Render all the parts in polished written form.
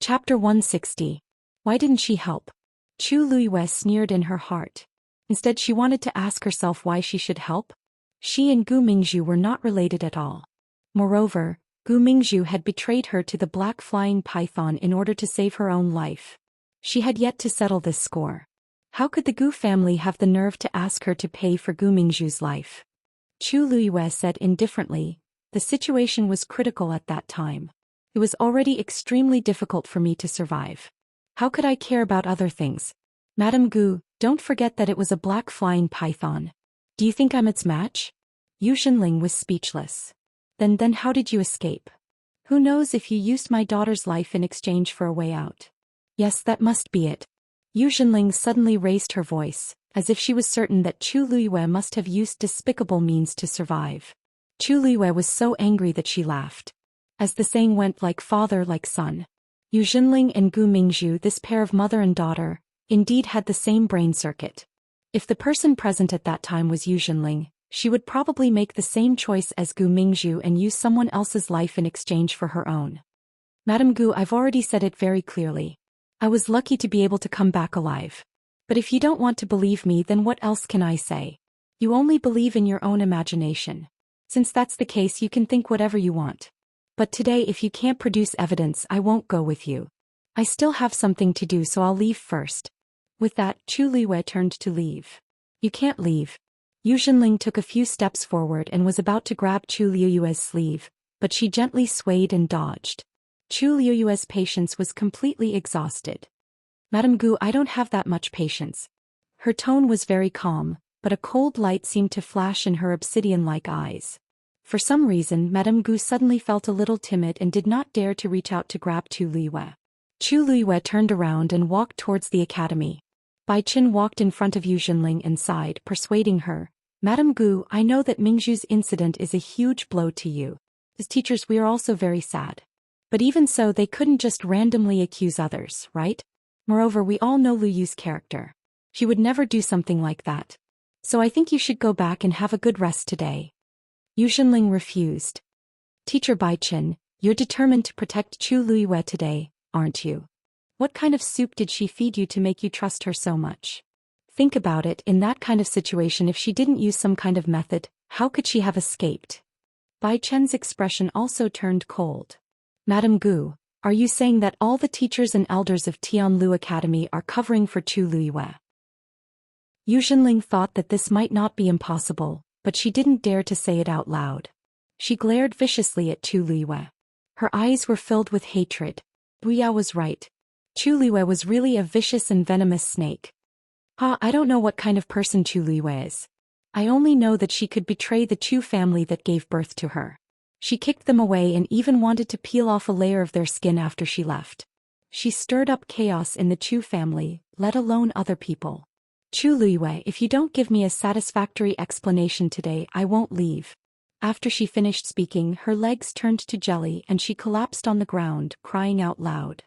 Chapter 160. Why didn't she help? Chu Luiyue sneered in her heart. Instead she wanted to ask herself why she should help. She and Gu Mingzhu were not related at all. Moreover, Gu Mingzhu had betrayed her to the black flying python in order to save her own life. She had yet to settle this score. How could the Gu family have the nerve to ask her to pay for Gu Mingzhu's life? Chu Luiyue said indifferently, the situation was critical at that time. It was already extremely difficult for me to survive. How could I care about other things? Madame Gu, don't forget that it was a black flying python. Do you think I'm its match? Yu Xinling was speechless. Then how did you escape? Who knows if you used my daughter's life in exchange for a way out? Yes, that must be it. Yu Xinling suddenly raised her voice, as if she was certain that Chu Luiyue must have used despicable means to survive. Chu Luiyue was so angry that she laughed. As the saying went, like father like son. Yu Xinling and Gu Mingzhu, this pair of mother and daughter, indeed had the same brain circuit. If the person present at that time was Yu Xinling, she would probably make the same choice as Gu Mingzhu and use someone else's life in exchange for her own. Madame Gu, I've already said it very clearly. I was lucky to be able to come back alive. But if you don't want to believe me, then what else can I say? You only believe in your own imagination. Since that's the case, you can think whatever you want. But today, if you can't produce evidence, I won't go with you. I still have something to do, so I'll leave first. With that, Chu Luiyue turned to leave. You can't leave. Yu Xinling took a few steps forward and was about to grab Chu Luiyue's sleeve, but she gently swayed and dodged. Chu Luiyue's patience was completely exhausted. Madame Gu, I don't have that much patience. Her tone was very calm, but a cold light seemed to flash in her obsidian-like eyes. For some reason, Madame Gu suddenly felt a little timid and did not dare to reach out to grab Chu Luiyue. Chu Luiyue turned around and walked towards the academy. Bai Qin walked in front of Yu Xinling and sighed, persuading her, Madame Gu, I know that Mingzhu's incident is a huge blow to you. As teachers, we are also very sad. But even so, they couldn't just randomly accuse others, right? Moreover, we all know Lu Yu's character. She would never do something like that. So I think you should go back and have a good rest today. Yu Xinling refused. Teacher Bai Qin, you're determined to protect Chu Luiyue today, aren't you? What kind of soup did she feed you to make you trust her so much? Think about it, in that kind of situation, if she didn't use some kind of method, how could she have escaped? Bai Chen's expression also turned cold. Madame Gu, are you saying that all the teachers and elders of Tianlu Academy are covering for Chu Luiyue? Yu Xinling thought that this might not be impossible, but she didn't dare to say it out loud. She glared viciously at Chu Luiyue. Her eyes were filled with hatred. Wuxia was right. Chu Luiyue was really a vicious and venomous snake. I don't know what kind of person Chu Luiyue is. I only know that she could betray the Chu family that gave birth to her. She kicked them away and even wanted to peel off a layer of their skin after she left. She stirred up chaos in the Chu family, let alone other people. Chu Luiyue, if you don't give me a satisfactory explanation today, I won't leave. After she finished speaking, her legs turned to jelly and she collapsed on the ground, crying out loud.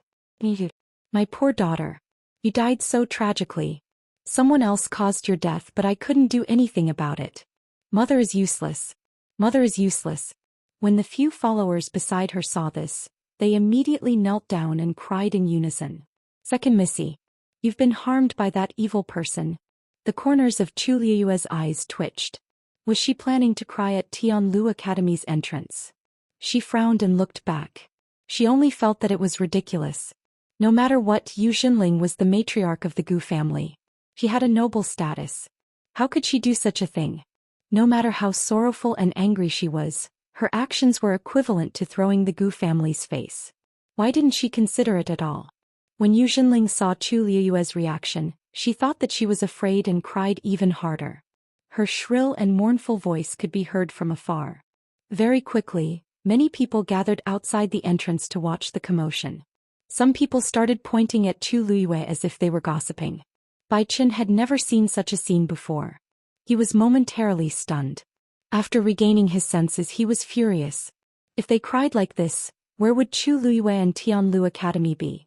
My poor daughter. You died so tragically. Someone else caused your death, but I couldn't do anything about it. Mother is useless. Mother is useless. When the few followers beside her saw this, they immediately knelt down and cried in unison. Second Missy. You've been harmed by that evil person. The corners of Chu Luiyue's eyes twitched. Was she planning to cry at Tianlu Academy's entrance? She frowned and looked back. She only felt that it was ridiculous. No matter what, Yu Xinling was the matriarch of the Gu family. She had a noble status. How could she do such a thing? No matter how sorrowful and angry she was, her actions were equivalent to throwing the Gu family's face. Why didn't she consider it at all? When Yu Xinling saw Chu Luiyue's reaction, she thought that she was afraid and cried even harder. Her shrill and mournful voice could be heard from afar. Very quickly, many people gathered outside the entrance to watch the commotion. Some people started pointing at Chu Luiyue as if they were gossiping. Bai Qin had never seen such a scene before. He was momentarily stunned. After regaining his senses, he was furious. If they cried like this, where would Chu Luiyue and Tianlu Academy be?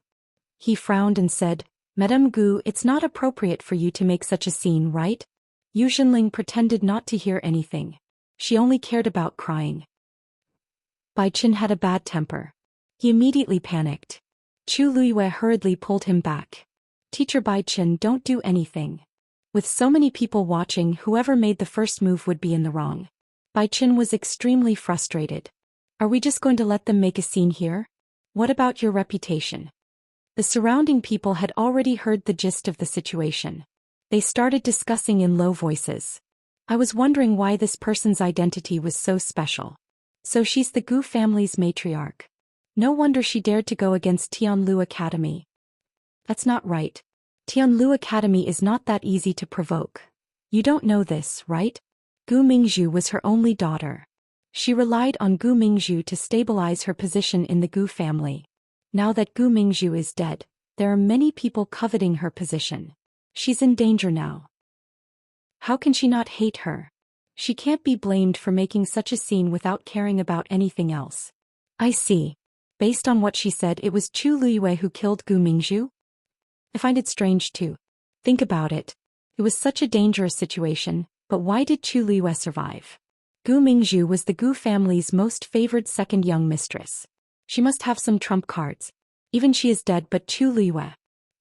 He frowned and said, Madame Gu, it's not appropriate for you to make such a scene, right? Yu Xinling pretended not to hear anything. She only cared about crying. Bai Qin had a bad temper. He immediately panicked. Chu Luiyue hurriedly pulled him back. Teacher Bai Chen, don't do anything. With so many people watching, whoever made the first move would be in the wrong. Bai Chen was extremely frustrated. Are we just going to let them make a scene here? What about your reputation? The surrounding people had already heard the gist of the situation. They started discussing in low voices. I was wondering why this person's identity was so special. So she's the Gu family's matriarch. No wonder she dared to go against Tianlu Academy. That's not right. Tianlu Academy is not that easy to provoke. You don't know this, right? Gu Mingzhu was her only daughter. She relied on Gu Mingzhu to stabilize her position in the Gu family. Now that Gu Mingzhu is dead, there are many people coveting her position. She's in danger now. How can she not hate her? She can't be blamed for making such a scene without caring about anything else. I see. Based on what she said, it was Chu Luiyue who killed Gu Mingzhu? I find it strange too. Think about it. It was such a dangerous situation, but why did Chu Luiyue survive? Gu Mingzhu was the Gu family's most favored second young mistress. She must have some trump cards. Even she is dead, but Chu Luiyue.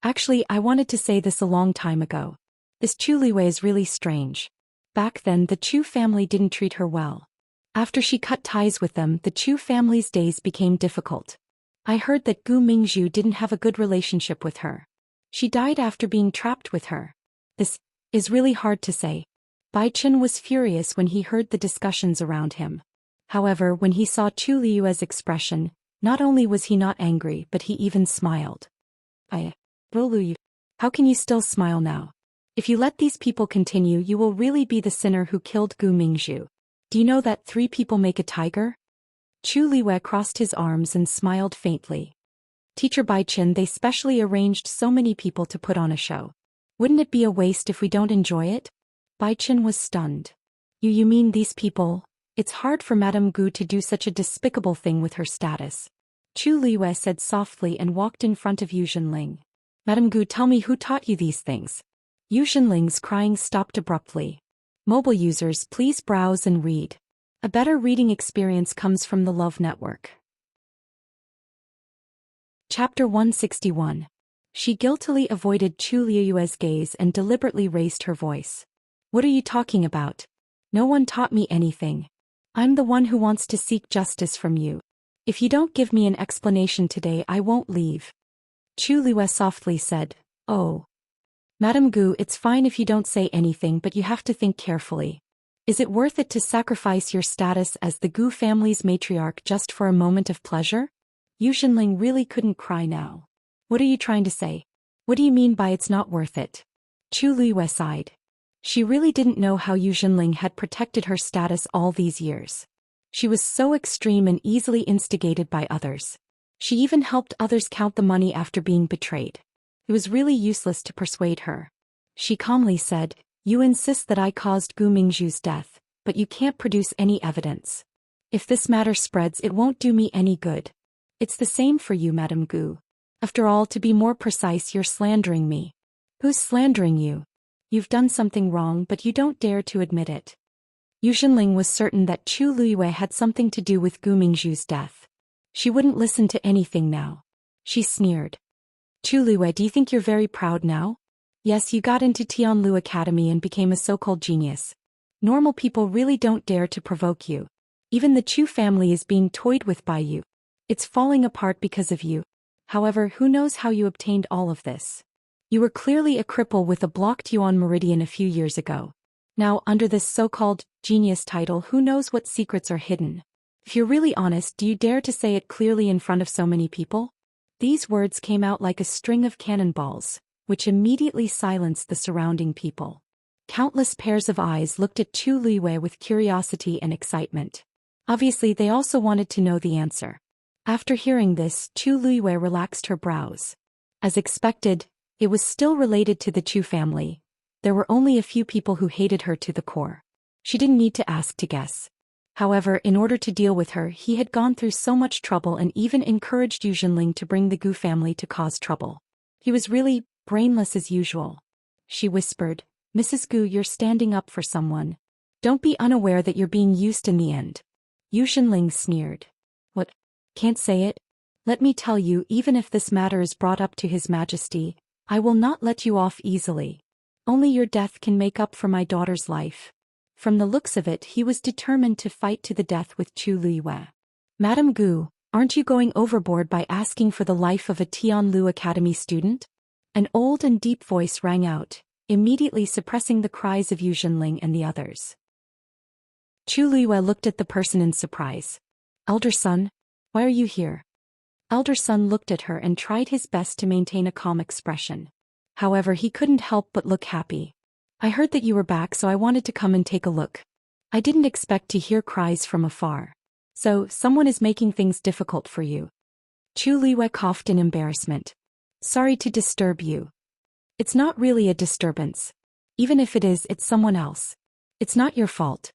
Actually, I wanted to say this a long time ago. This Chu Luiyue is really strange. Back then, the Chu family didn't treat her well. After she cut ties with them, the Chu family's days became difficult. I heard that Gu Mingzhu didn't have a good relationship with her. She died after being trapped with her. This is really hard to say. Bai Chen was furious when he heard the discussions around him. However, when he saw Chu Liyue's expression, not only was he not angry, but he even smiled. How can you still smile now? If you let these people continue, you will really be the sinner who killed Gu Mingzhu. Do you know that 3 people make a tiger? Chu Liyue crossed his arms and smiled faintly. Teacher Bai Chen, they specially arranged so many people to put on a show. Wouldn't it be a waste if we don't enjoy it? Bai Chen was stunned. You mean these people? It's hard for Madame Gu to do such a despicable thing with her status. Chu Liyue said softly and walked in front of Yu Zhenling. Madame Gu, tell me who taught you these things. Yu Zhenling's crying stopped abruptly. Mobile users, please browse and read. A better reading experience comes from the Love Network. Chapter 161. She guiltily avoided Chu Liyue's gaze and deliberately raised her voice. What are you talking about? No one taught me anything. I'm the one who wants to seek justice from you. If you don't give me an explanation today, I won't leave. Chu Liyue softly said, Oh. Madame Gu, it's fine if you don't say anything, but you have to think carefully. Is it worth it to sacrifice your status as the Gu family's matriarch just for a moment of pleasure? Yu Zhenling really couldn't cry now. What are you trying to say? What do you mean by it's not worth it? Chu Liyue sighed. She really didn't know how Yu Zhenling had protected her status all these years. She was so extreme and easily instigated by others. She even helped others count the money after being betrayed. It was really useless to persuade her. She calmly said, You insist that I caused Gu Mingzhu's death, but you can't produce any evidence. If this matter spreads, it won't do me any good. It's the same for you, Madame Gu. After all, to be more precise, you're slandering me. Who's slandering you? You've done something wrong, but you don't dare to admit it. Yu Zhenling was certain that Chu Liyue had something to do with Gu Mingzhu's death. She wouldn't listen to anything now. She sneered. Chu Liyue, do you think you're very proud now? Yes, you got into Tianlu Academy and became a so-called genius. Normal people really don't dare to provoke you. Even the Chu family is being toyed with by you. It's falling apart because of you. However, who knows how you obtained all of this? You were clearly a cripple with a blocked yuan meridian a few years ago. Now, under this so-called genius title, who knows what secrets are hidden? If you're really honest, do you dare to say it clearly in front of so many people? These words came out like a string of cannonballs, which immediately silenced the surrounding people. Countless pairs of eyes looked at Chu Liyue with curiosity and excitement. Obviously, they also wanted to know the answer. After hearing this, Chu Liyue relaxed her brows. As expected, it was still related to the Chu family. There were only a few people who hated her to the core. She didn't need to ask to guess. However, in order to deal with her, he had gone through so much trouble and even encouraged Yu Zhenling to bring the Gu family to cause trouble. He was really brainless as usual. She whispered, Mrs. Gu, you're standing up for someone. Don't be unaware that you're being used in the end. Yu Zhenling sneered. What? Can't say it? Let me tell you, even if this matter is brought up to His Majesty, I will not let you off easily. Only your death can make up for my daughter's life. From the looks of it, he was determined to fight to the death with Chu Luiyue. Madame Gu, aren't you going overboard by asking for the life of a Tianlu Academy student? An old and deep voice rang out, immediately suppressing the cries of Yu Zhenling and the others. Chu Luiyue looked at the person in surprise. Elder son, why are you here? Elder son looked at her and tried his best to maintain a calm expression. However, he couldn't help but look happy. I heard that you were back, so I wanted to come and take a look. I didn't expect to hear cries from afar. So, someone is making things difficult for you. Chu Luiyue coughed in embarrassment. Sorry to disturb you. It's not really a disturbance. Even if it is, it's someone else. It's not your fault.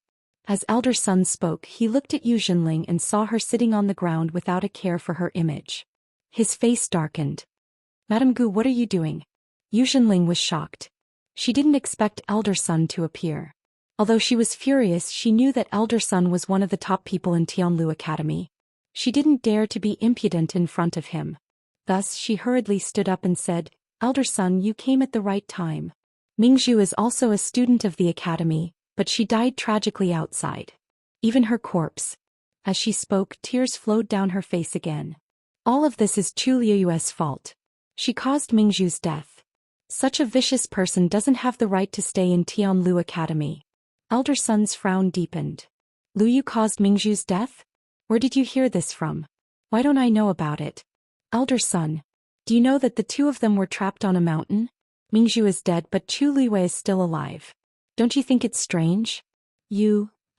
As elder son spoke, he looked at Yu Zhenling and saw her sitting on the ground without a care for her image. His face darkened. Madame Gu, what are you doing? Yu Zhenling was shocked. She didn't expect elder son to appear. Although she was furious, she knew that elder son was one of the top people in Tianlu Academy. She didn't dare to be impudent in front of him. Thus she hurriedly stood up and said, Elder son, you came at the right time. Mingzhu is also a student of the academy, but she died tragically outside. Even her corpse. As she spoke, tears flowed down her face again. All of this is Chu Luiyue's fault. She caused Mingzhu's death. Such a vicious person doesn't have the right to stay in Tianlu Academy. Elder son's frown deepened. Lu Yu caused Mingzhu's death? Where did you hear this from? Why don't I know about it? Elder son, do you know that the two of them were trapped on a mountain? Mingzhu is dead, but Chu Luiyue is still alive. Don't you think it's strange?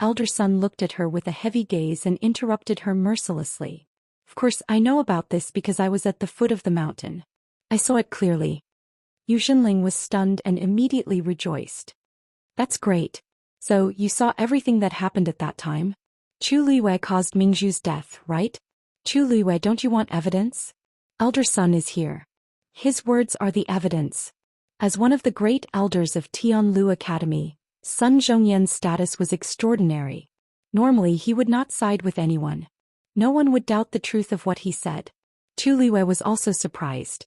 Elder son looked at her with a heavy gaze and interrupted her mercilessly. Of course, I know about this because I was at the foot of the mountain. I saw it clearly. Yu Zhenling was stunned and immediately rejoiced. That's great. So, you saw everything that happened at that time? Chu Luiyue caused Mingzhu's death, right? Chu Luiyue, don't you want evidence? Elder son is here. His words are the evidence. As one of the great elders of Tianlu Academy, Sun Zhongyan's status was extraordinary. Normally he would not side with anyone. No one would doubt the truth of what he said. Chu Luiyue was also surprised.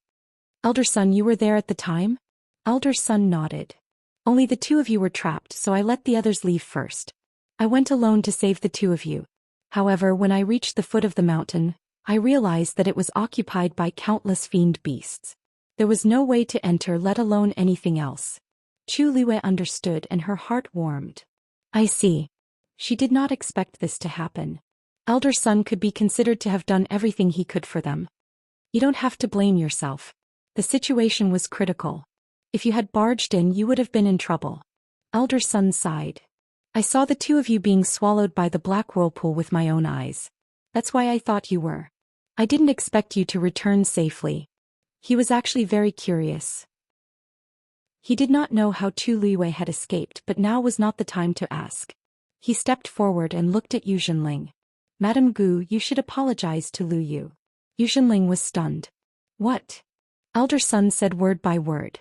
Elder son, you were there at the time? Elder son nodded. Only the two of you were trapped, so I let the others leave first. I went alone to save the two of you. However, when I reached the foot of the mountain, I realized that it was occupied by countless fiend beasts. There was no way to enter, let alone anything else. Chu Luiyue understood and her heart warmed. I see. She did not expect this to happen. Elder son could be considered to have done everything he could for them. You don't have to blame yourself. The situation was critical. If you had barged in, you would have been in trouble. Elder son sighed. I saw the two of you being swallowed by the black whirlpool with my own eyes. That's why I thought you were. I didn't expect you to return safely. He was actually very curious. He did not know how Chu Luiyue had escaped, but now was not the time to ask. He stepped forward and looked at Yu Zhenling. Madame Gu, you should apologize to Lu Yu. Yu Zhenling was stunned. What? Elder son said word by word.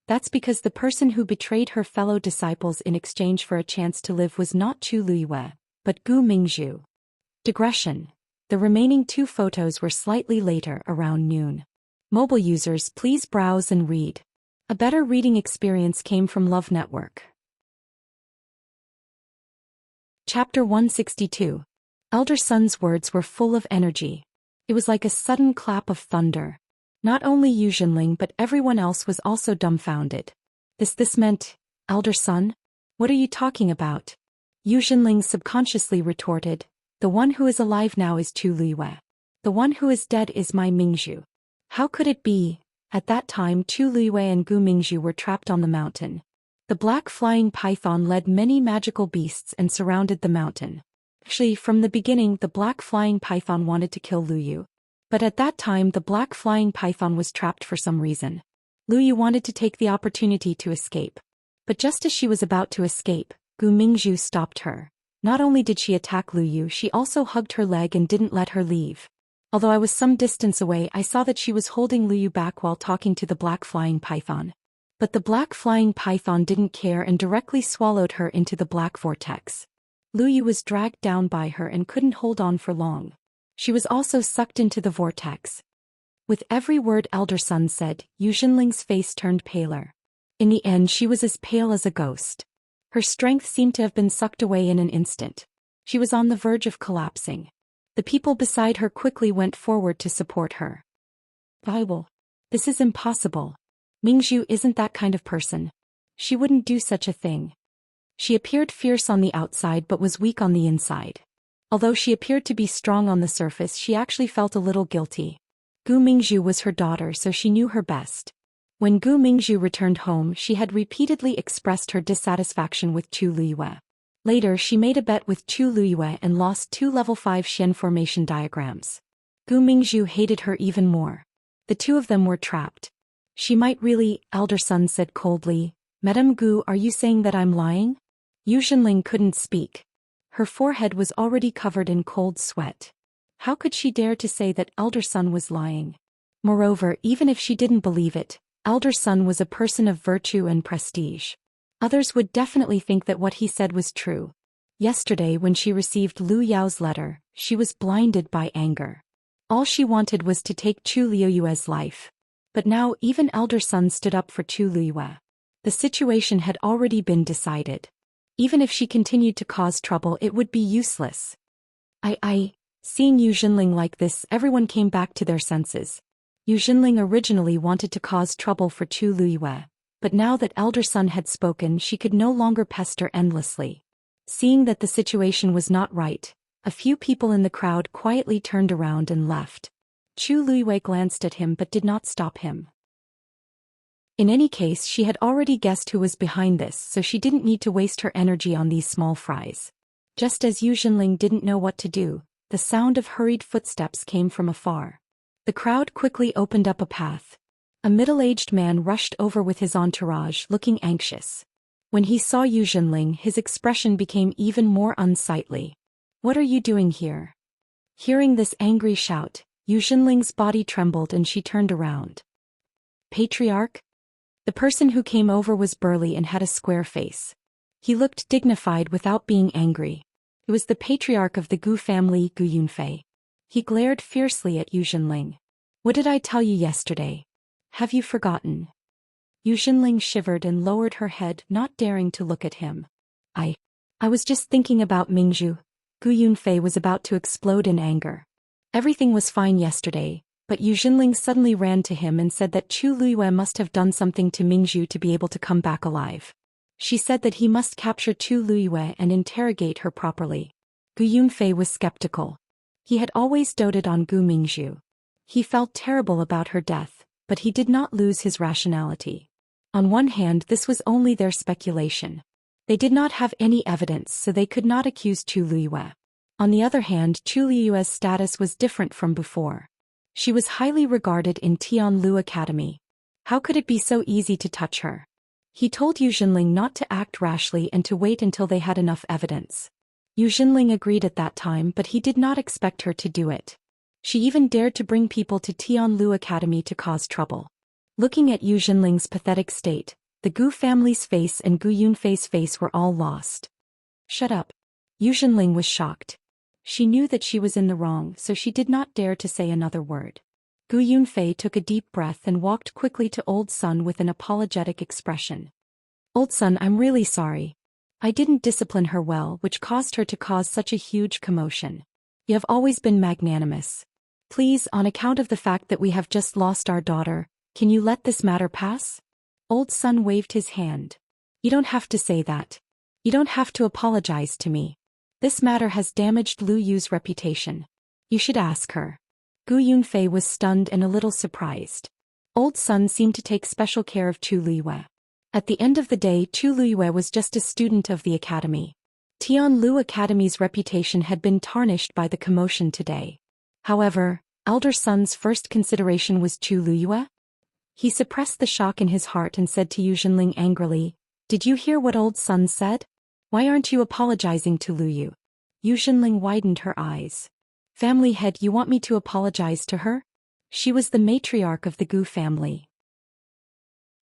That's because the person who betrayed her fellow disciples in exchange for a chance to live was not Chu Luiyue, but Gu Mingzhu. Digression. The remaining two photos were slightly later, around noon. Mobile users, please browse and read. A better reading experience came from Love Network. Chapter 162. Elder son's words were full of energy. It was like a sudden clap of thunder. Not only Yu Zhenling but everyone else was also dumbfounded. This meant, Elder son? What are you talking about? Yu Zhenling subconsciously retorted, the one who is alive now is Chu Luiyue. The one who is dead is my Mingzhu. How could it be? At that time Chu Luiyue and Gu Mingzhu were trapped on the mountain. The black flying python led many magical beasts and surrounded the mountain. Actually, from the beginning the black flying python wanted to kill Lu Yu. But at that time the black flying python was trapped for some reason. Lu Yu wanted to take the opportunity to escape. But just as she was about to escape, Gu Mingzhu stopped her. Not only did she attack Lu Yu, she also hugged her leg and didn't let her leave. Although I was some distance away, I saw that she was holding Lu Yu back while talking to the black flying python. But the black flying python didn't care and directly swallowed her into the black vortex. Lu Yu was dragged down by her and couldn't hold on for long. She was also sucked into the vortex. With every word Elder Sun said, Yu Xinling's face turned paler. In the end she was as pale as a ghost. Her strength seemed to have been sucked away in an instant. She was on the verge of collapsing. The people beside her quickly went forward to support her. Bible. This is impossible. Mingzhu isn't that kind of person. She wouldn't do such a thing. She appeared fierce on the outside but was weak on the inside. Although she appeared to be strong on the surface, she actually felt a little guilty. Gu Mingzhu was her daughter, so she knew her best. When Gu Mingzhu returned home, she had repeatedly expressed her dissatisfaction with Chu Liyue. Later she made a bet with Chu Liyue and lost 2 level 5 Xian formation diagrams. Gu Mingzhu hated her even more. The two of them were trapped. She might really, Elder Sun said coldly. Madame Gu, are you saying that I'm lying? Yu Xinling couldn't speak. Her forehead was already covered in cold sweat. How could she dare to say that Elder Sun was lying? Moreover, even if she didn't believe it, Elder Sun was a person of virtue and prestige. Others would definitely think that what he said was true. Yesterday when she received Lu Yao's letter, she was blinded by anger. All she wanted was to take Chu Liyue's life. But now even Elder Sun stood up for Chu Liyue. The situation had already been decided. Even if she continued to cause trouble, it would be useless. Seeing Yu Xinling like this, everyone came back to their senses. Yu Xinling originally wanted to cause trouble for Chu Liyue, but now that Elder Sun had spoken, she could no longer pester endlessly. Seeing that the situation was not right, a few people in the crowd quietly turned around and left. Chu Liyue glanced at him but did not stop him. In any case, she had already guessed who was behind this, so she didn't need to waste her energy on these small fries. Just as Yu Xinling didn't know what to do, the sound of hurried footsteps came from afar. The crowd quickly opened up a path. A middle-aged man rushed over with his entourage, looking anxious. When he saw Yu Xinling, his expression became even more unsightly. What are you doing here? Hearing this angry shout, Yu Xinling's body trembled and she turned around. Patriarch? The person who came over was burly and had a square face. He looked dignified without being angry. It was the patriarch of the Gu family, Gu Yunfei. He glared fiercely at Yu Xinling. What did I tell you yesterday? Have you forgotten? Yu Xinling shivered and lowered her head, not daring to look at him. I was just thinking about Mingzhu. Gu Yunfei was about to explode in anger. Everything was fine yesterday, but Yu Xinling suddenly ran to him and said that Chu Liyue must have done something to Mingzhu to be able to come back alive. She said that he must capture Chu Liyue and interrogate her properly. Gu Yunfei was skeptical. He had always doted on Gu Mingzhu. He felt terrible about her death, but he did not lose his rationality. On one hand, this was only their speculation. They did not have any evidence, so they could not accuse Chu Liyue. On the other hand, Chu Liyue's status was different from before. She was highly regarded in Tianlu Academy. How could it be so easy to touch her? He told Yu Xinling not to act rashly and to wait until they had enough evidence. Yu Xinling agreed at that time, but he did not expect her to do it. She even dared to bring people to Tianlu Academy to cause trouble. Looking at Yu Xinling's pathetic state, the Gu family's face and Gu Yunfei's face were all lost. Shut up. Yu Xinling was shocked. She knew that she was in the wrong, so she did not dare to say another word. Gu Yunfei took a deep breath and walked quickly to Old Sun with an apologetic expression. Old Sun, I'm really sorry. I didn't discipline her well, which caused her to cause such a huge commotion. You have always been magnanimous. Please, on account of the fact that we have just lost our daughter, can you let this matter pass? Old Sun waved his hand. You don't have to say that. You don't have to apologize to me. This matter has damaged Lu Yu's reputation. You should ask her. Gu Yunfei was stunned and a little surprised. Old Sun seemed to take special care of Chu Liyue. At the end of the day, Chu Liyue was just a student of the academy. Tianlu Academy's reputation had been tarnished by the commotion today. However, Elder Sun's first consideration was Chu Liyue. He suppressed the shock in his heart and said to Yu Xinling angrily, "Did you hear what Old Sun said? Why aren't you apologizing to Lu Yu?" Yu Xinling widened her eyes. Family head, you want me to apologize to her? She was the matriarch of the Gu family.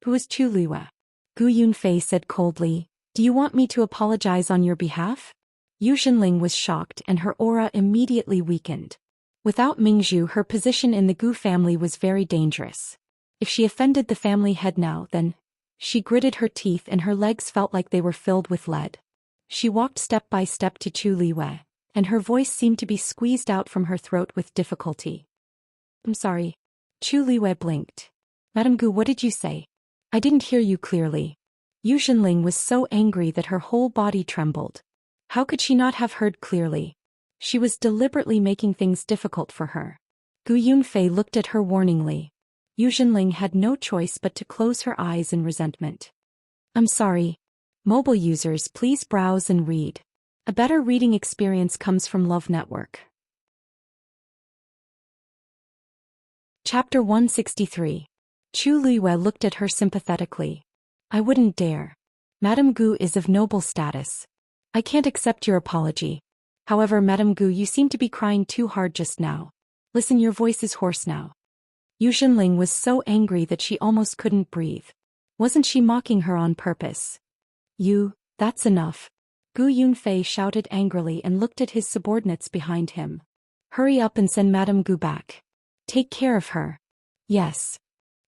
Who is Chu Liyue? Gu Yunfei said coldly, "Do you want me to apologize on your behalf?" Yu Xinling was shocked and her aura immediately weakened. Without Mingzhu, her position in the Gu family was very dangerous. If she offended the family head now, then she gritted her teeth and her legs felt like they were filled with lead. She walked step by step to Chu Liwei, and her voice seemed to be squeezed out from her throat with difficulty. I'm sorry. Chu Liwei blinked. Madame Gu, what did you say? I didn't hear you clearly. Yu Zhenling was so angry that her whole body trembled. How could she not have heard clearly? She was deliberately making things difficult for her. Gu Yunfei looked at her warningly. Yu Zhenling had no choice but to close her eyes in resentment. I'm sorry. Mobile users, please browse and read. A better reading experience comes from Love Network. Chapter 163. Chu Liwei looked at her sympathetically. I wouldn't dare. Madame Gu is of noble status. I can't accept your apology. However, Madame Gu, you seem to be crying too hard just now. Listen, your voice is hoarse now. Yu Zhenling was so angry that she almost couldn't breathe. Wasn't she mocking her on purpose? That's enough. Gu Yunfei shouted angrily and looked at his subordinates behind him. Hurry up and send Madame Gu back. Take care of her. Yes.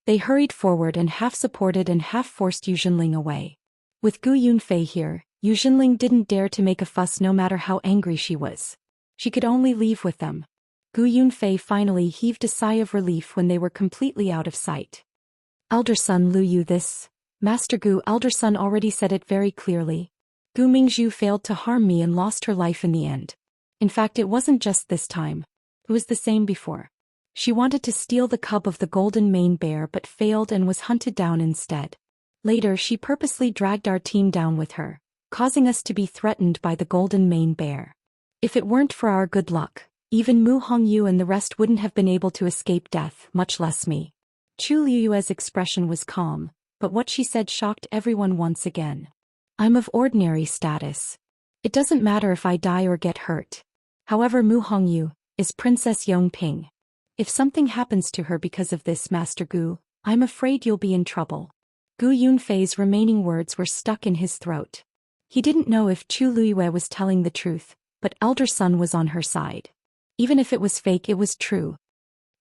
They hurried forward and half supported and half forced Yu Zhenling away. With Gu Yunfei here, Yu Zhenling didn't dare to make a fuss no matter how angry she was. She could only leave with them. Gu Yunfei finally heaved a sigh of relief when they were completely out of sight. Elder son Lu Yu, this. Master Gu, elder son already said it very clearly. Gu Mingzhu failed to harm me and lost her life in the end. In fact, it wasn't just this time. It was the same before. She wanted to steal the cub of the golden mane bear but failed and was hunted down instead. Later, she purposely dragged our team down with her, causing us to be threatened by the golden mane bear. If it weren't for our good luck, even Mu Hongyu and the rest wouldn't have been able to escape death, much less me. Chu Liyue's expression was calm, but what she said shocked everyone once again. I'm of ordinary status. It doesn't matter if I die or get hurt. However, Mu Hongyu is Princess Yongping. If something happens to her because of this, Master Gu, I'm afraid you'll be in trouble. Gu Yunfei's remaining words were stuck in his throat. He didn't know if Chu Liyue was telling the truth, but Elder Sun was on her side. Even if it was fake, it was true.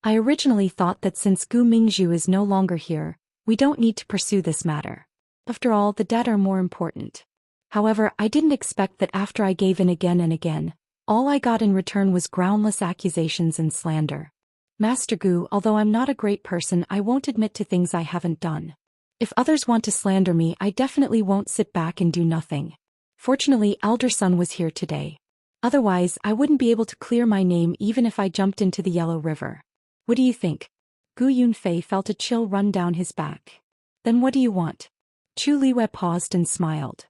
I originally thought that since Gu Mingzhu is no longer here, we don't need to pursue this matter. After all, the dead are more important. However, I didn't expect that after I gave in again and again, all I got in return was groundless accusations and slander. Master Gu, although I'm not a great person, I won't admit to things I haven't done. If others want to slander me, I definitely won't sit back and do nothing. Fortunately, Elder Sun was here today. Otherwise, I wouldn't be able to clear my name even if I jumped into the Yellow River. What do you think? Gu Yunfei felt a chill run down his back. Then what do you want? Chu Liwei paused and smiled.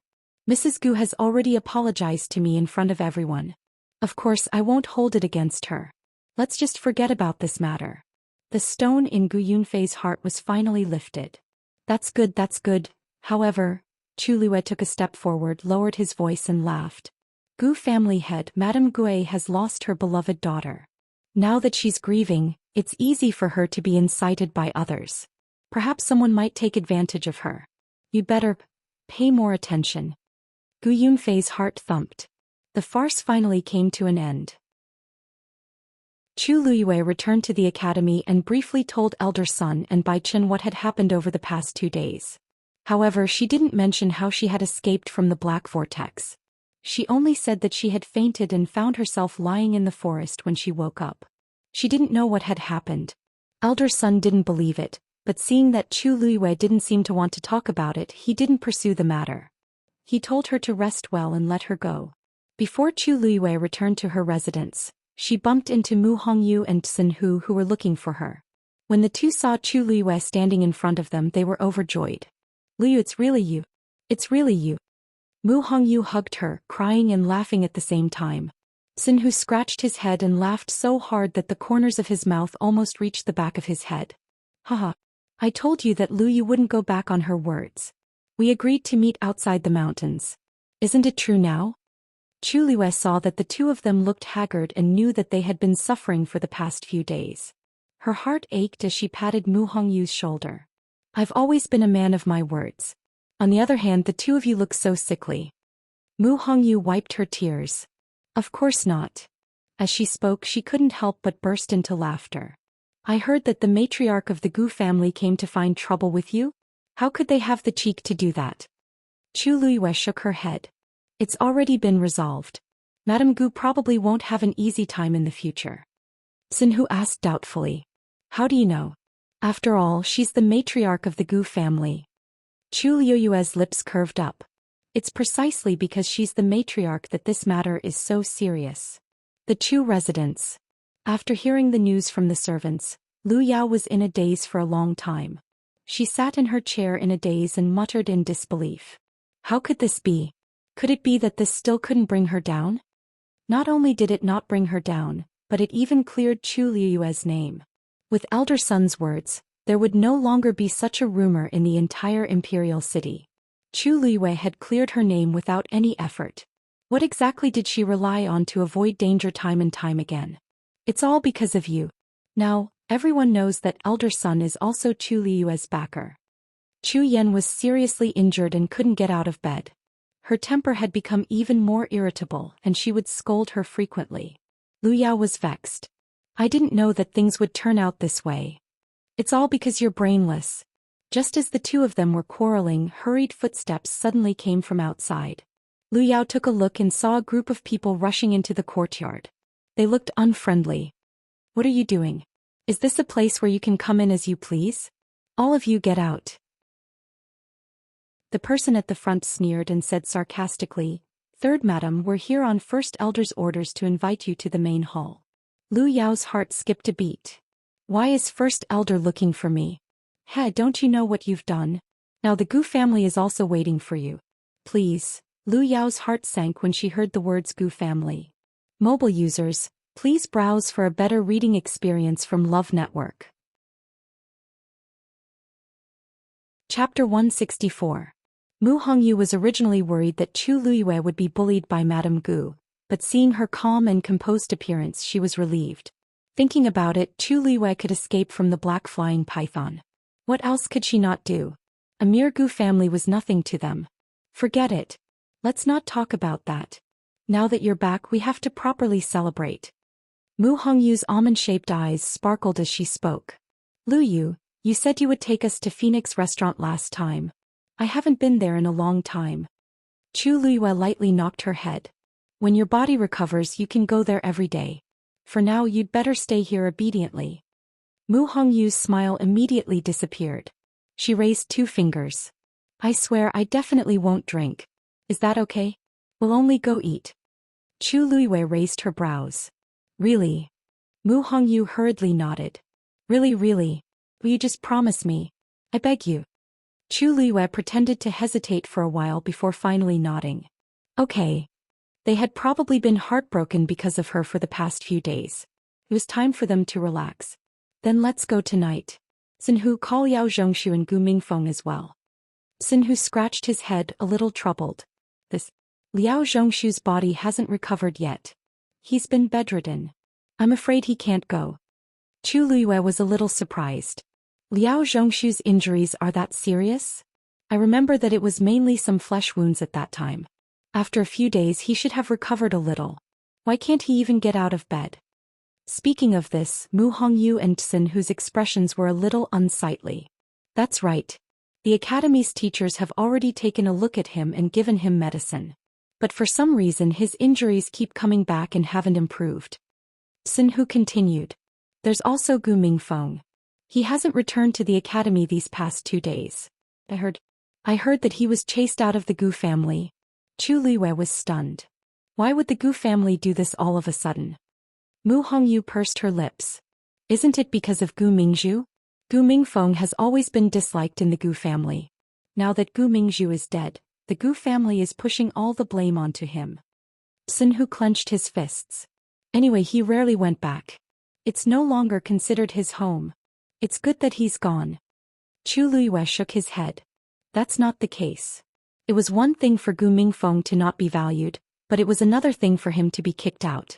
Mrs. Gu has already apologized to me in front of everyone. Of course, I won't hold it against her. Let's just forget about this matter. The stone in Gu Yunfei's heart was finally lifted. That's good, that's good. However, Chu Liwei took a step forward, lowered his voice and laughed. Gu family head Madame Gue has lost her beloved daughter. Now that she's grieving, it's easy for her to be incited by others. Perhaps someone might take advantage of her. You'd better pay more attention. Gu Yunfei's heart thumped. The farce finally came to an end. Chu Liyue returned to the academy and briefly told Elder Sun and Bai Chen what had happened over the past 2 days. However, she didn't mention how she had escaped from the Black Vortex. She only said that she had fainted and found herself lying in the forest when she woke up. She didn't know what had happened. Elder Sun didn't believe it, but seeing that Chu Liyue didn't seem to want to talk about it, he didn't pursue the matter. He told her to rest well and let her go. Before Chu Liyue returned to her residence, she bumped into Mu Hongyu and Sun Hu who were looking for her. When the two saw Chu Liyue standing in front of them, they were overjoyed. Liu, it's really you. It's really you. Mu Hongyu hugged her, crying and laughing at the same time. Sun Hu scratched his head and laughed so hard that the corners of his mouth almost reached the back of his head. Haha. I told you that Lu Yu wouldn't go back on her words. We agreed to meet outside the mountains. Isn't it true now? Chu Liyue saw that the two of them looked haggard and knew that they had been suffering for the past few days. Her heart ached as she patted Mu Hongyu's shoulder. I've always been a man of my words. On the other hand, the two of you look so sickly. Mu Hongyu wiped her tears. Of course not. As she spoke, she couldn't help but burst into laughter. I heard that the matriarch of the Gu family came to find trouble with you? How could they have the cheek to do that? Chu Luiyue shook her head. It's already been resolved. Madame Gu probably won't have an easy time in the future. Sinhu asked doubtfully. How do you know? After all, she's the matriarch of the Gu family. Chu Luiyue's lips curved up. It's precisely because she's the matriarch that this matter is so serious. The Chu residence. After hearing the news from the servants, Lu Yao was in a daze for a long time. She sat in her chair in a daze and muttered in disbelief. How could this be? Could it be that this still couldn't bring her down? Not only did it not bring her down, but it even cleared Chu Luiyue's name. With elder son's words, there would no longer be such a rumor in the entire imperial city. Chu Luiyue had cleared her name without any effort. What exactly did she rely on to avoid danger time and time again? It's all because of you. Now, everyone knows that elder son is also Chu Luiyue's backer. Chu Yan was seriously injured and couldn't get out of bed. Her temper had become even more irritable and she would scold her frequently. Lu Yao was vexed. I didn't know that things would turn out this way. It's all because you're brainless. Just as the two of them were quarreling, hurried footsteps suddenly came from outside. Lu Yao took a look and saw a group of people rushing into the courtyard. They looked unfriendly. What are you doing? Is this a place where you can come in as you please? All of you get out. The person at the front sneered and said sarcastically, Third madam, we're here on First Elder's orders to invite you to the main hall. Lu Yao's heart skipped a beat. Why is First Elder looking for me? Hey, don't you know what you've done? Now the Gu family is also waiting for you. Please. Lu Yao's heart sank when she heard the words Gu family. Mobile users, please browse for a better reading experience from Love Network. Chapter 164. Mu Hongyu was originally worried that Chu Luiyue would be bullied by Madame Gu, but seeing her calm and composed appearance she was relieved. Thinking about it, Chu Luiyue could escape from the black flying python. What else could she not do? A mere Gu family was nothing to them. Forget it. Let's not talk about that. Now that you're back, we have to properly celebrate. Mu Hongyu's almond-shaped eyes sparkled as she spoke. Lu Yu, you said you would take us to Phoenix Restaurant last time. I haven't been there in a long time. Chu Luiyue lightly knocked her head. When your body recovers, you can go there every day. For now, you'd better stay here obediently. Mu Hongyu's smile immediately disappeared. She raised 2 fingers. I swear I definitely won't drink. Is that okay? We'll only go eat. Chu Luiyue raised her brows. Really? Mu Hongyu hurriedly nodded. Really? Will you just promise me? I beg you. Chu Luiyue pretended to hesitate for a while before finally nodding. Okay. They had probably been heartbroken because of her for the past few days. It was time for them to relax. Then let's go tonight. Sinhu, call Liao Zhongshu and Gu Mingfeng as well. Sinhu scratched his head, a little troubled. Liao Zhongshu's body hasn't recovered yet. He's been bedridden. I'm afraid he can't go. Chu Luiyue was a little surprised. Liao Zhongshu's injuries are that serious? I remember that it was mainly some flesh wounds at that time. After a few days he should have recovered a little. Why can't he even get out of bed? Speaking of this, Mu Hongyu and Tsin, whose expressions were a little unsightly. That's right. The academy's teachers have already taken a look at him and given him medicine. But for some reason his injuries keep coming back and haven't improved. Sinhu continued. There's also Gu Mingfeng. He hasn't returned to the academy these past 2 days. I heard that he was chased out of the Gu family. Chu Luiyue was stunned. Why would the Gu family do this all of a sudden? Mu Hongyu pursed her lips. Isn't it because of Gu Mingzhu? Gu Mingfeng has always been disliked in the Gu family. Now that Gu Mingzhu is dead, the Gu family is pushing all the blame onto him. Sinhu clenched his fists. Anyway, he rarely went back. It's no longer considered his home. It's good that he's gone. Chu Luiyue shook his head. That's not the case. It was one thing for Gu Mingfeng to not be valued, but it was another thing for him to be kicked out.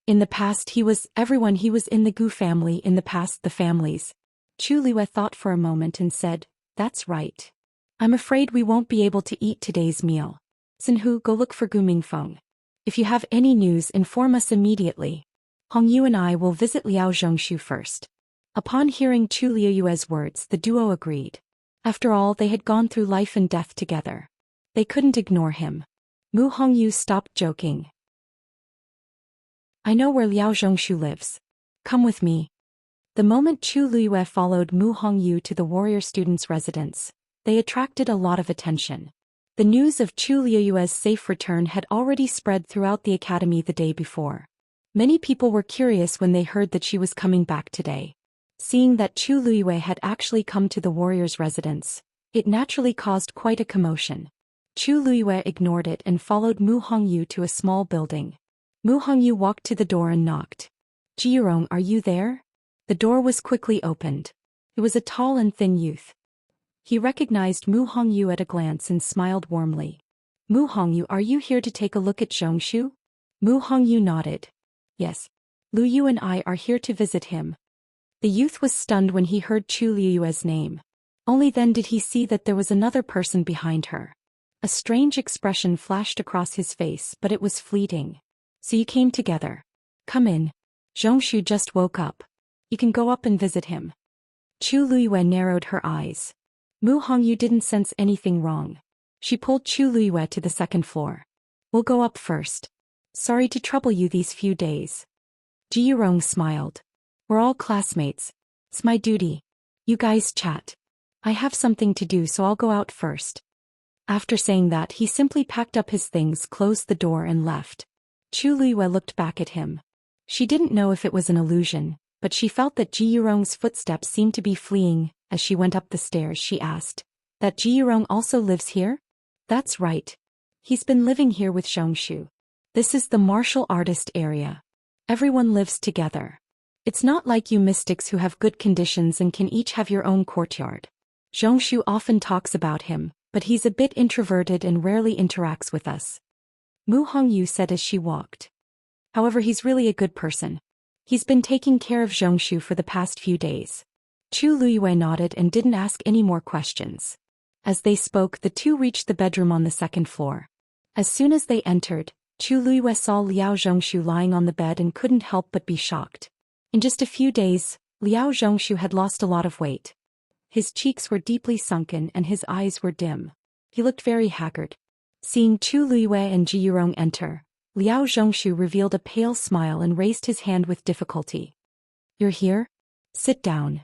In the past he was in the Gu family, in the past the families. Chu Luiyue thought for a moment and said, that's right. I'm afraid we won't be able to eat today's meal. Sinhu, go look for Gu Mingfeng. If you have any news, inform us immediately. Hongyu and I will visit Liao Zhongshu first. Upon hearing Chu Liuyue's words, the duo agreed. After all, they had gone through life and death together. They couldn't ignore him. Mu Hongyu stopped joking. I know where Liao Zhongshu lives. Come with me. The moment Chu Liyue followed Mu Hongyu to the warrior student's residence, they attracted a lot of attention. The news of Chu Liyue's safe return had already spread throughout the academy the day before. Many people were curious when they heard that she was coming back today. Seeing that Chu Liyue had actually come to the warrior's residence, it naturally caused quite a commotion. Chu Liyue ignored it and followed Mu Hongyu to a small building. Mu Hongyu walked to the door and knocked. Jiyurong, are you there? The door was quickly opened. It was a tall and thin youth. He recognized Mu Hongyu at a glance and smiled warmly. Mu Hongyu, are you here to take a look at Zhongshu? Mu Hongyu nodded. Yes. Lu Yu and I are here to visit him. The youth was stunned when he heard Chu Liyue's name. Only then did he see that there was another person behind her. A strange expression flashed across his face, but it was fleeting. So you came together. Come in. Zhongshu just woke up. You can go up and visit him. Chu Liyue narrowed her eyes. Mu Hongyu didn't sense anything wrong. She pulled Chu Liyue to the second floor. We'll go up first. Sorry to trouble you these few days. Jiyurong smiled. We're all classmates. It's my duty. You guys chat. I have something to do, so I'll go out first. After saying that, he simply packed up his things, closed the door and left. Chu Liyue looked back at him. She didn't know if it was an illusion, but she felt that Jiyurong's footsteps seemed to be fleeing. As she went up the stairs, she asked, that Jiyurong also lives here? That's right. He's been living here with Zhongshu. This is the martial artist area. Everyone lives together. It's not like you mystics who have good conditions and can each have your own courtyard. Zhongshu often talks about him, but he's a bit introverted and rarely interacts with us. Mu Hongyu said as she walked. However, he's really a good person. He's been taking care of Zhongshu for the past few days. Chu Liyue nodded and didn't ask any more questions. As they spoke, the two reached the bedroom on the second floor. As soon as they entered, Chu Liyue saw Liao Zhongshu lying on the bed and couldn't help but be shocked. In just a few days, Liao Zhongshu had lost a lot of weight. His cheeks were deeply sunken and his eyes were dim. He looked very haggard. Seeing Chu Liyue and Jiyurong enter, Liao Zhongshu revealed a pale smile and raised his hand with difficulty. You're here? Sit down.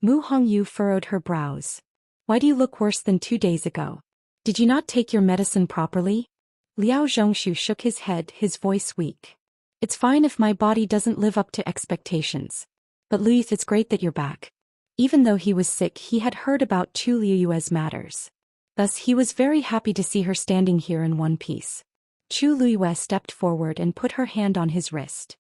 Mu Hongyu furrowed her brows. Why do you look worse than 2 days ago? Did you not take your medicine properly? Liao Zhongshu shook his head, his voice weak. It's fine if my body doesn't live up to expectations. But Luyuth, it's great that you're back. Even though he was sick, he had heard about Chu Liyue's matters. Thus he was very happy to see her standing here in one piece. Chu Liyue stepped forward and put her hand on his wrist.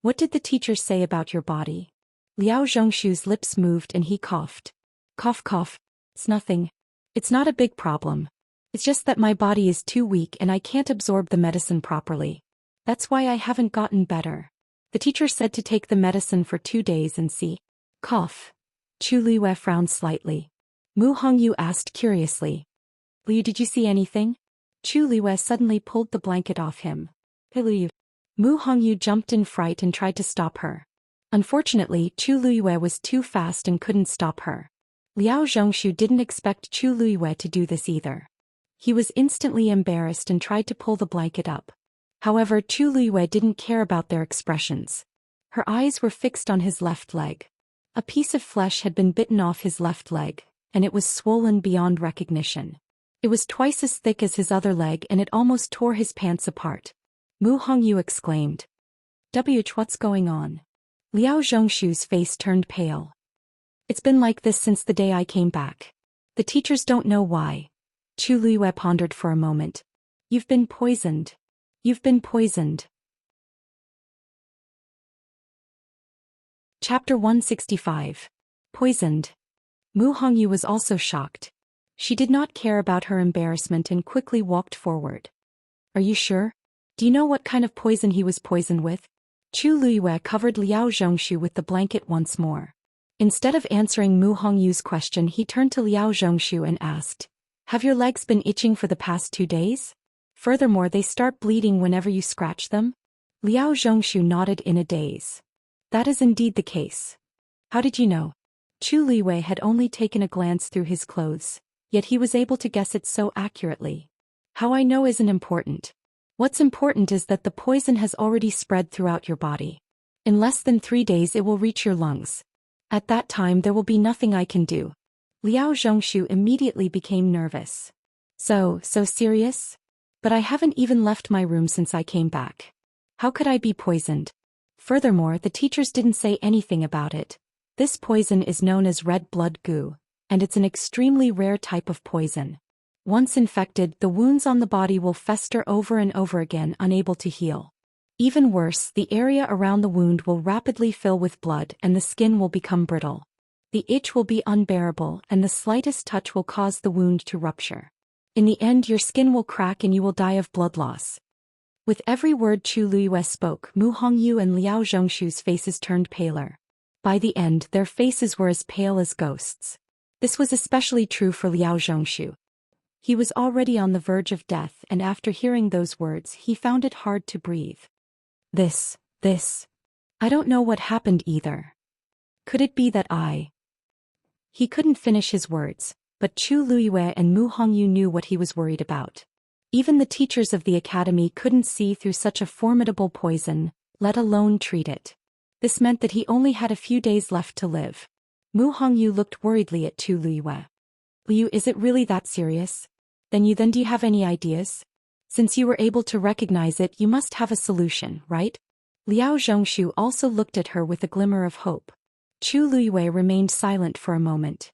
What did the teacher say about your body? Liao Zhongshu's lips moved and he coughed. Cough cough. It's nothing. It's not a big problem. It's just that my body is too weak and I can't absorb the medicine properly. That's why I haven't gotten better. The teacher said to take the medicine for 2 days and see. Cough. Chu Liyue frowned slightly. Mu Hongyu asked curiously. Liu, did you see anything? Chu Liyue suddenly pulled the blanket off him. Liu. Mu Hongyu jumped in fright and tried to stop her. Unfortunately, Chu Liyue was too fast and couldn't stop her. Liao Zhongshu didn't expect Chu Liyue to do this either. He was instantly embarrassed and tried to pull the blanket up. However, Chu Liyue didn't care about their expressions. Her eyes were fixed on his left leg. A piece of flesh had been bitten off his left leg, and it was swollen beyond recognition. It was twice as thick as his other leg and it almost tore his pants apart. Mu Hongyu exclaimed. What's going on? Liao Zhongshu's face turned pale. It's been like this since the day I came back. The teachers don't know why. Chu Liyue pondered for a moment. You've been poisoned. You've been poisoned. Chapter 165. Poisoned. Mu Hongyu was also shocked. She did not care about her embarrassment and quickly walked forward. Are you sure? Do you know what kind of poison he was poisoned with? Chu Liyue covered Liao Zhongshu with the blanket once more. Instead of answering Mu Hongyu's question, he turned to Liao Zhongshu and asked, Have your legs been itching for the past 2 days? Furthermore, they start bleeding whenever you scratch them? Liao Zhongshu nodded in a daze. That is indeed the case. How did you know? Chu Liwei had only taken a glance through his clothes, yet he was able to guess it so accurately. How I know isn't important. What's important is that the poison has already spread throughout your body. In less than 3 days it will reach your lungs. At that time there will be nothing I can do. Liao Zhongshu immediately became nervous. So serious? But I haven't even left my room since I came back. How could I be poisoned? Furthermore, the teachers didn't say anything about it. This poison is known as red blood goo, and it's an extremely rare type of poison. Once infected, the wounds on the body will fester over and over again, unable to heal. Even worse, the area around the wound will rapidly fill with blood and the skin will become brittle. The itch will be unbearable and the slightest touch will cause the wound to rupture. In the end, your skin will crack and you will die of blood loss. With every word Chu Luiyue spoke, Mu Hongyu and Liao Zhongshu's faces turned paler. By the end, their faces were as pale as ghosts. This was especially true for Liao Zhongshu. He was already on the verge of death, and after hearing those words, he found it hard to breathe. This. I don't know what happened either. Could it be that He couldn't finish his words, but Chu Luiyue and Mu Hongyu knew what he was worried about. Even the teachers of the academy couldn't see through such a formidable poison, let alone treat it. This meant that he only had a few days left to live. Mu Hongyu looked worriedly at Chu Luiyue. Liu, is it really that serious? Then do you have any ideas? Since you were able to recognize it, you must have a solution, right? Liao Zhongshu also looked at her with a glimmer of hope. Chu Luiyue remained silent for a moment.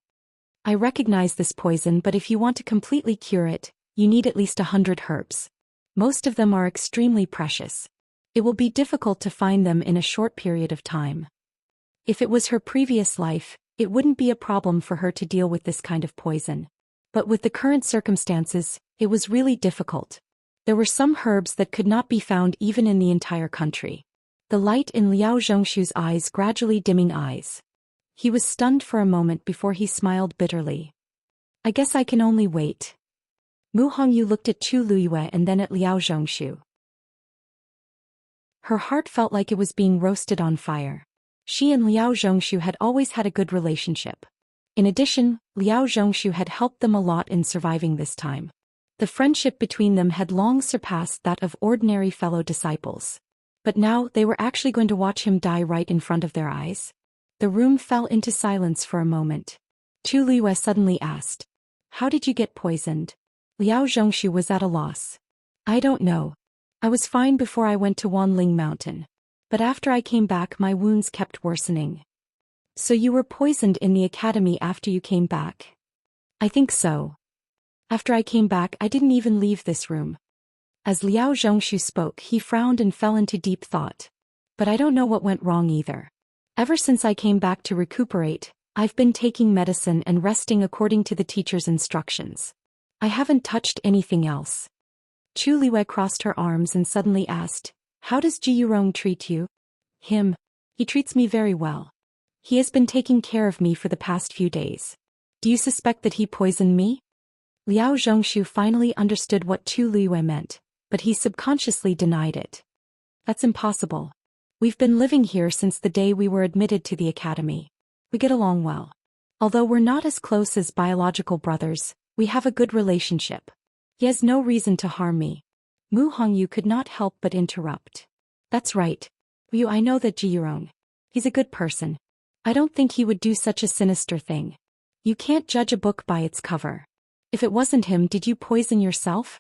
I recognize this poison, but if you want to completely cure it, you need at least 100 herbs. Most of them are extremely precious. It will be difficult to find them in a short period of time. If it was her previous life, it wouldn't be a problem for her to deal with this kind of poison. But with the current circumstances, it was really difficult. There were some herbs that could not be found even in the entire country. The light in Liao Zhongshu's eyes gradually dimming eyes. He was stunned for a moment before he smiled bitterly. I guess I can only wait. Mu Hongyu looked at Chu Luiyue and then at Liao Zhongshu. Her heart felt like it was being roasted on fire. She and Liao Zhongshu had always had a good relationship. In addition, Liao Zhongshu had helped them a lot in surviving this time. The friendship between them had long surpassed that of ordinary fellow disciples. But now they were actually going to watch him die right in front of their eyes. The room fell into silence for a moment. Chu Liwei suddenly asked, "How did you get poisoned?" Liao Zhongshu was at a loss. I don't know. I was fine before I went to Wanling Mountain. But after I came back my wounds kept worsening. So you were poisoned in the academy after you came back? I think so. After I came back I didn't even leave this room. As Liao Zhongshu spoke, he frowned and fell into deep thought. But I don't know what went wrong either. Ever since I came back to recuperate, I've been taking medicine and resting according to the teacher's instructions. I haven't touched anything else. Chu Liwei crossed her arms and suddenly asked, "How does Ji Yurong treat you?" Him. He treats me very well. He has been taking care of me for the past few days. Do you suspect that he poisoned me? Liao Zhongshu finally understood what Chu Liwei meant, but he subconsciously denied it. That's impossible. We've been living here since the day we were admitted to the academy. We get along well. Although we're not as close as biological brothers, we have a good relationship. He has no reason to harm me. Mu Hongyu could not help but interrupt. That's right. Liu, I know that Ji Yurong. He's a good person. I don't think he would do such a sinister thing. You can't judge a book by its cover. If it wasn't him, did you poison yourself?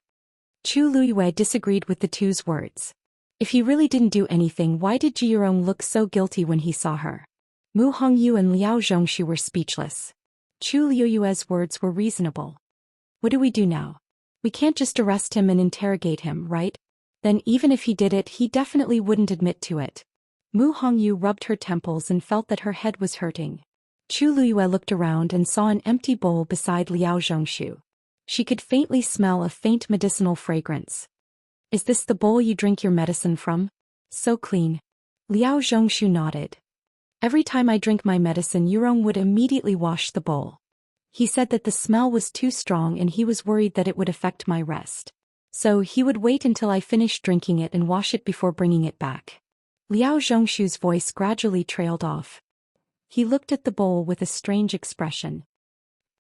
Chu Luiyue disagreed with the two's words. If he really didn't do anything, why did Ji Yurong look so guilty when he saw her? Mu Hongyu and Liao Zhongshu were speechless. Chu Luiyue's words were reasonable. What do we do now? We can't just arrest him and interrogate him, right? Then even if he did it, he definitely wouldn't admit to it. Mu Hongyu rubbed her temples and felt that her head was hurting. Chu Luiyue looked around and saw an empty bowl beside Liao Zhongshu. She could faintly smell a faint medicinal fragrance. Is this the bowl you drink your medicine from? So clean. Liao Zhongshu nodded. Every time I drink my medicine, Yurong would immediately wash the bowl. He said that the smell was too strong and he was worried that it would affect my rest. So he would wait until I finished drinking it and wash it before bringing it back. Liao Zhongshu's voice gradually trailed off. He looked at the bowl with a strange expression.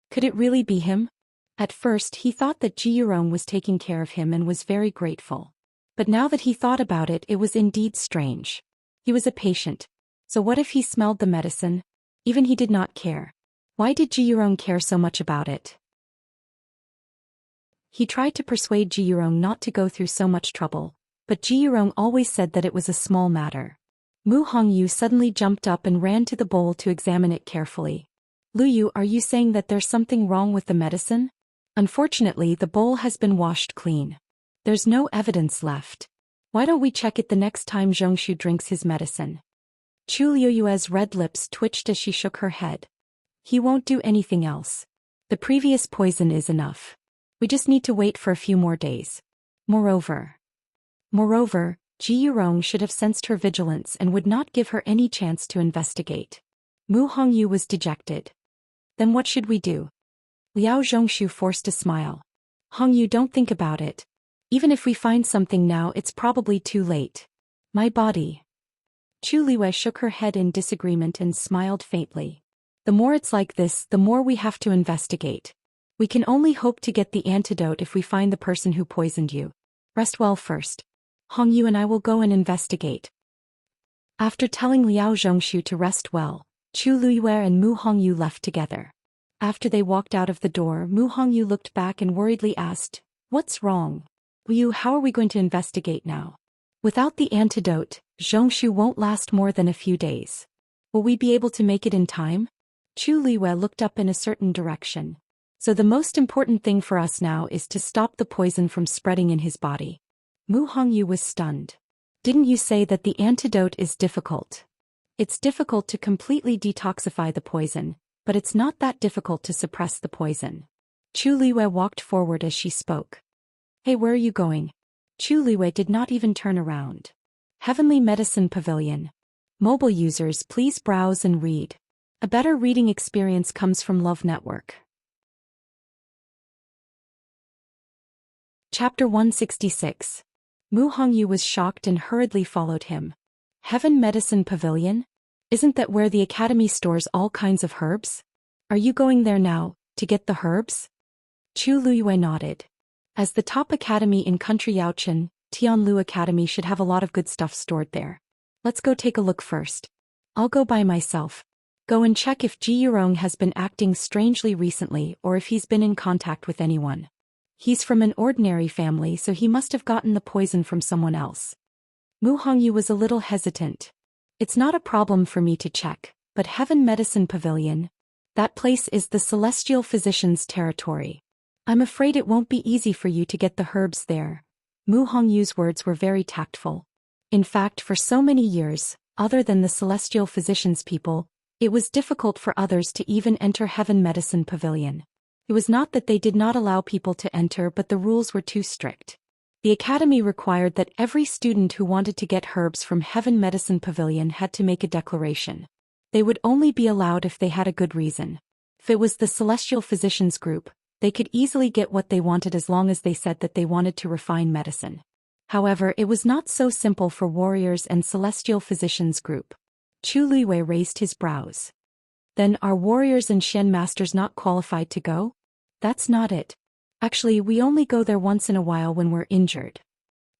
Could it really be him? At first he thought that Ji Yurong was taking care of him and was very grateful. But now that he thought about it, it was indeed strange. He was a patient. So what if he smelled the medicine? Even he did not care. Why did Ji Yurong care so much about it? He tried to persuade Ji Yurong not to go through so much trouble, but Ji Yurong always said that it was a small matter. Mu Hongyu suddenly jumped up and ran to the bowl to examine it carefully. Lu Yu, are you saying that there's something wrong with the medicine? Unfortunately, the bowl has been washed clean. There's no evidence left. Why don't we check it the next time Zhongshu drinks his medicine? Chu Liuyue's red lips twitched as she shook her head. He won't do anything else. The previous poison is enough. We just need to wait for a few more days. Moreover, Ji Yurong should have sensed her vigilance and would not give her any chance to investigate. Mu Hongyu was dejected. Then what should we do? Liao Zhongshu forced a smile. Hongyu, don't think about it. Even if we find something now, it's probably too late. My body. Chu Liwei shook her head in disagreement and smiled faintly. The more it's like this, the more we have to investigate. We can only hope to get the antidote if we find the person who poisoned you. Rest well first. Hongyu and I will go and investigate. After telling Liao Zhongshu to rest well, Chu Luiyue and Mu Hongyu left together. After they walked out of the door, Mu Hongyu looked back and worriedly asked, "What's wrong? Liu, how are we going to investigate now? Without the antidote, Zhongshu won't last more than a few days. Will we be able to make it in time?" Chu Liwei looked up in a certain direction. So the most important thing for us now is to stop the poison from spreading in his body. Mu Hongyu was stunned. Didn't you say that the antidote is difficult? It's difficult to completely detoxify the poison, but it's not that difficult to suppress the poison. Chu Liwei walked forward as she spoke. Hey, where are you going? Chu Liwei did not even turn around. Heavenly Medicine Pavilion. Mobile users, please browse and read. A better reading experience comes from Love Network. Chapter 166. Mu Hongyu was shocked and hurriedly followed him. Heaven Medicine Pavilion? Isn't that where the academy stores all kinds of herbs? Are you going there now, to get the herbs? Chu Luiyue nodded. As the top academy in country Yaochen, Tianlu Academy should have a lot of good stuff stored there. Let's go take a look first. I'll go by myself. Go and check if Ji Yurong has been acting strangely recently or if he's been in contact with anyone. He's from an ordinary family, so he must have gotten the poison from someone else. Mu Hongyu was a little hesitant. It's not a problem for me to check, but Heaven Medicine Pavilion? That place is the Celestial Physician's territory. I'm afraid it won't be easy for you to get the herbs there. Mu Hongyu's words were very tactful. In fact, for so many years, other than the Celestial Physician's people, it was difficult for others to even enter Heaven Medicine Pavilion. It was not that they did not allow people to enter, but the rules were too strict. The academy required that every student who wanted to get herbs from Heaven Medicine Pavilion had to make a declaration. They would only be allowed if they had a good reason. If it was the Celestial Physicians group, they could easily get what they wanted as long as they said that they wanted to refine medicine. However, it was not so simple for warriors and Celestial Physicians group. Chu Liwei raised his brows. Then are warriors and Xian masters not qualified to go? That's not it. Actually, we only go there once in a while when we're injured.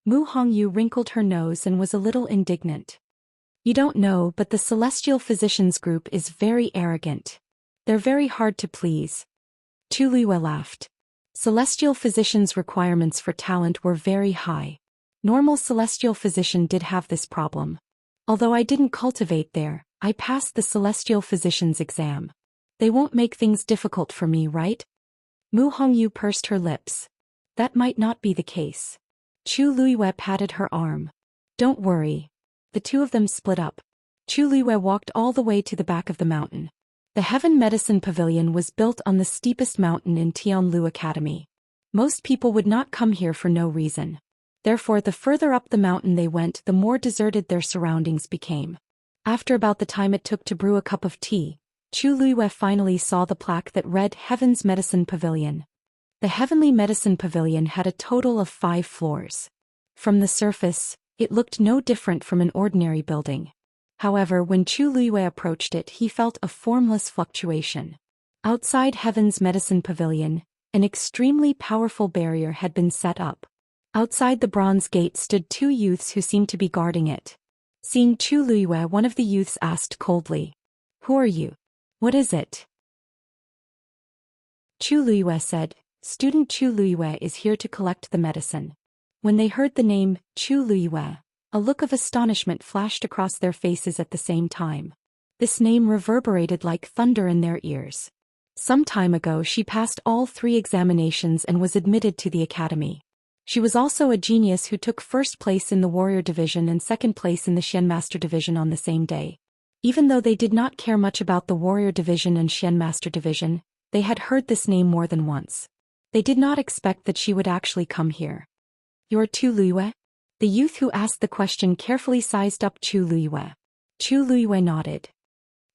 Mu Hongyu wrinkled her nose and was a little indignant. You don't know, but the Celestial Physicians group is very arrogant. They're very hard to please. Chu Liwei laughed. Celestial Physicians' requirements for talent were very high. Normal Celestial Physician did have this problem. Although I didn't cultivate there, I passed the Celestial Physician's exam. They won't make things difficult for me, right? Mu Hongyu pursed her lips. That might not be the case. Chu Liwei patted her arm. Don't worry. The two of them split up. Chu Liwei walked all the way to the back of the mountain. The Heaven Medicine Pavilion was built on the steepest mountain in Tianlu Academy. Most people would not come here for no reason. Therefore, the further up the mountain they went, the more deserted their surroundings became. After about the time it took to brew a cup of tea, Chu Liwei finally saw the plaque that read Heaven's Medicine Pavilion. The Heavenly Medicine Pavilion had a total of 5 floors. From the surface, it looked no different from an ordinary building. However, when Chu Luiyue approached it, he felt a formless fluctuation. Outside Heaven's Medicine Pavilion, an extremely powerful barrier had been set up. Outside the bronze gate stood 2 youths who seemed to be guarding it. Seeing Chu Luiyue, one of the youths asked coldly, "Who are you? What is it?" Chu Luiyue said, "Student Chu Luiyue is here to collect the medicine." When they heard the name, Chu Luiyue, a look of astonishment flashed across their faces at the same time. This name reverberated like thunder in their ears. Some time ago she passed all 3 examinations and was admitted to the academy. She was also a genius who took first place in the Warrior Division and second place in the Xian Master Division on the same day. Even though they did not care much about the Warrior Division and Xian Master Division, they had heard this name more than once. They did not expect that she would actually come here. "You're Chu Luiyue?" The youth who asked the question carefully sized up Chu Luiyue. Chu Luiyue nodded.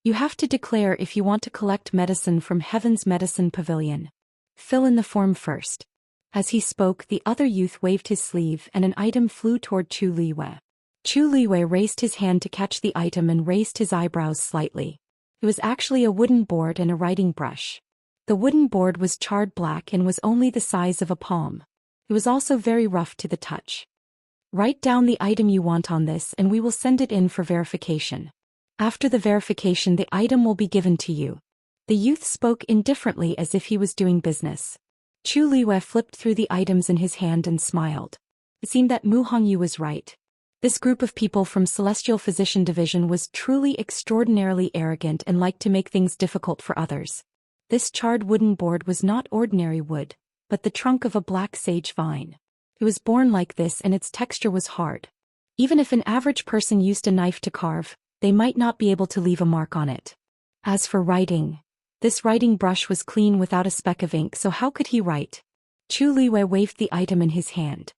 "You have to declare if you want to collect medicine from Heaven's Medicine Pavilion. Fill in the form first." As he spoke, the other youth waved his sleeve and an item flew toward Chu Luiyue. Chu Luiyue raised his hand to catch the item and raised his eyebrows slightly. It was actually a wooden board and a writing brush. The wooden board was charred black and was only the size of a palm. It was also very rough to the touch. "Write down the item you want on this and we will send it in for verification. After the verification, the item will be given to you." The youth spoke indifferently as if he was doing business. Chu Luiyue flipped through the items in his hand and smiled. It seemed that Mu Hongyu was right. This group of people from Celestial Physician Division was truly extraordinarily arrogant and liked to make things difficult for others. This charred wooden board was not ordinary wood, but the trunk of a black sage vine. It was born like this and its texture was hard. Even if an average person used a knife to carve, they might not be able to leave a mark on it. As for writing, this writing brush was clean without a speck of ink, so how could he write? Chu Luiyue waved the item in his hand.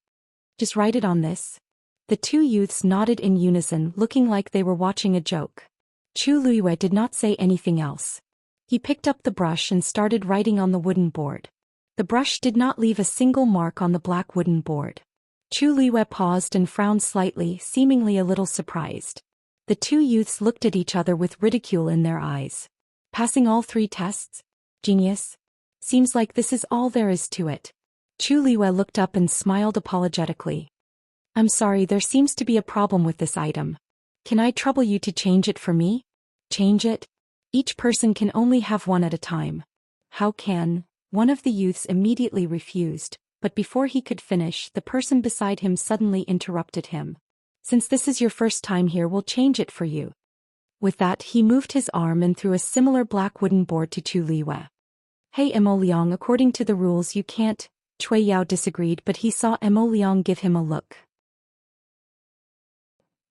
"Just write it on this." The 2 youths nodded in unison, looking like they were watching a joke. Chu Luiyue did not say anything else. He picked up the brush and started writing on the wooden board. The brush did not leave a single mark on the black wooden board. Chu Luiyue paused and frowned slightly, seemingly a little surprised. The 2 youths looked at each other with ridicule in their eyes. "Passing all 3 tests? Genius? Seems like this is all there is to it." Chu Luiyue looked up and smiled apologetically. "I'm sorry, there seems to be a problem with this item. Can I trouble you to change it for me?" "Change it? Each person can only have one at a time." "How can?" One of the youths immediately refused, but before he could finish, the person beside him suddenly interrupted him. "Since this is your first time here, we'll change it for you." With that, he moved his arm and threw a similar black wooden board to Chu Luiyue. "Hey Emo Liang, according to the rules you can't." Cui Yao disagreed, but he saw Emo Liang give him a look.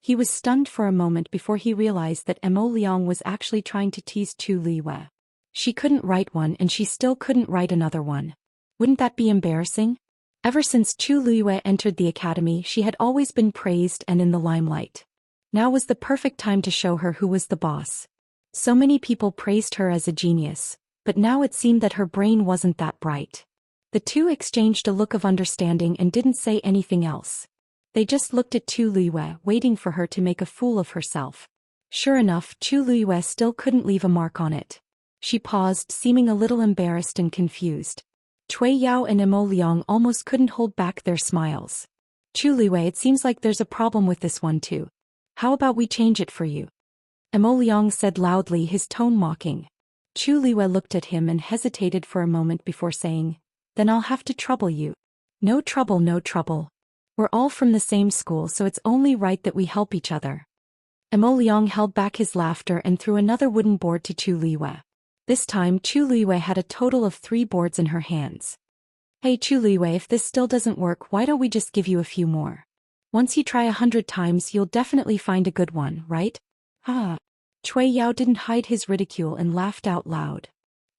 He was stunned for a moment before he realized that Emo Liang was actually trying to tease Chu Luiyue. She couldn't write one and she still couldn't write another one. Wouldn't that be embarrassing? Ever since Chu Luiyue entered the academy, she had always been praised and in the limelight. Now was the perfect time to show her who was the boss. So many people praised her as a genius, but now it seemed that her brain wasn't that bright. The 2 exchanged a look of understanding and didn't say anything else. They just looked at Chu Luiyue, waiting for her to make a fool of herself. Sure enough, Chu Luiyue still couldn't leave a mark on it. She paused, seeming a little embarrassed and confused. Cui Yao and Emo Liang almost couldn't hold back their smiles. "Chu Luiyue, it seems like there's a problem with this one too. How about we change it for you?" Emo Liang said loudly, his tone mocking. Chu Luiyue looked at him and hesitated for a moment before saying, "Then I'll have to trouble you." "No trouble, no trouble. We're all from the same school, so it's only right that we help each other." Emo Liang held back his laughter and threw another wooden board to Chu Luiyue. This time, Chu Luiyue had a total of 3 boards in her hands. "Hey Chu Luiyue, if this still doesn't work, why don't we just give you a few more? Once you try 100 times, you'll definitely find a good one, right?" "Ah." Cui Yao didn't hide his ridicule and laughed out loud.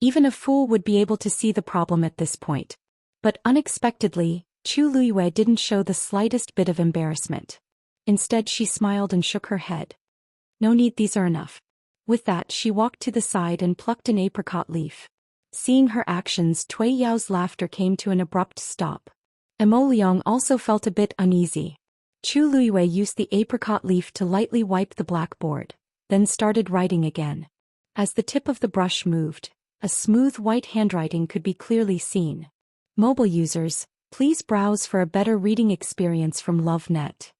Even a fool would be able to see the problem at this point. But unexpectedly, Chu Luiyue didn't show the slightest bit of embarrassment. Instead, she smiled and shook her head. "No need, these are enough." With that, she walked to the side and plucked an apricot leaf. Seeing her actions, Cui Yao's laughter came to an abrupt stop. Liang also felt a bit uneasy. Chu Luiwei used the apricot leaf to lightly wipe the blackboard, then started writing again. As the tip of the brush moved, a smooth white handwriting could be clearly seen. Mobile users, please browse for a better reading experience from LoveNet.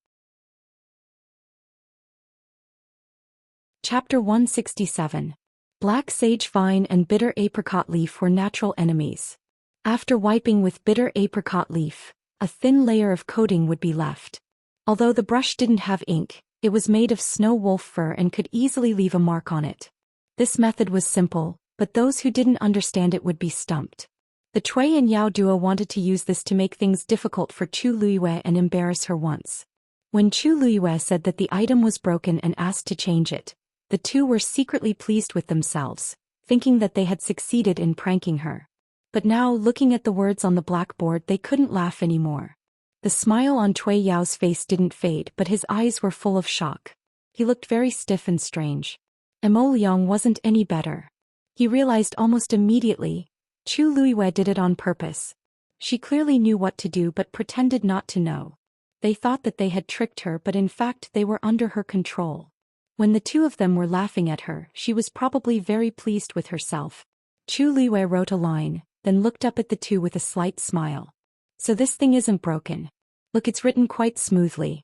Chapter 167. Black sage vine and bitter apricot leaf were natural enemies. After wiping with bitter apricot leaf, a thin layer of coating would be left. Although the brush didn't have ink, it was made of snow wolf fur and could easily leave a mark on it. This method was simple, but those who didn't understand it would be stumped. The Cui and Yao duo wanted to use this to make things difficult for Chu Luiwei and embarrass her once. When Chu Luiwei said that the item was broken and asked to change it, the two were secretly pleased with themselves, thinking that they had succeeded in pranking her. But now, looking at the words on the blackboard, they couldn't laugh anymore. The smile on Cui Yao's face didn't fade, but his eyes were full of shock. He looked very stiff and strange. Liang wasn't any better. He realized almost immediately, Chu Luiwei did it on purpose. She clearly knew what to do but pretended not to know. They thought that they had tricked her, but in fact they were under her control. When the two of them were laughing at her, she was probably very pleased with herself. Chu Luiwei wrote a line, then looked up at the two with a slight smile. So this thing isn't broken. Look, it's written quite smoothly.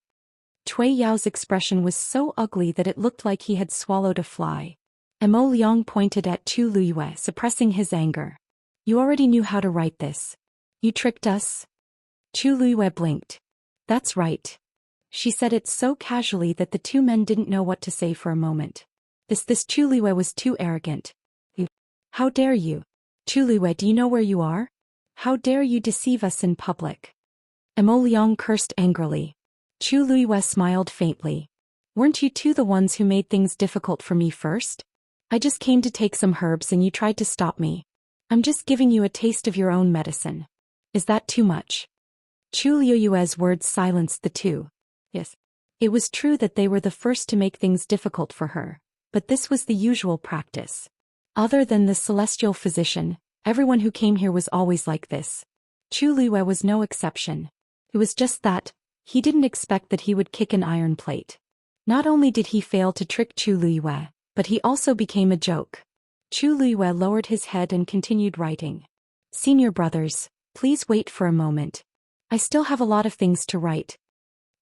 Cui Yao's expression was so ugly that it looked like he had swallowed a fly. Liang pointed at Chu Luiwei, suppressing his anger. You already knew how to write this. You tricked us? Chu Luiwei blinked. That's right. She said it so casually that the two men didn't know what to say for a moment. This Chu Luiwei was too arrogant. How dare you? Chu Luiwei, do you know where you are? How dare you deceive us in public? Liang cursed angrily. Chu Luiwei smiled faintly. Weren't you two the ones who made things difficult for me first? I just came to take some herbs and you tried to stop me. I'm just giving you a taste of your own medicine. Is that too much? Chu Luiwei's words silenced the two. Yes. It was true that they were the first to make things difficult for her, but this was the usual practice. Other than the celestial physician, everyone who came here was always like this. Chu Luiwei was no exception. It was just that, he didn't expect that he would kick an iron plate. Not only did he fail to trick Chu Luiwei, but he also became a joke. Chu Luiwei lowered his head and continued writing. Senior brothers, please wait for a moment. I still have a lot of things to write.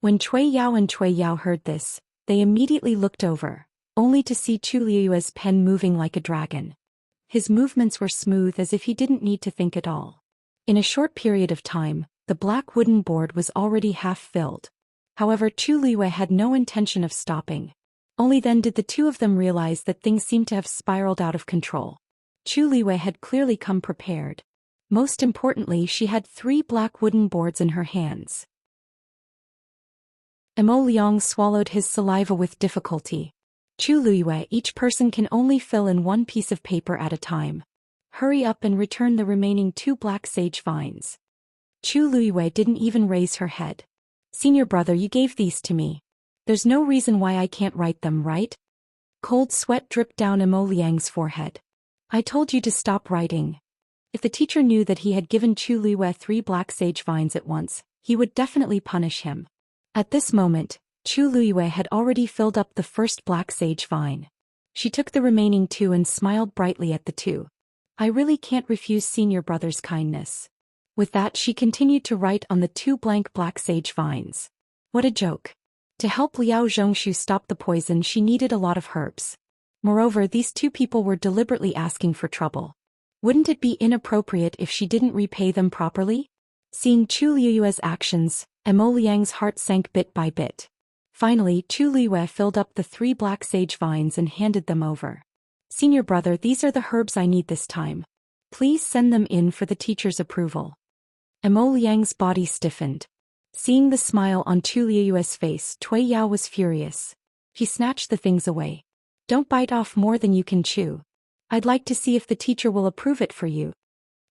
When Cui Yao and Cui Yao heard this, they immediately looked over, only to see Chu Luiwei's pen moving like a dragon. His movements were smooth as if he didn't need to think at all. In a short period of time, the black wooden board was already half filled. However, Chu Luiwei had no intention of stopping. Only then did the two of them realize that things seemed to have spiraled out of control. Chu Luiwei had clearly come prepared. Most importantly, she had 3 black wooden boards in her hands. Liang swallowed his saliva with difficulty. Chu Luiwei, each person can only fill in 1 piece of paper at a time. Hurry up and return the remaining 2 black sage vines. Chu Luiwei didn't even raise her head. Senior brother, you gave these to me. There's no reason why I can't write them, right? Cold sweat dripped down Liang's forehead. I told you to stop writing. If the teacher knew that he had given Chu Luiwei 3 black sage vines at once, he would definitely punish him. At this moment, Chu Luiwei had already filled up the first black sage vine. She took the remaining 2 and smiled brightly at the two. I really can't refuse senior brother's kindness. With that, she continued to write on the 2 blank black sage vines. What a joke. To help Liao Zhongshu stop the poison, she needed a lot of herbs. Moreover, these 2 people were deliberately asking for trouble. Wouldn't it be inappropriate if she didn't repay them properly? Seeing Chu Luiwei's actions, Liang's heart sank bit by bit. Finally, Chu Luiwei filled up the 3 black sage vines and handed them over. Senior brother, these are the herbs I need this time. Please send them in for the teacher's approval. Liang's body stiffened. Seeing the smile on Chu Luiwei's face, Cui Yao was furious. He snatched the things away. Don't bite off more than you can chew. I'd like to see if the teacher will approve it for you.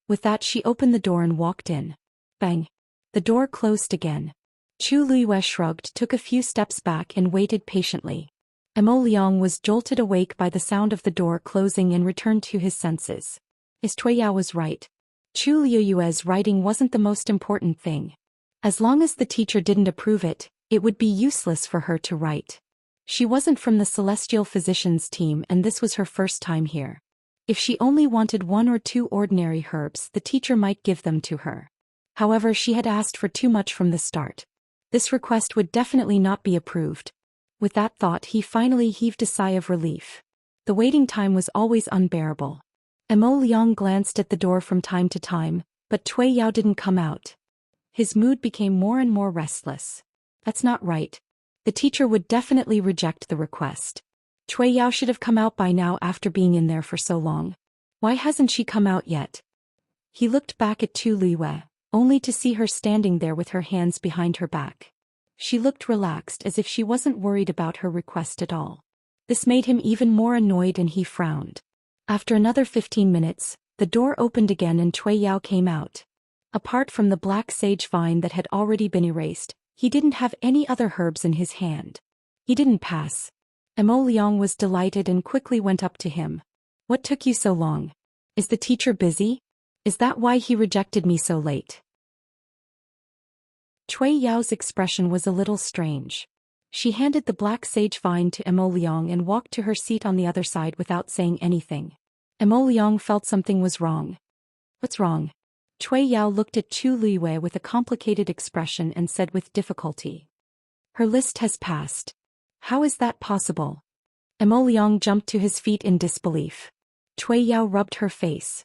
With that, she opened the door and walked in. Bang! The door closed again. Chu Luiwei shrugged, took a few steps back and waited patiently. Liang was jolted awake by the sound of the door closing and returned to his senses. Cui Yao was right. Chu Liuyue's writing wasn't the most important thing. As long as the teacher didn't approve it, it would be useless for her to write. She wasn't from the Celestial Physicians team and this was her first time here. If she only wanted 1 or 2 ordinary herbs, the teacher might give them to her. However, she had asked for too much from the start. This request would definitely not be approved. With that thought, he finally heaved a sigh of relief. The waiting time was always unbearable. Mo Liang glanced at the door from time to time, but Cui Yao didn't come out. His mood became more and more restless. That's not right. The teacher would definitely reject the request. Cui Yao should have come out by now after being in there for so long. Why hasn't she come out yet? He looked back at Chu Liyue, only to see her standing there with her hands behind her back. She looked relaxed as if she wasn't worried about her request at all. This made him even more annoyed and he frowned. After another 15 minutes, the door opened again and Cui Yao came out. Apart from the black sage vine that had already been erased, he didn't have any other herbs in his hand. He didn't pass. Mo Liang was delighted and quickly went up to him. What took you so long? Is the teacher busy? Is that why he rejected me so late? Cui Yao's expression was a little strange. She handed the black sage vine to Mo Liang and walked to her seat on the other side without saying anything. Mo Liang felt something was wrong. What's wrong? Cui Yao looked at Chu Liyue with a complicated expression and said with difficulty. Her list has passed. How is that possible? Mo Liang jumped to his feet in disbelief. Cui Yao rubbed her face.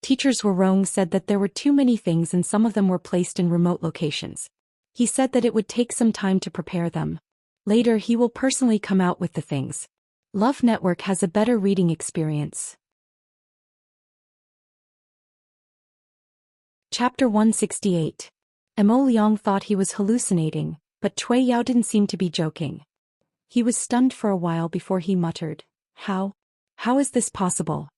Teachers were wrong, said that there were too many things and some of them were placed in remote locations. He said that it would take some time to prepare them. Later he will personally come out with the things. Love Network has a better reading experience. Chapter 168. Mo Liang thought he was hallucinating, but Cui Yao didn't seem to be joking. He was stunned for a while before he muttered, How is this possible?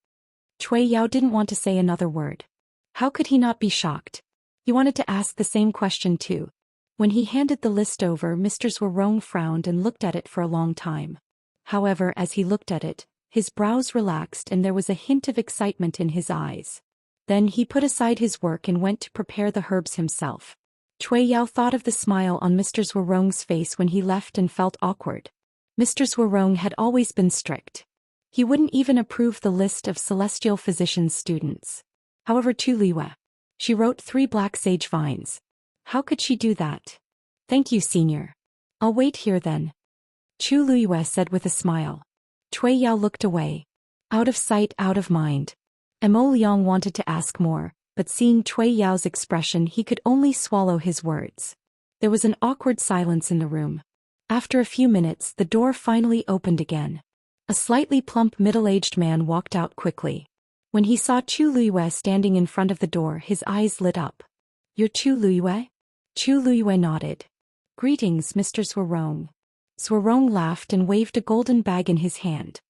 Cui Yao didn't want to say another word. How could he not be shocked? He wanted to ask the same question too. When he handed the list over, Mr. Zhuorong frowned and looked at it for a long time. However, as he looked at it, his brows relaxed and there was a hint of excitement in his eyes. Then he put aside his work and went to prepare the herbs himself. Cui Yao thought of the smile on Mr. Zhuorong's face when he left and felt awkward. Mr. Zhuorong had always been strict. He wouldn't even approve the list of Celestial Physicians students. However, Chu Liyue. She wrote 3 black sage vines. How could she do that? Thank you, senior. I'll wait here then. Chu Liyue said with a smile. Cui Yao looked away. Out of sight, out of mind. Mo Liang wanted to ask more, but seeing Cui Yao's expression he could only swallow his words. There was an awkward silence in the room. After a few minutes the door finally opened again. A slightly plump middle-aged man walked out quickly. When he saw Chu Liyue standing in front of the door, his eyes lit up. You're Chu Liyue? Chu Liyue nodded. Greetings, Mr. Zhuorong. Zhuorong laughed and waved a golden bag in his hand.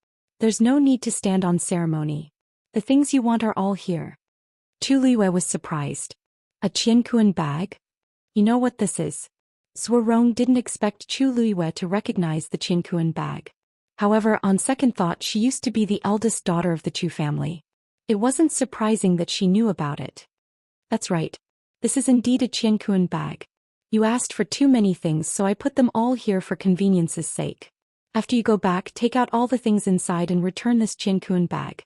There's no need to stand on ceremony. The things you want are all here. Chu Liyue was surprised. A Qianquan bag? You know what this is? Zhuorong didn't expect Chu Liyue to recognize the Qianquan bag. However, on second thought, she used to be the eldest daughter of the Chu family. It wasn't surprising that she knew about it. That's right. This is indeed a Qianquan bag. You asked for too many things, so I put them all here for convenience's sake. After you go back, take out all the things inside and return this Qianquan bag.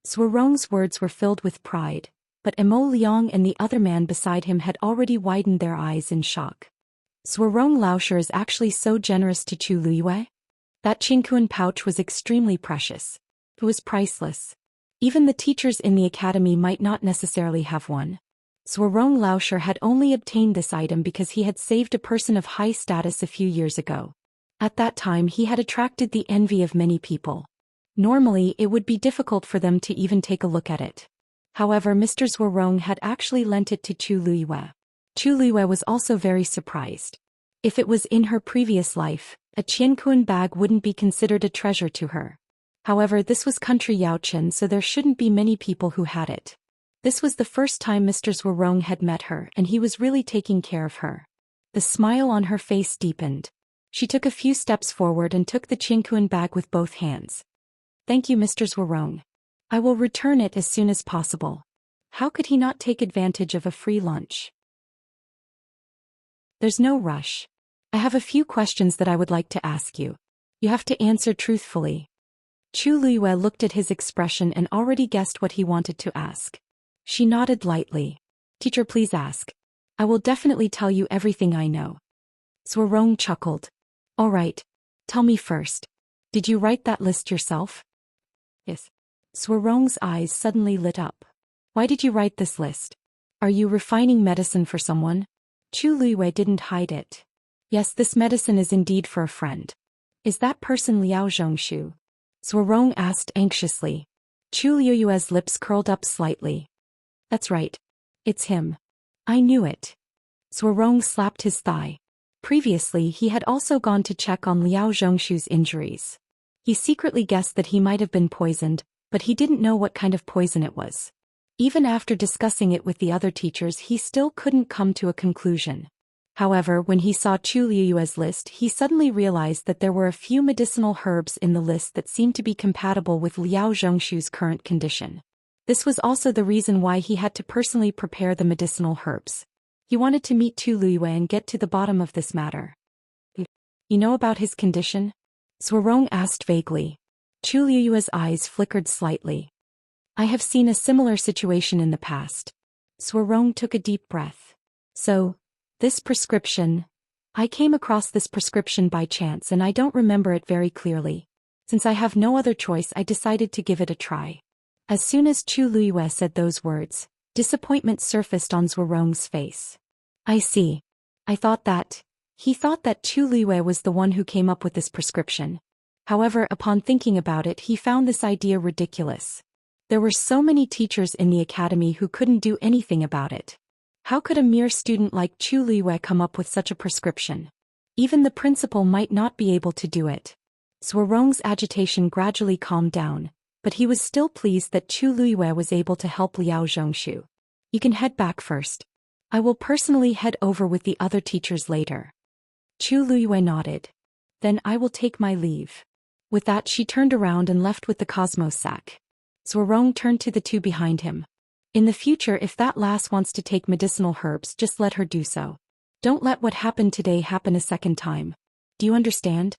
Zhuorong's words were filled with pride, but Mo Liang and the other man beside him had already widened their eyes in shock. Zhuorong Laosher is actually so generous to Chu Liyue? That Qianquan pouch was extremely precious. It was priceless. Even the teachers in the academy might not necessarily have one. Zhuorong Laosher had only obtained this item because he had saved a person of high status a few years ago. At that time he had attracted the envy of many people. Normally it would be difficult for them to even take a look at it. However, Mr. Zhuorong had actually lent it to Chu Liyue. Chu Liyue was also very surprised. If it was in her previous life, a Qianquan bag wouldn't be considered a treasure to her. However, this was country Yaochen, so there shouldn't be many people who had it. This was the first time Mr. Zhuorong had met her and he was really taking care of her. The smile on her face deepened. She took a few steps forward and took the Qianquan bag with both hands. Thank you, Mr. Zhuorong. I will return it as soon as possible. How could he not take advantage of a free lunch? There's no rush. I have a few questions that I would like to ask you. You have to answer truthfully. Chu Luiyue looked at his expression and already guessed what he wanted to ask. She nodded lightly. Teacher, please ask. I will definitely tell you everything I know. Zhuorong chuckled. All right. Tell me first. Did you write that list yourself? Yes. Zhuorong's eyes suddenly lit up. Why did you write this list? Are you refining medicine for someone? Chu Luiyue didn't hide it. Yes, this medicine is indeed for a friend. Is that person Liao Zhongshu? Zhuorong asked anxiously. Chu Luiyue's lips curled up slightly. That's right. It's him. I knew it. Zhuorong slapped his thigh. Previously he had also gone to check on Liao Zhongshu's injuries. He secretly guessed that he might have been poisoned, but he didn't know what kind of poison it was. Even after discussing it with the other teachers, he still couldn't come to a conclusion. However, when he saw Chu Luiyue's list, he suddenly realized that there were a few medicinal herbs in the list that seemed to be compatible with Liao Zhongshu's current condition. This was also the reason why he had to personally prepare the medicinal herbs. He wanted to meet Chu Luiyue and get to the bottom of this matter. You know about his condition? Zhuorong asked vaguely. Chu Luiyue's eyes flickered slightly. I have seen a similar situation in the past. Zhuorong took a deep breath. So, this prescription. I came across this prescription by chance and I don't remember it very clearly. Since I have no other choice, I decided to give it a try. As soon as Chu Luiyue said those words, disappointment surfaced on Zhuorong's face. I see. He thought that Chu Luiyue was the one who came up with this prescription. However, upon thinking about it, he found this idea ridiculous. There were so many teachers in the academy who couldn't do anything about it. How could a mere student like Chu Luiyue come up with such a prescription? Even the principal might not be able to do it. Zhuorong's agitation gradually calmed down, but he was still pleased that Chu Luiyue was able to help Liao Zhongshu. You can head back first. I will personally head over with the other teachers later. Chu Luiyue nodded. Then I will take my leave. With that, she turned around and left with the Cosmos sack. Zhuorong turned to the two behind him. In the future, if that lass wants to take medicinal herbs, just let her do so. Don't let what happened today happen a second time. Do you understand?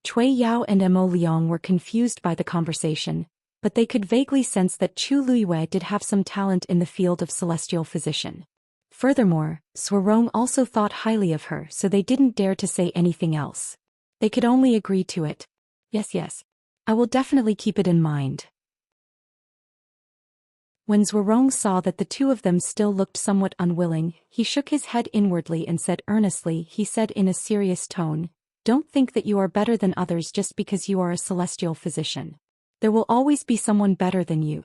Cui Yao and Mo Liang were confused by the conversation, but they could vaguely sense that Chu Luiyue did have some talent in the field of celestial physician. Furthermore, Zhuorong also thought highly of her, so they didn't dare to say anything else. They could only agree to it. Yes. I will definitely keep it in mind. When Zhuorong saw that the two of them still looked somewhat unwilling, he shook his head inwardly and said earnestly, he said in a serious tone, don't think that you are better than others just because you are a celestial physician. There will always be someone better than you.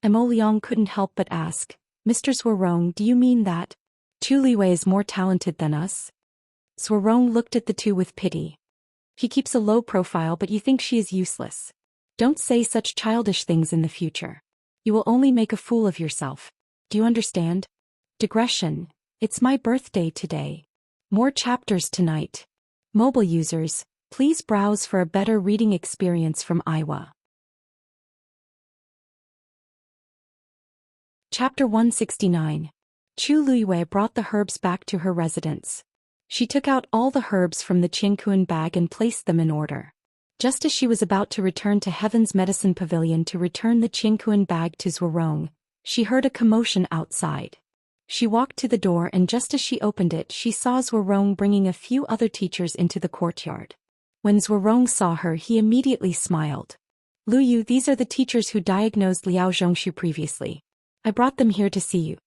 Mo Liang couldn't help but ask, Mr. Zhuorong, do you mean that Chu Luiyue is more talented than us? Zhuorong looked at the two with pity. She keeps a low profile, but you think she is useless. Don't say such childish things in the future. You will only make a fool of yourself. Do you understand? Digression. It's my birthday today. More chapters tonight. Mobile users, please browse for a better reading experience from Aiwa. Chapter 169. Chu Luiyue brought the herbs back to her residence. She took out all the herbs from the Qingkuan bag and placed them in order. Just as she was about to return to Heaven's Medicine Pavilion to return the Qingkuan bag to Zhuorong, she heard a commotion outside. She walked to the door and just as she opened it, she saw Zhuorong bringing a few other teachers into the courtyard. When Zhuorong saw her, he immediately smiled. Lu Yu, these are the teachers who diagnosed Liao Zhongshu previously. I brought them here to see you.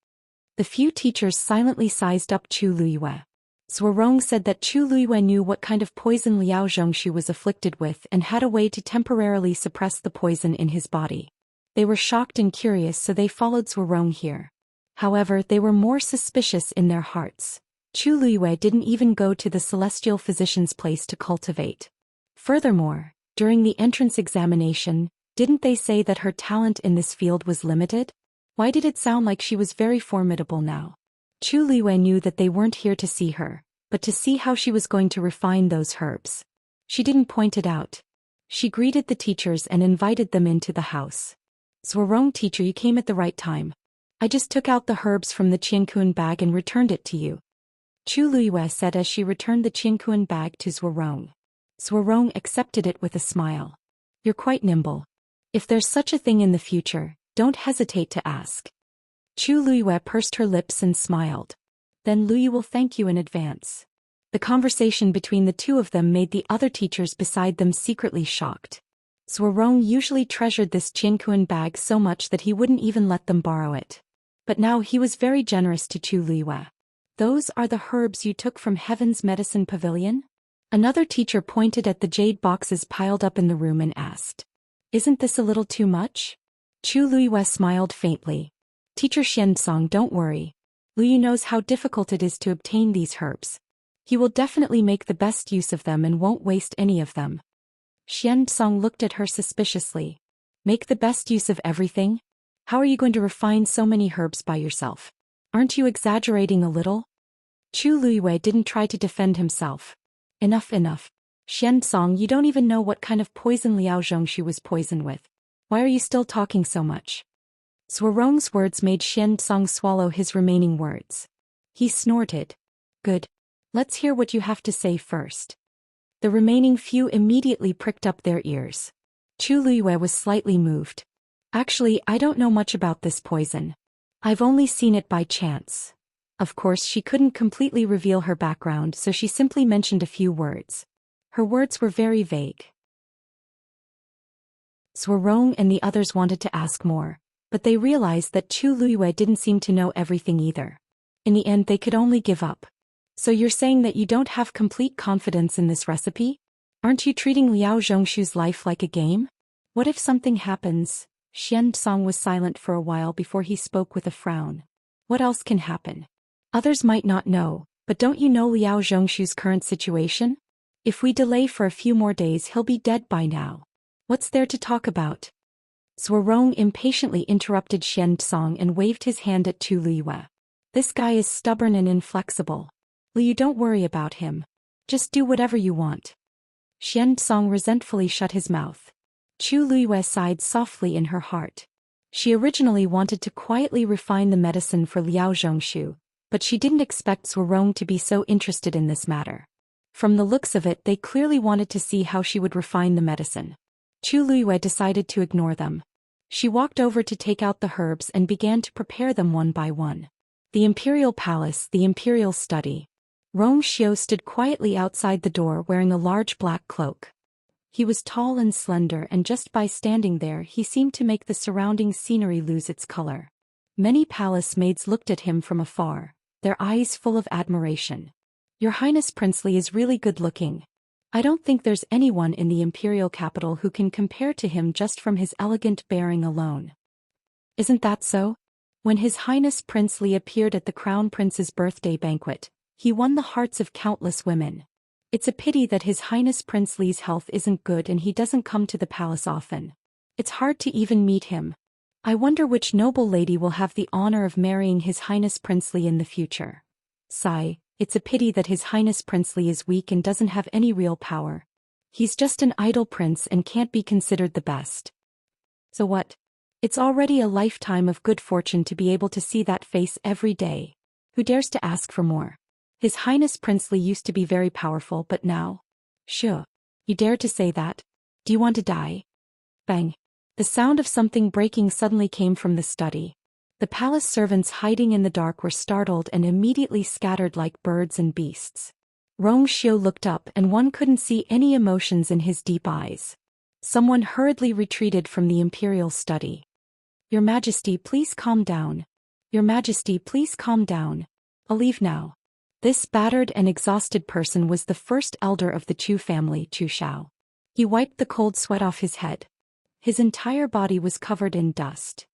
The few teachers silently sized up Chu Luiyue. Zhuorong said that Chu Luiyue knew what kind of poison Liao Zhongshu was afflicted with and had a way to temporarily suppress the poison in his body. They were shocked and curious, so they followed Zhuorong here. However, they were more suspicious in their hearts. Chu Luiyue didn't even go to the celestial physician's place to cultivate. Furthermore, during the entrance examination, didn't they say that her talent in this field was limited? Why did it sound like she was very formidable now? Chu Luiyue knew that they weren't here to see her, but to see how she was going to refine those herbs. She didn't point it out. She greeted the teachers and invited them into the house. Zhuorong teacher, you came at the right time. I just took out the herbs from the Qianquan bag and returned it to you. Chu Luiyue said as she returned the Qianquan bag to Zhuorong. Zhuorong accepted it with a smile. You're quite nimble. If there's such a thing in the future, don't hesitate to ask. Chu Luiyue pursed her lips and smiled. Then Luyu will thank you in advance. The conversation between the two of them made the other teachers beside them secretly shocked. Zhuorong usually treasured this Qianquan bag so much that he wouldn't even let them borrow it. But now he was very generous to Chu Luiyue. Those are the herbs you took from Heaven's Medicine Pavilion? Another teacher pointed at the jade boxes piled up in the room and asked. Isn't this a little too much? Chu Luiyue smiled faintly. Teacher Xianxia, don't worry. Luyu knows how difficult it is to obtain these herbs. He will definitely make the best use of them and won't waste any of them. Xianxia looked at her suspiciously. Make the best use of everything? How are you going to refine so many herbs by yourself? Aren't you exaggerating a little? Chu Luiyue didn't try to defend himself. Enough. Xianxia, you don't even know what kind of poison Liao Zhongshu was poisoned with. Why are you still talking so much? Zhuorong's words made Xianxia swallow his remaining words. He snorted. Good. Let's hear what you have to say first. The remaining few immediately pricked up their ears. Chu Luiyue was slightly moved. Actually, I don't know much about this poison. I've only seen it by chance. Of course, she couldn't completely reveal her background, so she simply mentioned a few words. Her words were very vague. Zhuorong and the others wanted to ask more, but they realized that Chu Luiyue didn't seem to know everything either. In the end, they could only give up. So you're saying that you don't have complete confidence in this recipe? Aren't you treating Liao Zhongshu's life like a game? What if something happens? Xianxia was silent for a while before he spoke with a frown. What else can happen? Others might not know, but don't you know Liao Zhongshu's current situation? If we delay for a few more days, he'll be dead by now. What's there to talk about? Zhuorong impatiently interrupted Xianxia and waved his hand at Chu Luiyue. This guy is stubborn and inflexible. Liu, don't worry about him. Just do whatever you want. Xianxia resentfully shut his mouth. Chu Luiyue sighed softly in her heart. She originally wanted to quietly refine the medicine for Liao Zhongshu, but she didn't expect Zhuorong to be so interested in this matter. From the looks of it, they clearly wanted to see how she would refine the medicine. Chu Luiyue decided to ignore them. She walked over to take out the herbs and began to prepare them one by one. The Imperial Palace, the Imperial Study. Rong Xiu stood quietly outside the door wearing a large black cloak. He was tall and slender, and just by standing there he seemed to make the surrounding scenery lose its color. Many palace maids looked at him from afar, their eyes full of admiration. Your Highness Princely is really good looking. I don't think there's anyone in the imperial capital who can compare to him just from his elegant bearing alone. Isn't that so? When His Highness Prince Li appeared at the Crown Prince's birthday banquet, he won the hearts of countless women. It's a pity that His Highness Prince Li's health isn't good and he doesn't come to the palace often. It's hard to even meet him. I wonder which noble lady will have the honor of marrying His Highness Prince Li in the future. Sigh, it's a pity that His Highness Prince Li is weak and doesn't have any real power. He's just an idle prince and can't be considered the best. So what? It's already a lifetime of good fortune to be able to see that face every day. Who dares to ask for more? His Highness Prince Li used to be very powerful, but now? Sure. You dare to say that? Do you want to die? Bang. The sound of something breaking suddenly came from the study. The palace servants hiding in the dark were startled and immediately scattered like birds and beasts. Rong Xiu looked up and one couldn't see any emotions in his deep eyes. Someone hurriedly retreated from the imperial study. Your Majesty, please calm down. Your Majesty, please calm down. I'll leave now. This battered and exhausted person was the first elder of the Chu family, Chu Shao. He wiped the cold sweat off his head. His entire body was covered in dust.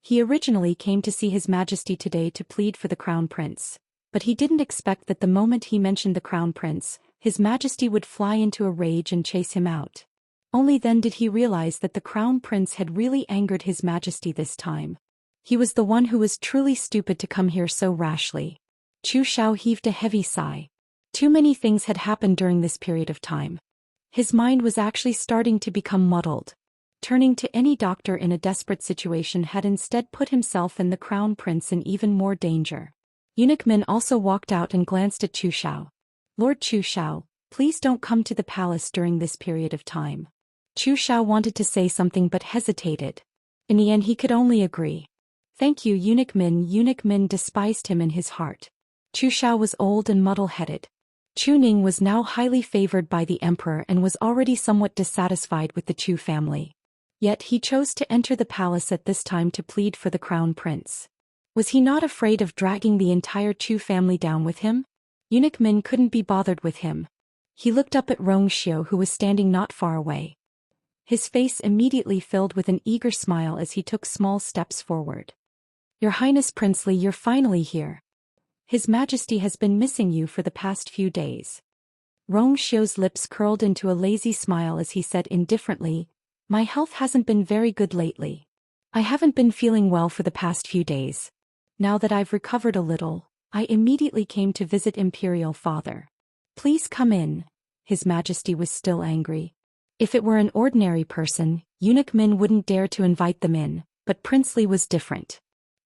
He originally came to see His Majesty today to plead for the Crown Prince, but he didn't expect that the moment he mentioned the Crown Prince, His Majesty would fly into a rage and chase him out. Only then did he realize that the Crown Prince had really angered His Majesty this time. He was the one who was truly stupid to come here so rashly. Chu Shao heaved a heavy sigh. Too many things had happened during this period of time. His mind was actually starting to become muddled. turning to any doctor in a desperate situation, had instead put himself and the crown prince in even more danger. Eunuch Min also walked out and glanced at Zhou Xian. Lord Zhou Xian, please don't come to the palace during this period of time. Zhou Xian wanted to say something but hesitated. In the end he could only agree. Thank you, Eunuch Min. Eunuch Min despised him in his heart. Zhou Xian was old and muddle-headed. Chu Ning was now highly favored by the emperor and was already somewhat dissatisfied with the Chu family. Yet he chose to enter the palace at this time to plead for the crown prince. Was he not afraid of dragging the entire Chu family down with him? Eunuch Min couldn't be bothered with him. He looked up at Rong Xiu, who was standing not far away. His face immediately filled with an eager smile as he took small steps forward. Your Highness Princely, you're finally here. His Majesty has been missing you for the past few days. Rong Xiu's lips curled into a lazy smile as he said indifferently, my health hasn't been very good lately. I haven't been feeling well for the past few days. Now that I've recovered a little, I immediately came to visit Imperial Father. Please come in. His Majesty was still angry. If it were an ordinary person, Eunuch Min wouldn't dare to invite them in, but Princely was different.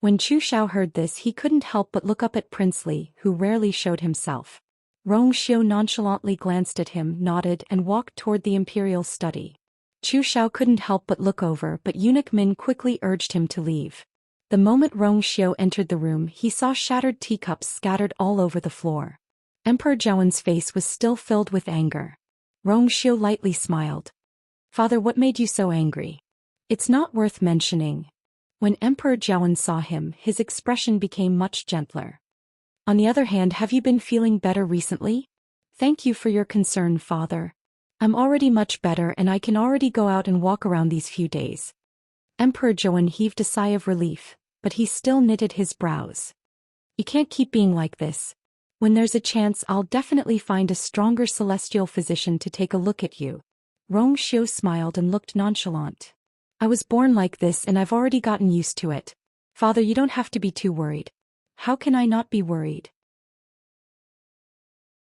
When Zhou Xian heard this, he couldn't help but look up at Princely, who rarely showed himself. Rong Xiu nonchalantly glanced at him, nodded, and walked toward the imperial study. Zhou Xian couldn't help but look over, but Eunuch Min quickly urged him to leave. The moment Rong Xiu entered the room, he saw shattered teacups scattered all over the floor. Emperor Zhou's face was still filled with anger. Rong Xiu lightly smiled. Father, what made you so angry? It's not worth mentioning. When Emperor Zhou saw him, his expression became much gentler. On the other hand, have you been feeling better recently? Thank you for your concern, Father. I'm already much better and I can already go out and walk around these few days. Emperor Zhou heaved a sigh of relief, but he still knitted his brows. You can't keep being like this. When there's a chance, I'll definitely find a stronger celestial physician to take a look at you. Rong Xiu smiled and looked nonchalant. I was born like this and I've already gotten used to it. Father, you don't have to be too worried. How can I not be worried?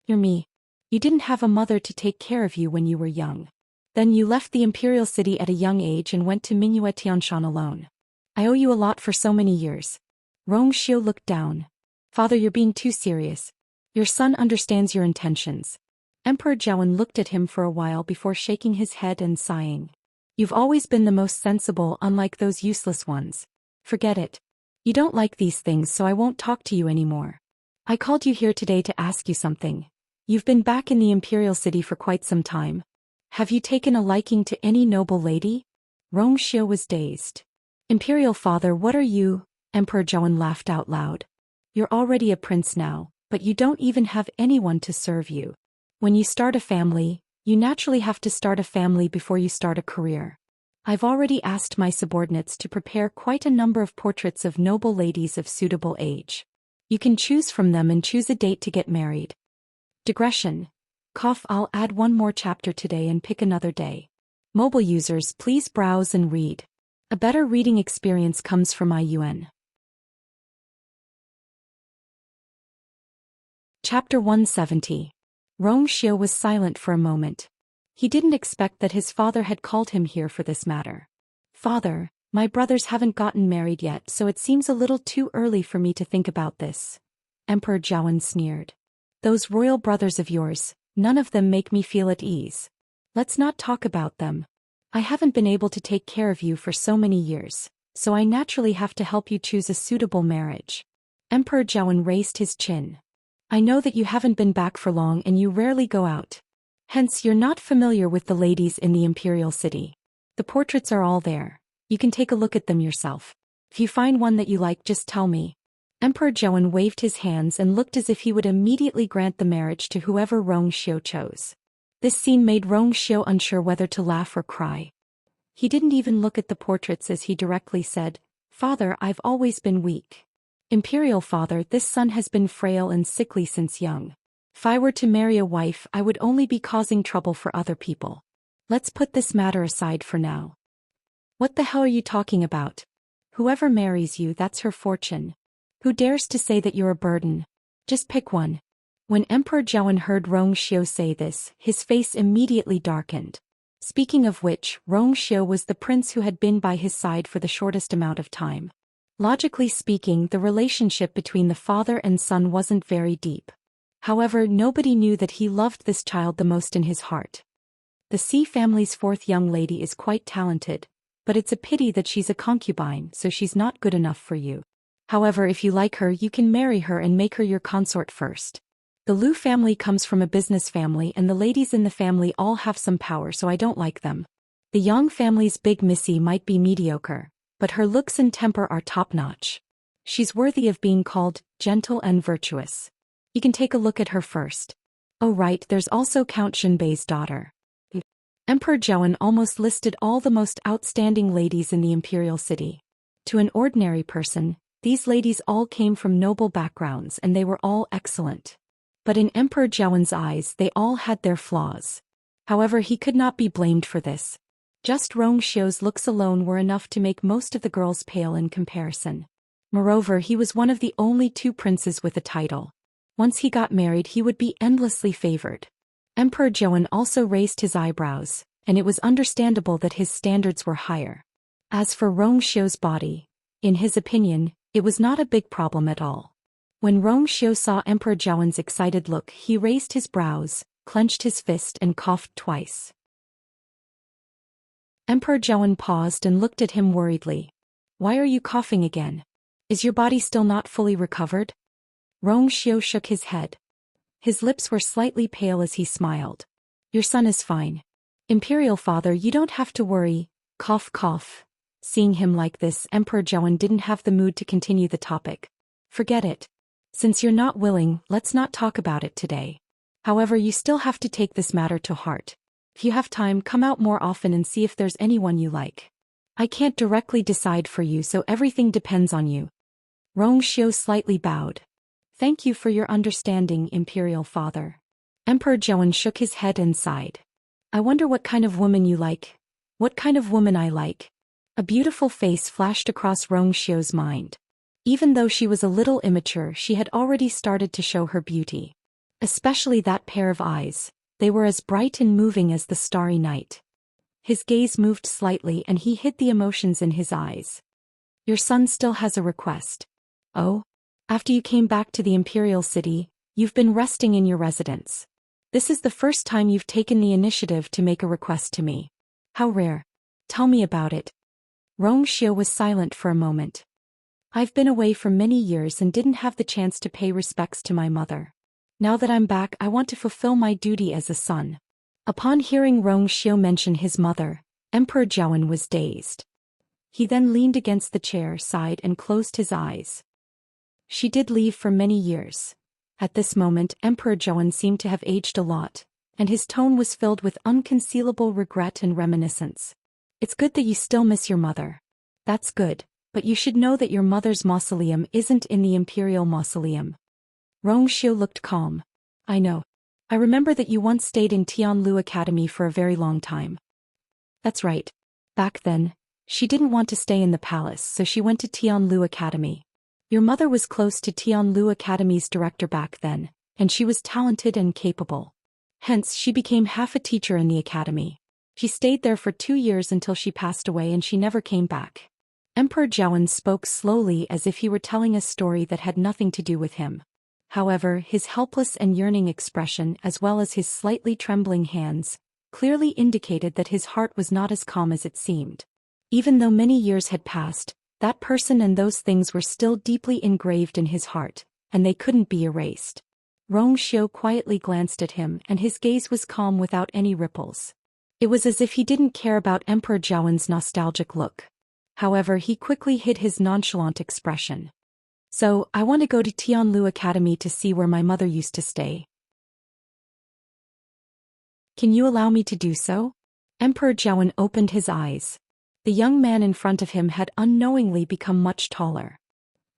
You're me. You didn't have a mother to take care of you when you were young. Then you left the imperial city at a young age and went to Mingyue Tianshan alone. I owe you a lot for so many years. Rong Xiu looked down. Father, you're being too serious. Your son understands your intentions. Emperor Zhou looked at him for a while before shaking his head and sighing. You've always been the most sensible, unlike those useless ones. Forget it. You don't like these things, so I won't talk to you anymore. I called you here today to ask you something. You've been back in the imperial city for quite some time. Have you taken a liking to any noble lady? Rong Xiu was dazed. Imperial Father, what are you? Emperor Zhou laughed out loud. You're already a prince now, but you don't even have anyone to serve you. When you start a family, you naturally have to start a family before you start a career. I've already asked my subordinates to prepare quite a number of portraits of noble ladies of suitable age. You can choose from them and choose a date to get married. Digression. I'll add one more chapter today and pick another day. Mobile users, please browse and read. A better reading experience comes from IUN. Chapter 170. Rong Xiu was silent for a moment. He didn't expect that his father had called him here for this matter. Father, my brothers haven't gotten married yet, so it seems a little too early for me to think about this. Emperor Zhou sneered. Those royal brothers of yours, none of them make me feel at ease. Let's not talk about them. I haven't been able to take care of you for so many years, so I naturally have to help you choose a suitable marriage. Emperor Zhou raised his chin. I know that you haven't been back for long and you rarely go out. Hence, you're not familiar with the ladies in the imperial city. The portraits are all there. You can take a look at them yourself. If you find one that you like, just tell me. Emperor Zhou waved his hands and looked as if he would immediately grant the marriage to whoever Rong Xiu chose. This scene made Rong Xiu unsure whether to laugh or cry. He didn't even look at the portraits as he directly said, Father, I've always been weak. Imperial Father, this son has been frail and sickly since young. If I were to marry a wife, I would only be causing trouble for other people. Let's put this matter aside for now. What the hell are you talking about? Whoever marries you, that's her fortune. Who dares to say that you're a burden? Just pick one. When Emperor Zhou heard Rong Xiu say this, his face immediately darkened. Speaking of which, Xiu was the prince who had been by his side for the shortest amount of time. Logically speaking, the relationship between the father and son wasn't very deep. However, nobody knew that he loved this child the most in his heart. The Xi family's fourth young lady is quite talented, but it's a pity that she's a concubine, so she's not good enough for you. However, if you like her, you can marry her and make her your consort first. The Liu family comes from a business family and the ladies in the family all have some power, so I don't like them. The Yang family's big missy might be mediocre, but her looks and temper are top-notch. She's worthy of being called gentle and virtuous. You can take a look at her first. Oh right, there's also Count Xinbei's daughter. Emperor Zhou almost listed all the most outstanding ladies in the imperial city. To an ordinary person, these ladies all came from noble backgrounds and they were all excellent. But in Emperor Zhou's eyes they all had their flaws. However, he could not be blamed for this. Just Xiu's looks alone were enough to make most of the girls pale in comparison. Moreover, he was one of the only two princes with a title. Once he got married he would be endlessly favored. Emperor Zhou also raised his eyebrows, and it was understandable that his standards were higher. As for Xiu's body, in his opinion, it was not a big problem at all. When Xiu saw Emperor Zhou's excited look, he raised his brows, clenched his fist and coughed twice. Emperor Zhou paused and looked at him worriedly. Why are you coughing again? Is your body still not fully recovered? Xiu shook his head. His lips were slightly pale as he smiled. Your son is fine. Imperial father, you don't have to worry. Cough cough. Seeing him like this, Emperor Zhou didn't have the mood to continue the topic. Forget it. Since you're not willing, let's not talk about it today. However, you still have to take this matter to heart. If you have time, come out more often and see if there's anyone you like. I can't directly decide for you, so everything depends on you. Xiu slightly bowed. Thank you for your understanding, Imperial Father. Emperor Zhou shook his head and sighed. I wonder what kind of woman you like. What kind of woman I like? A beautiful face flashed across Xiu's mind. Even though she was a little immature, she had already started to show her beauty. Especially that pair of eyes, they were as bright and moving as the starry night. His gaze moved slightly and he hid the emotions in his eyes. Your son still has a request. Oh? After you came back to the imperial city, you've been resting in your residence. This is the first time you've taken the initiative to make a request to me. How rare. Tell me about it. Xiu was silent for a moment. I've been away for many years and didn't have the chance to pay respects to my mother. Now that I'm back, I want to fulfill my duty as a son. Upon hearing Xiu mention his mother, Emperor Zhou was dazed. He then leaned against the chair, sighed and closed his eyes. She did leave for many years. At this moment, Emperor Zhou seemed to have aged a lot, and his tone was filled with unconcealable regret and reminiscence. It's good that you still miss your mother. That's good, but you should know that your mother's mausoleum isn't in the imperial mausoleum. Xiu looked calm. I know. I remember that you once stayed in Tianlu Academy for a very long time. That's right. Back then, she didn't want to stay in the palace, so she went to Tianlu Academy. Your mother was close to Tianlu Academy's director back then, and she was talented and capable. Hence, she became half a teacher in the academy. She stayed there for 2 years until she passed away and she never came back. Emperor Zhou spoke slowly as if he were telling a story that had nothing to do with him. However, his helpless and yearning expression as well as his slightly trembling hands clearly indicated that his heart was not as calm as it seemed. Even though many years had passed, that person and those things were still deeply engraved in his heart, and they couldn't be erased. Xiu quietly glanced at him and his gaze was calm without any ripples. It was as if he didn't care about Emperor Zhou's nostalgic look. However, he quickly hid his nonchalant expression. So, I want to go to Tianlu Academy to see where my mother used to stay. Can you allow me to do so? Emperor Zhou opened his eyes. The young man in front of him had unknowingly become much taller.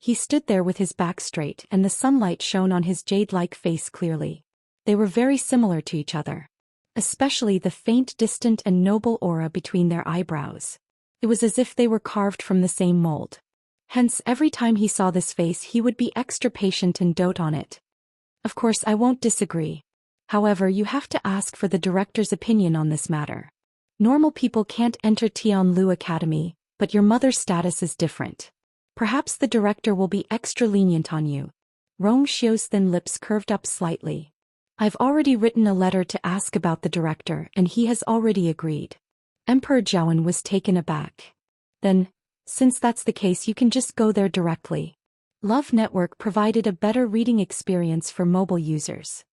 He stood there with his back straight and the sunlight shone on his jade-like face clearly. They were very similar to each other. Especially the faint, distant and noble aura between their eyebrows. It was as if they were carved from the same mold. Hence, every time he saw this face he would be extra patient and dote on it. Of course, I won't disagree. However, you have to ask for the director's opinion on this matter. Normal people can't enter Tianlu Academy, but your mother's status is different. Perhaps the director will be extra lenient on you. Rong Xiu's thin lips curved up slightly. I've already written a letter to ask about the director and he has already agreed. Emperor Zhaowen was taken aback. Then, since that's the case, you can just go there directly. Love Network provided a better reading experience for mobile users.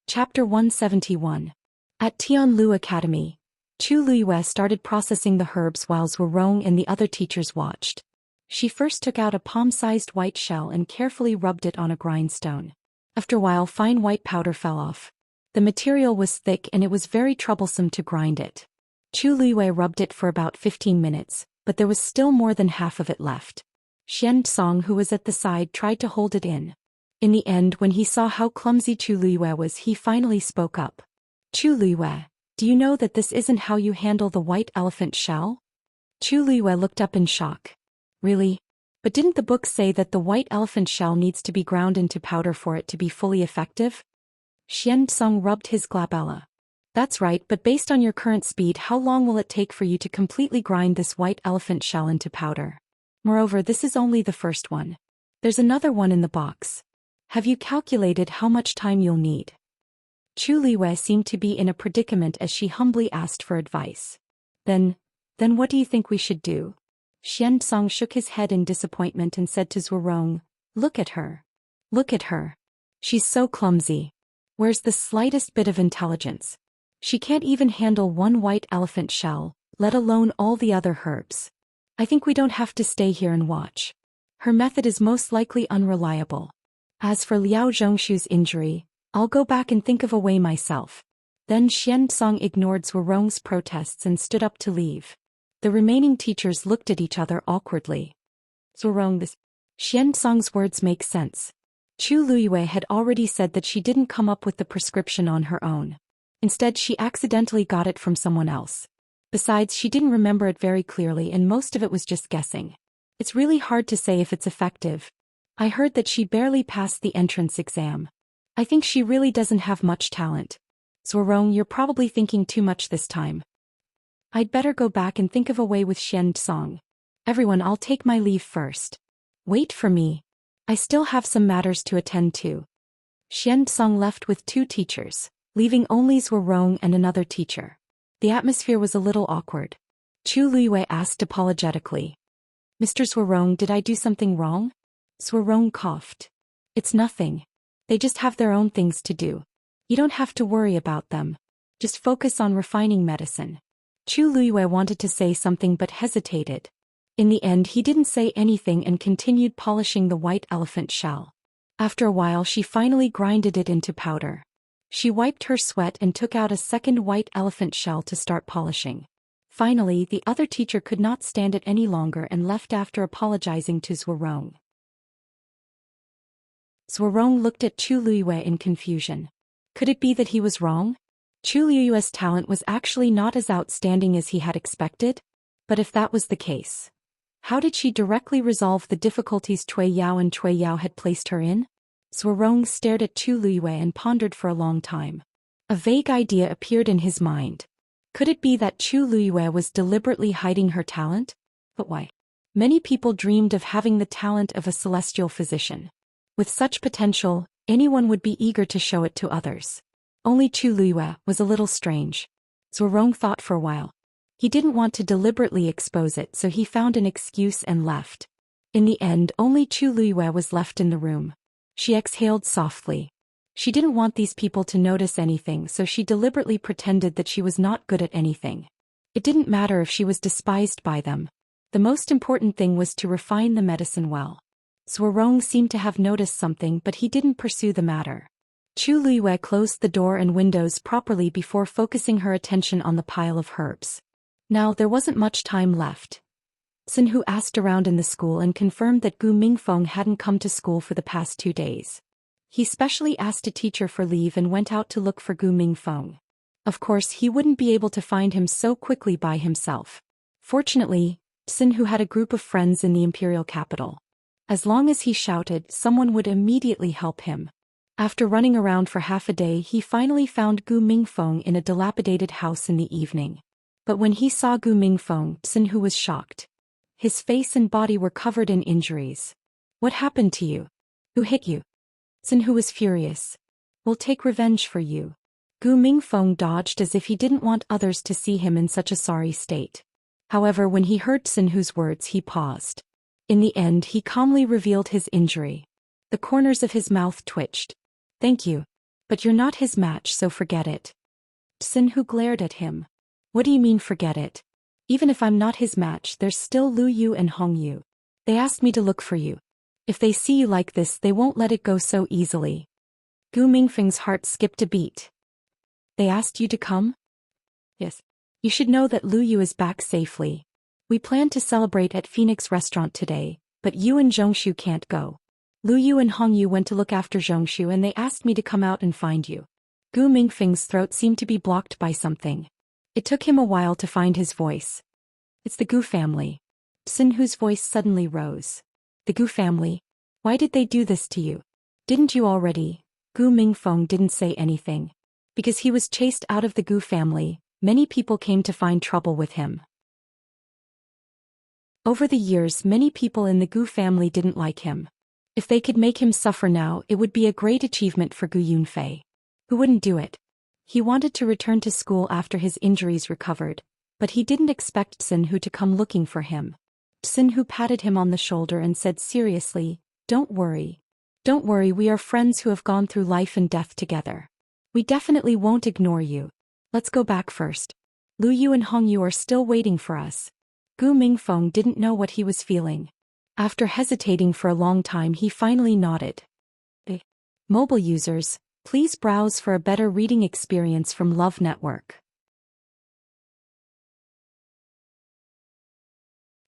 Chapter 171. At Tianlu Academy, Chu Luiyue started processing the herbs while Zhou Rong and the other teachers watched. She first took out a palm-sized white shell and carefully rubbed it on a grindstone. After a while, fine white powder fell off. The material was thick and it was very troublesome to grind it. Chu Luiyue rubbed it for about 15 minutes, but there was still more than half of it left. Xianxia, who was at the side, tried to hold it in. In the end, when he saw how clumsy Chu Luiyue was, he finally spoke up. Chu Luiyue, do you know that this isn't how you handle the white elephant shell? Chu Luiyue looked up in shock. Really? But didn't the book say that the white elephant shell needs to be ground into powder for it to be fully effective? Xianxia rubbed his glabella. That's right, but based on your current speed, how long will it take for you to completely grind this white elephant shell into powder? Moreover, this is only the first one. There's another one in the box. Have you calculated how much time you'll need? Chu Luiyue seemed to be in a predicament as she humbly asked for advice. Then what do you think we should do? Xianxia shook his head in disappointment and said to Zhou Rong, Look at her. Look at her. She's so clumsy. Where's the slightest bit of intelligence? She can't even handle one white elephant shell, let alone all the other herbs. I think we don't have to stay here and watch. Her method is most likely unreliable. As for Liao Zhongshu's injury, I'll go back and think of a way myself. Then Xianxia ignored Zhou Rong's protests and stood up to leave. The remaining teachers looked at each other awkwardly. Zhou Rong, this Xianxia's words make sense. Chu Luiyue had already said that she didn't come up with the prescription on her own. Instead, she accidentally got it from someone else. Besides, she didn't remember it very clearly and most of it was just guessing. It's really hard to say if it's effective. I heard that she barely passed the entrance exam. I think she really doesn't have much talent. Zhou Rong, you're probably thinking too much this time. I'd better go back and think of a way with Xianxia. Everyone, I'll take my leave first. Wait for me. I still have some matters to attend to. Xianxia left with 2 teachers, leaving only Zhou Rong and another teacher. The atmosphere was a little awkward. Chu Luiyue asked apologetically. Mr. Zhou Rong, did I do something wrong? Zhou Rong coughed. It's nothing. They just have their own things to do. You don't have to worry about them. Just focus on refining medicine. Chu Luiyue wanted to say something but hesitated. In the end, he didn't say anything and continued polishing the white elephant shell. After a while, she finally grinded it into powder. She wiped her sweat and took out a second white elephant shell to start polishing. Finally, the other teacher could not stand it any longer and left after apologizing to Zhou Rong. Zhou Rong looked at Chu Luiyue in confusion. Could it be that he was wrong? Chu Luiyue's talent was actually not as outstanding as he had expected? But if that was the case, how did she directly resolve the difficulties Cui Yao and Cui Yao had placed her in? Zhou Rong stared at Chu Luiyue and pondered for a long time. A vague idea appeared in his mind. Could it be that Chu Luiyue was deliberately hiding her talent? But why? Many people dreamed of having the talent of a celestial physician. With such potential, anyone would be eager to show it to others. Only Chu Luiyue was a little strange. Zhou Rong thought for a while. He didn't want to deliberately expose it, so he found an excuse and left. In the end, only Chu Luiyue was left in the room. She exhaled softly. She didn't want these people to notice anything, so she deliberately pretended that she was not good at anything. It didn't matter if she was despised by them. The most important thing was to refine the medicine well. Zhou Rong seemed to have noticed something, but he didn't pursue the matter. Chu Luiyue closed the door and windows properly before focusing her attention on the pile of herbs. Now there wasn't much time left. Sun Hu asked around in the school and confirmed that Gu Mingfeng hadn't come to school for the past 2 days. He specially asked a teacher for leave and went out to look for Gu Mingfeng. Of course, he wouldn't be able to find him so quickly by himself. Fortunately, Sun Hu had a group of friends in the imperial capital. As long as he shouted, someone would immediately help him. After running around for half a day, he finally found Gu Mingfeng in a dilapidated house in the evening. But when he saw Gu Mingfeng, Sinhu was shocked. His face and body were covered in injuries. "What happened to you? Who hit you?" Sinhu was furious. "We'll take revenge for you." Gu Mingfeng dodged as if he didn't want others to see him in such a sorry state. However, when he heard Sinhu's words, he paused. In the end, he calmly revealed his injury. The corners of his mouth twitched. "Thank you. But you're not his match, so forget it." Sinhu glared at him. "What do you mean forget it? Even if I'm not his match, there's still Lu Yu and Hong Yu. They asked me to look for you. If they see you like this, they won't let it go so easily." Gu Mingfeng's heart skipped a beat. "They asked you to come?" "Yes. You should know that Lu Yu is back safely. We planned to celebrate at Phoenix Restaurant today, but you and Zhongshu can't go. Lu Yu and Hong Yu went to look after Zhongshu and they asked me to come out and find you." Gu Mingfeng's throat seemed to be blocked by something. It took him a while to find his voice. "It's the Gu family." Sinhu's voice suddenly rose. "The Gu family? Why did they do this to you? Didn't you already?" Gu Mingfeng didn't say anything. Because he was chased out of the Gu family, many people came to find trouble with him. Over the years, many people in the Gu family didn't like him. If they could make him suffer now, it would be a great achievement for Gu Yunfei. Who wouldn't do it? He wanted to return to school after his injuries recovered, but he didn't expect Sinhu to come looking for him. Sinhu patted him on the shoulder and said seriously, "Don't worry. Don't worry, we are friends who have gone through life and death together. We definitely won't ignore you. Let's go back first. Lu Yu and Hong Yu are still waiting for us." Gu Mingfeng didn't know what he was feeling. After hesitating for a long time, he finally nodded. Mobile users, please browse for a better reading experience from Love Network.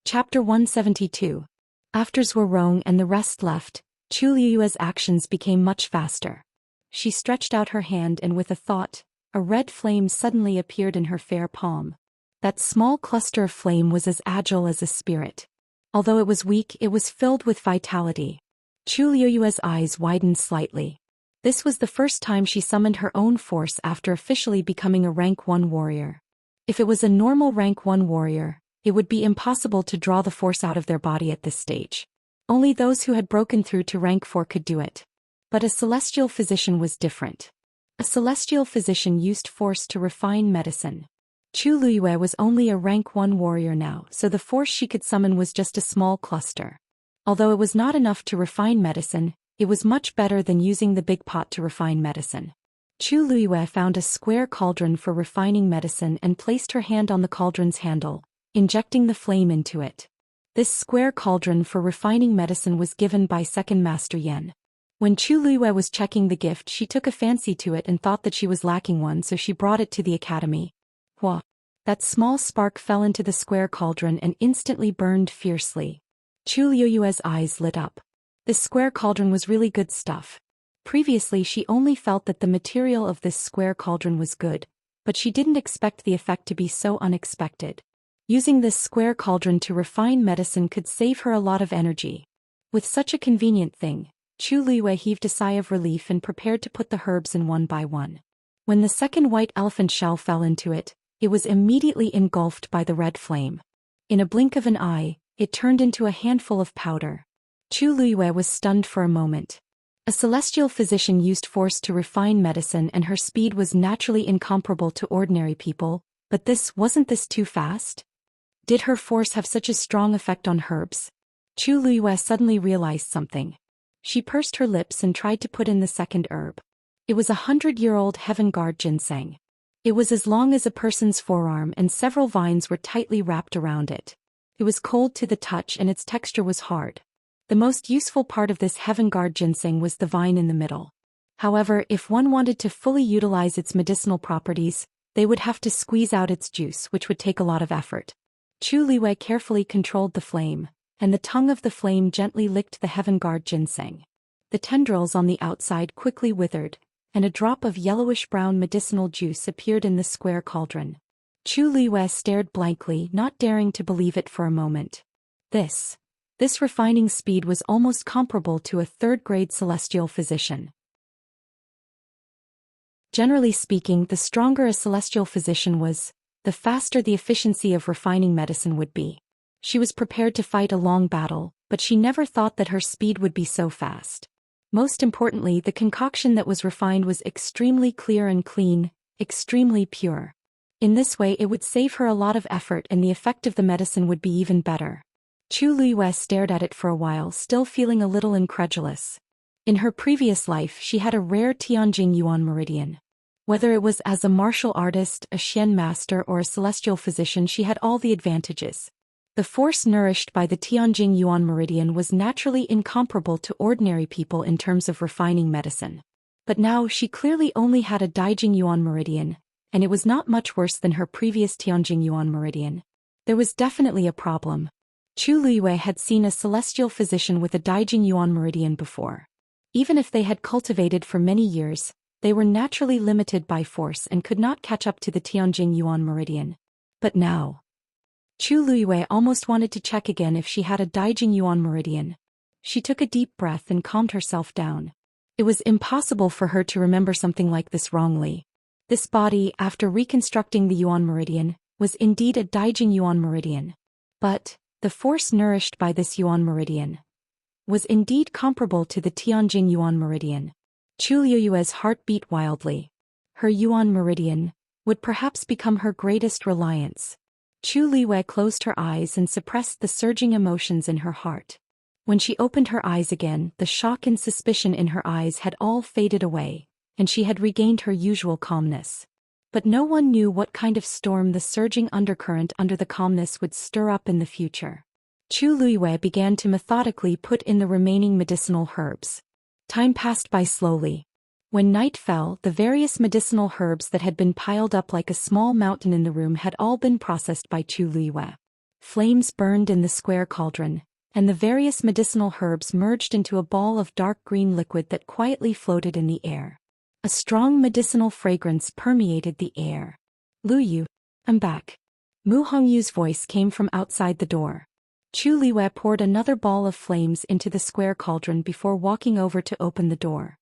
Chapter 172. After Zhuo Rong and the rest left, Chu Liyue's actions became much faster. She stretched out her hand and with a thought, a red flame suddenly appeared in her fair palm. That small cluster of flame was as agile as a spirit. Although it was weak, it was filled with vitality. Chu Liyue's eyes widened slightly. This was the first time she summoned her own force after officially becoming a rank 1 warrior. If it was a normal rank 1 warrior, it would be impossible to draw the force out of their body at this stage. Only those who had broken through to rank 4 could do it. But a celestial physician was different. A celestial physician used force to refine medicine. Chu Liyue was only a rank 1 warrior now, so the force she could summon was just a small cluster. Although it was not enough to refine medicine, it was much better than using the big pot to refine medicine. Chu Liyue found a square cauldron for refining medicine and placed her hand on the cauldron's handle, injecting the flame into it. This square cauldron for refining medicine was given by Second Master Yan. When Chu Liyue was checking the gift, she took a fancy to it and thought that she was lacking one, so she brought it to the academy. Whoa! That small spark fell into the square cauldron and instantly burned fiercely. Chu Liyue's eyes lit up. This square cauldron was really good stuff. Previously she only felt that the material of this square cauldron was good, but she didn't expect the effect to be so unexpected. Using this square cauldron to refine medicine could save her a lot of energy. With such a convenient thing, Chu Liyue heaved a sigh of relief and prepared to put the herbs in one by one. When the second white elephant shell fell into it, it was immediately engulfed by the red flame. In a blink of an eye, it turned into a handful of powder. Chu Liyue was stunned for a moment. A celestial physician used force to refine medicine and her speed was naturally incomparable to ordinary people, but wasn't this too fast? Did her force have such a strong effect on herbs? Chu Liyue suddenly realized something. She pursed her lips and tried to put in the second herb. It was 100-year-old heaven guard ginseng. It was as long as a person's forearm and several vines were tightly wrapped around it. It was cold to the touch and its texture was hard. The most useful part of this heaven guard ginseng was the vine in the middle. However, if one wanted to fully utilize its medicinal properties, they would have to squeeze out its juice, which would take a lot of effort. Chu Liyue carefully controlled the flame, and the tongue of the flame gently licked the heaven guard ginseng. The tendrils on the outside quickly withered, and a drop of yellowish-brown medicinal juice appeared in the square cauldron. Chu Liyue stared blankly, not daring to believe it for a moment. This refining speed was almost comparable to a third-grade celestial physician. Generally speaking, the stronger a celestial physician was, the faster the efficiency of refining medicine would be. She was prepared to fight a long battle, but she never thought that her speed would be so fast. Most importantly, the concoction that was refined was extremely clear and clean, extremely pure. In this way it would save her a lot of effort and the effect of the medicine would be even better. Chu Luiyue stared at it for a while, still feeling a little incredulous. In her previous life she had a rare Tianjing Yuan meridian. Whether it was as a martial artist, a Xian master or a celestial physician, she had all the advantages. The force nourished by the Tianjing Yuan meridian was naturally incomparable to ordinary people in terms of refining medicine. But now she clearly only had a Daijing Yuan meridian, and it was not much worse than her previous Tianjing Yuan meridian. There was definitely a problem. Chu Luiyue had seen a celestial physician with a Daijing Yuan meridian before. Even if they had cultivated for many years, they were naturally limited by force and could not catch up to the Tianjing Yuan meridian. But now, Chu Luiyue almost wanted to check again if she had a Daijing Yuan meridian. She took a deep breath and calmed herself down. It was impossible for her to remember something like this wrongly. This body, after reconstructing the Yuan meridian, was indeed a Daijing Yuan meridian. But the force nourished by this Yuan meridian was indeed comparable to the Tianjing Yuan meridian. Chu Luiyue's heart beat wildly. Her Yuan meridian would perhaps become her greatest reliance. Chu Luiyue closed her eyes and suppressed the surging emotions in her heart. When she opened her eyes again, the shock and suspicion in her eyes had all faded away, and she had regained her usual calmness. But no one knew what kind of storm the surging undercurrent under the calmness would stir up in the future. Chu Luiyue began to methodically put in the remaining medicinal herbs. Time passed by slowly. When night fell, the various medicinal herbs that had been piled up like a small mountain in the room had all been processed by Chu Luiyue. Flames burned in the square cauldron, and the various medicinal herbs merged into a ball of dark green liquid that quietly floated in the air. A strong medicinal fragrance permeated the air. "Luyu, I'm back." Mu Hongyu's voice came from outside the door. Chu Luiyue poured another ball of flames into the square cauldron before walking over to open the door.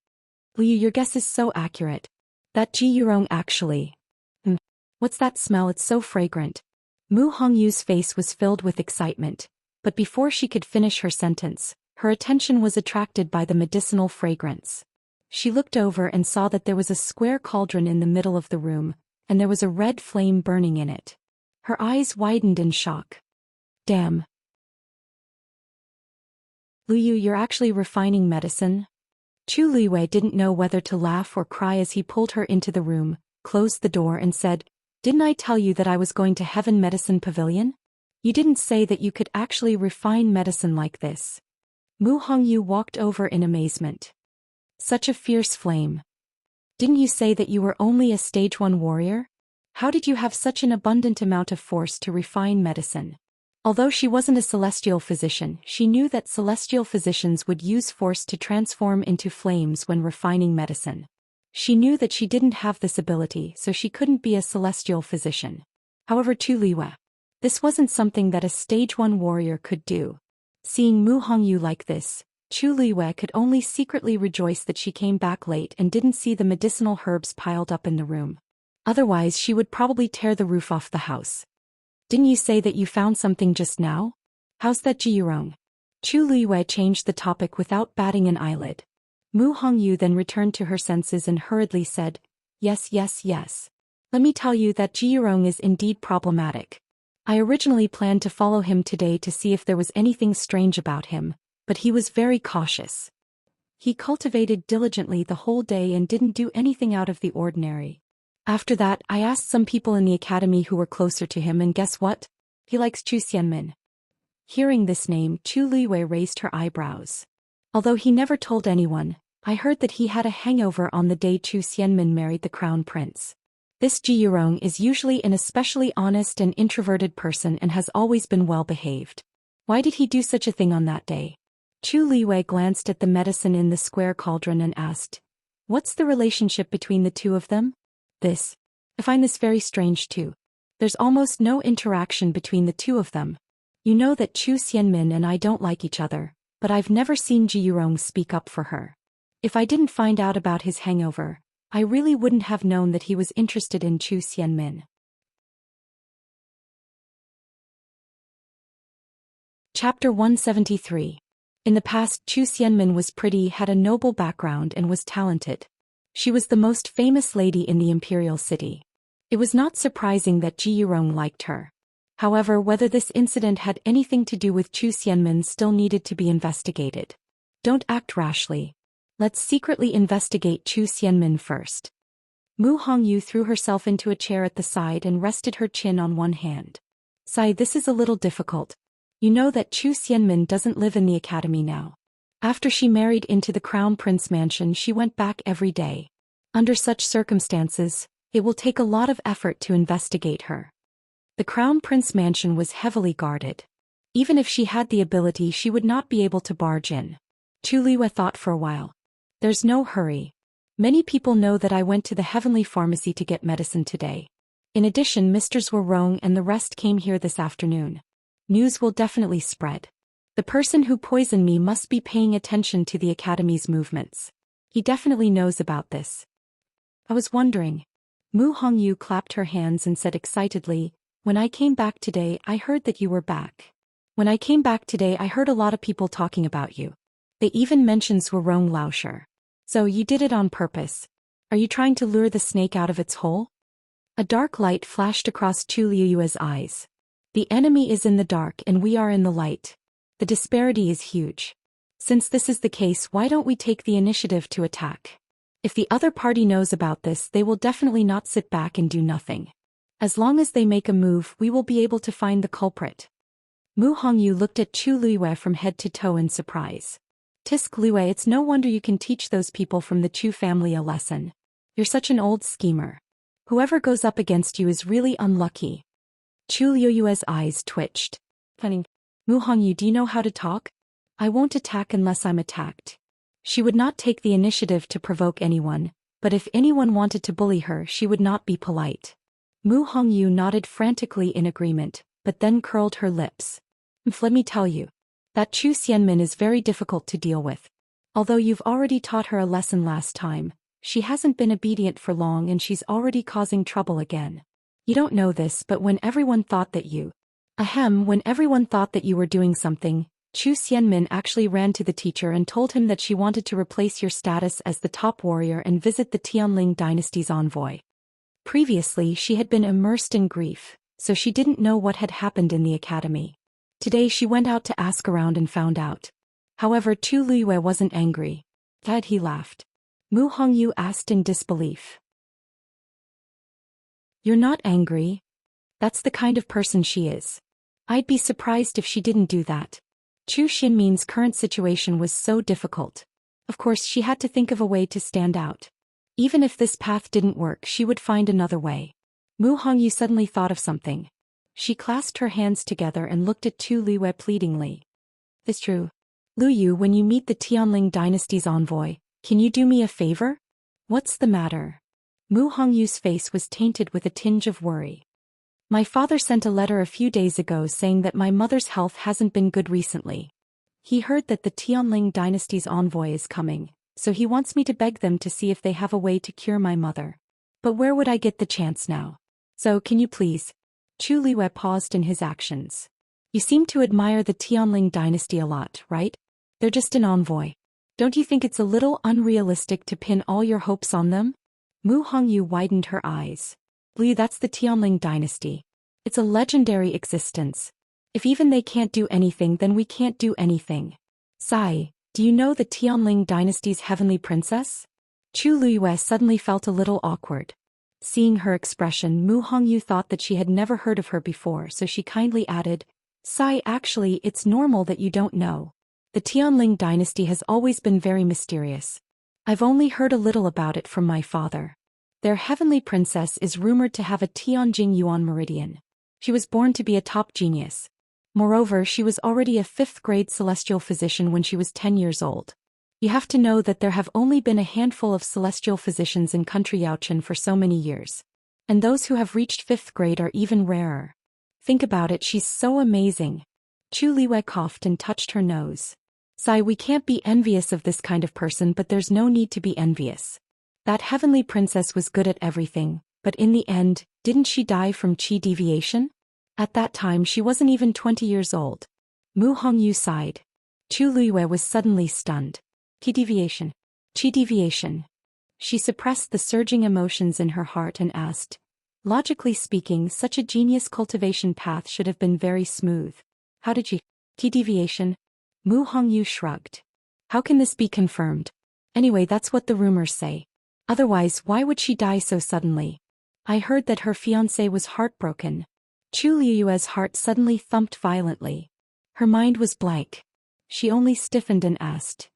"Luyu, your guess is so accurate. That Ji Yurong actually. What's that smell? It's so fragrant." Mu Hongyu's face was filled with excitement, but before she could finish her sentence, her attention was attracted by the medicinal fragrance. She looked over and saw that there was a square cauldron in the middle of the room, and there was a red flame burning in it. Her eyes widened in shock. "Damn. Luyu, you're actually refining medicine?" Chu Luiyue didn't know whether to laugh or cry as he pulled her into the room, closed the door and said, "Didn't I tell you that I was going to Heaven Medicine Pavilion? You didn't say that you could actually refine medicine like this." Mu Hongyu walked over in amazement. "Such a fierce flame. Didn't you say that you were only a stage 1 warrior? How did you have such an abundant amount of force to refine medicine?" Although she wasn't a celestial physician, she knew that celestial physicians would use force to transform into flames when refining medicine. She knew that she didn't have this ability, so she couldn't be a celestial physician. However, Chu Luiyue, this wasn't something that a stage 1 warrior could do. Seeing Mu Hongyu like this, Chu Luiyue could only secretly rejoice that she came back late and didn't see the medicinal herbs piled up in the room. Otherwise she would probably tear the roof off the house. "Didn't you say that you found something just now? How's that Ji Yurong?" Chu Luiyue changed the topic without batting an eyelid. Mu Hongyu then returned to her senses and hurriedly said, Yes. Let me tell you that Ji Yurong is indeed problematic. I originally planned to follow him today to see if there was anything strange about him, but he was very cautious. He cultivated diligently the whole day and didn't do anything out of the ordinary. After that, I asked some people in the academy who were closer to him, and guess what? He likes Zhou Xian." Hearing this name, Chu Luiyue raised her eyebrows. Although he never told anyone, I heard that he had a hangover on the day Zhou Xian married the crown prince. This Ji Yurong is usually an especially honest and introverted person and has always been well behaved. Why did he do such a thing on that day? Chu Luiyue glanced at the medicine in the square cauldron and asked, "What's the relationship between the two of them?" I find this very strange too. There's almost no interaction between the two of them. You know that Zhou Xian and I don't like each other, but I've never seen Ji Yurong speak up for her. If I didn't find out about his hangover, I really wouldn't have known that he was interested in Zhou Xian. Chapter 173. In the past, Zhou Xian was pretty, had a noble background and was talented. She was the most famous lady in the imperial city. It was not surprising that Ji Yurong liked her. However, whether this incident had anything to do with Zhou Xian still needed to be investigated. Don't act rashly. Let's secretly investigate Zhou Xian first. Mu Hongyu threw herself into a chair at the side and rested her chin on one hand. Sai, this is a little difficult. You know that Zhou Xian doesn't live in the academy now. After she married into the Crown Prince mansion, she went back every day. Under such circumstances, it will take a lot of effort to investigate her. The Crown Prince mansion was heavily guarded. Even if she had the ability, she would not be able to barge in. Chu Liwe thought for a while. There's no hurry. Many people know that I went to the Heavenly Pharmacy to get medicine today. In addition, Mr. Zhuorong and the rest came here this afternoon. News will definitely spread. The person who poisoned me must be paying attention to the Academy's movements. He definitely knows about this. I was wondering. Mu Hongyu clapped her hands and said excitedly, when I came back today, I heard that you were back. When I came back today, I heard a lot of people talking about you. They even mentioned Zhuorong Laosher. So you did it on purpose. Are you trying to lure the snake out of its hole? A dark light flashed across Chu Liyue's eyes. The enemy is in the dark and we are in the light. The disparity is huge. Since this is the case, why don't we take the initiative to attack? If the other party knows about this, they will definitely not sit back and do nothing. As long as they make a move, we will be able to find the culprit. Mu Hongyu looked at Chu Liyue from head to toe in surprise. Tisk Liyue, it's no wonder you can teach those people from the Chu family a lesson. You're such an old schemer. Whoever goes up against you is really unlucky. Chu Liyue's eyes twitched. Funny. Mu Hongyu, do you know how to talk? I won't attack unless I'm attacked. She would not take the initiative to provoke anyone, but if anyone wanted to bully her, she would not be polite. Mu Hongyu nodded frantically in agreement, but then curled her lips. Let me tell you. That Zhou Xian is very difficult to deal with. Although you've already taught her a lesson last time, she hasn't been obedient for long and she's already causing trouble again. You don't know this, but when everyone thought that you were doing something, Zhou Xian actually ran to the teacher and told him that she wanted to replace your status as the top warrior and visit the Tianling dynasty's envoy. Previously, she had been immersed in grief, so she didn't know what had happened in the academy. Today she went out to ask around and found out. However, Chu Liyue wasn't angry. Instead, he laughed. Mu Hongyu asked in disbelief. You're not angry? That's the kind of person she is. I'd be surprised if she didn't do that. Zhou Xian's current situation was so difficult. Of course, she had to think of a way to stand out. Even if this path didn't work, she would find another way. Mu Hongyu suddenly thought of something. She clasped her hands together and looked at Chu Liyue pleadingly. It's true. Lu Yu, when you meet the Tianling dynasty's envoy, can you do me a favor? What's the matter? Mu Hongyu's face was tainted with a tinge of worry. My father sent a letter a few days ago saying that my mother's health hasn't been good recently. He heard that the Tianling dynasty's envoy is coming, so he wants me to beg them to see if they have a way to cure my mother. But where would I get the chance now? So can you please? Chu Liyue paused in his actions. You seem to admire the Tianling dynasty a lot, right? They're just an envoy. Don't you think it's a little unrealistic to pin all your hopes on them? Mu Hongyu widened her eyes. Liu, that's the Tianling dynasty. It's a legendary existence. If even they can't do anything, then we can't do anything. Sai, do you know the Tianling dynasty's heavenly princess? Chu Liyue suddenly felt a little awkward. Seeing her expression, Mu Hongyu thought that she had never heard of her before, so she kindly added, Sai, actually, it's normal that you don't know. The Tianling dynasty has always been very mysterious. I've only heard a little about it from my father. Their heavenly princess is rumored to have a Tianjing Yuan meridian. She was born to be a top genius. Moreover, she was already a 5th-grade celestial physician when she was 10 years old. You have to know that there have only been a handful of celestial physicians in country Yaochen for so many years. And those who have reached 5th grade are even rarer. Think about it, she's so amazing. Chu Liyue coughed and touched her nose. Sai, we can't be envious of this kind of person, but there's no need to be envious. That heavenly princess was good at everything, but in the end, didn't she die from qi deviation? At that time she wasn't even 20 years old. Mu Hongyu sighed. Chu Luiyue was suddenly stunned. Qi deviation. Qi deviation. She suppressed the surging emotions in her heart and asked, logically speaking, such a genius cultivation path should have been very smooth. How did you? Qi deviation? Mu Hongyu shrugged. How can this be confirmed? Anyway, that's what the rumors say. Otherwise, why would she die so suddenly? I heard that her fiancé was heartbroken. Chu Liyue's heart suddenly thumped violently. Her mind was blank. She only stiffened and asked.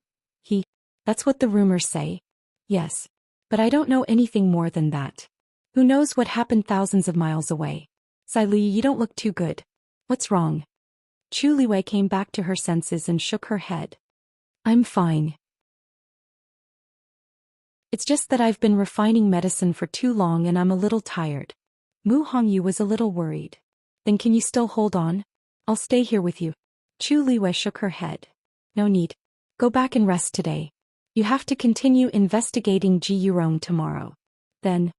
That's what the rumors say? Yes. But I don't know anything more than that. Who knows what happened thousands of miles away? Sai Li, you don't look too good. What's wrong? Chu Liwei came back to her senses and shook her head. I'm fine. It's just that I've been refining medicine for too long and I'm a little tired. Mu Hongyu was a little worried. Then can you still hold on? I'll stay here with you. Chu Liwei shook her head. No need. Go back and rest today. You have to continue investigating Ji Yurong tomorrow. Then,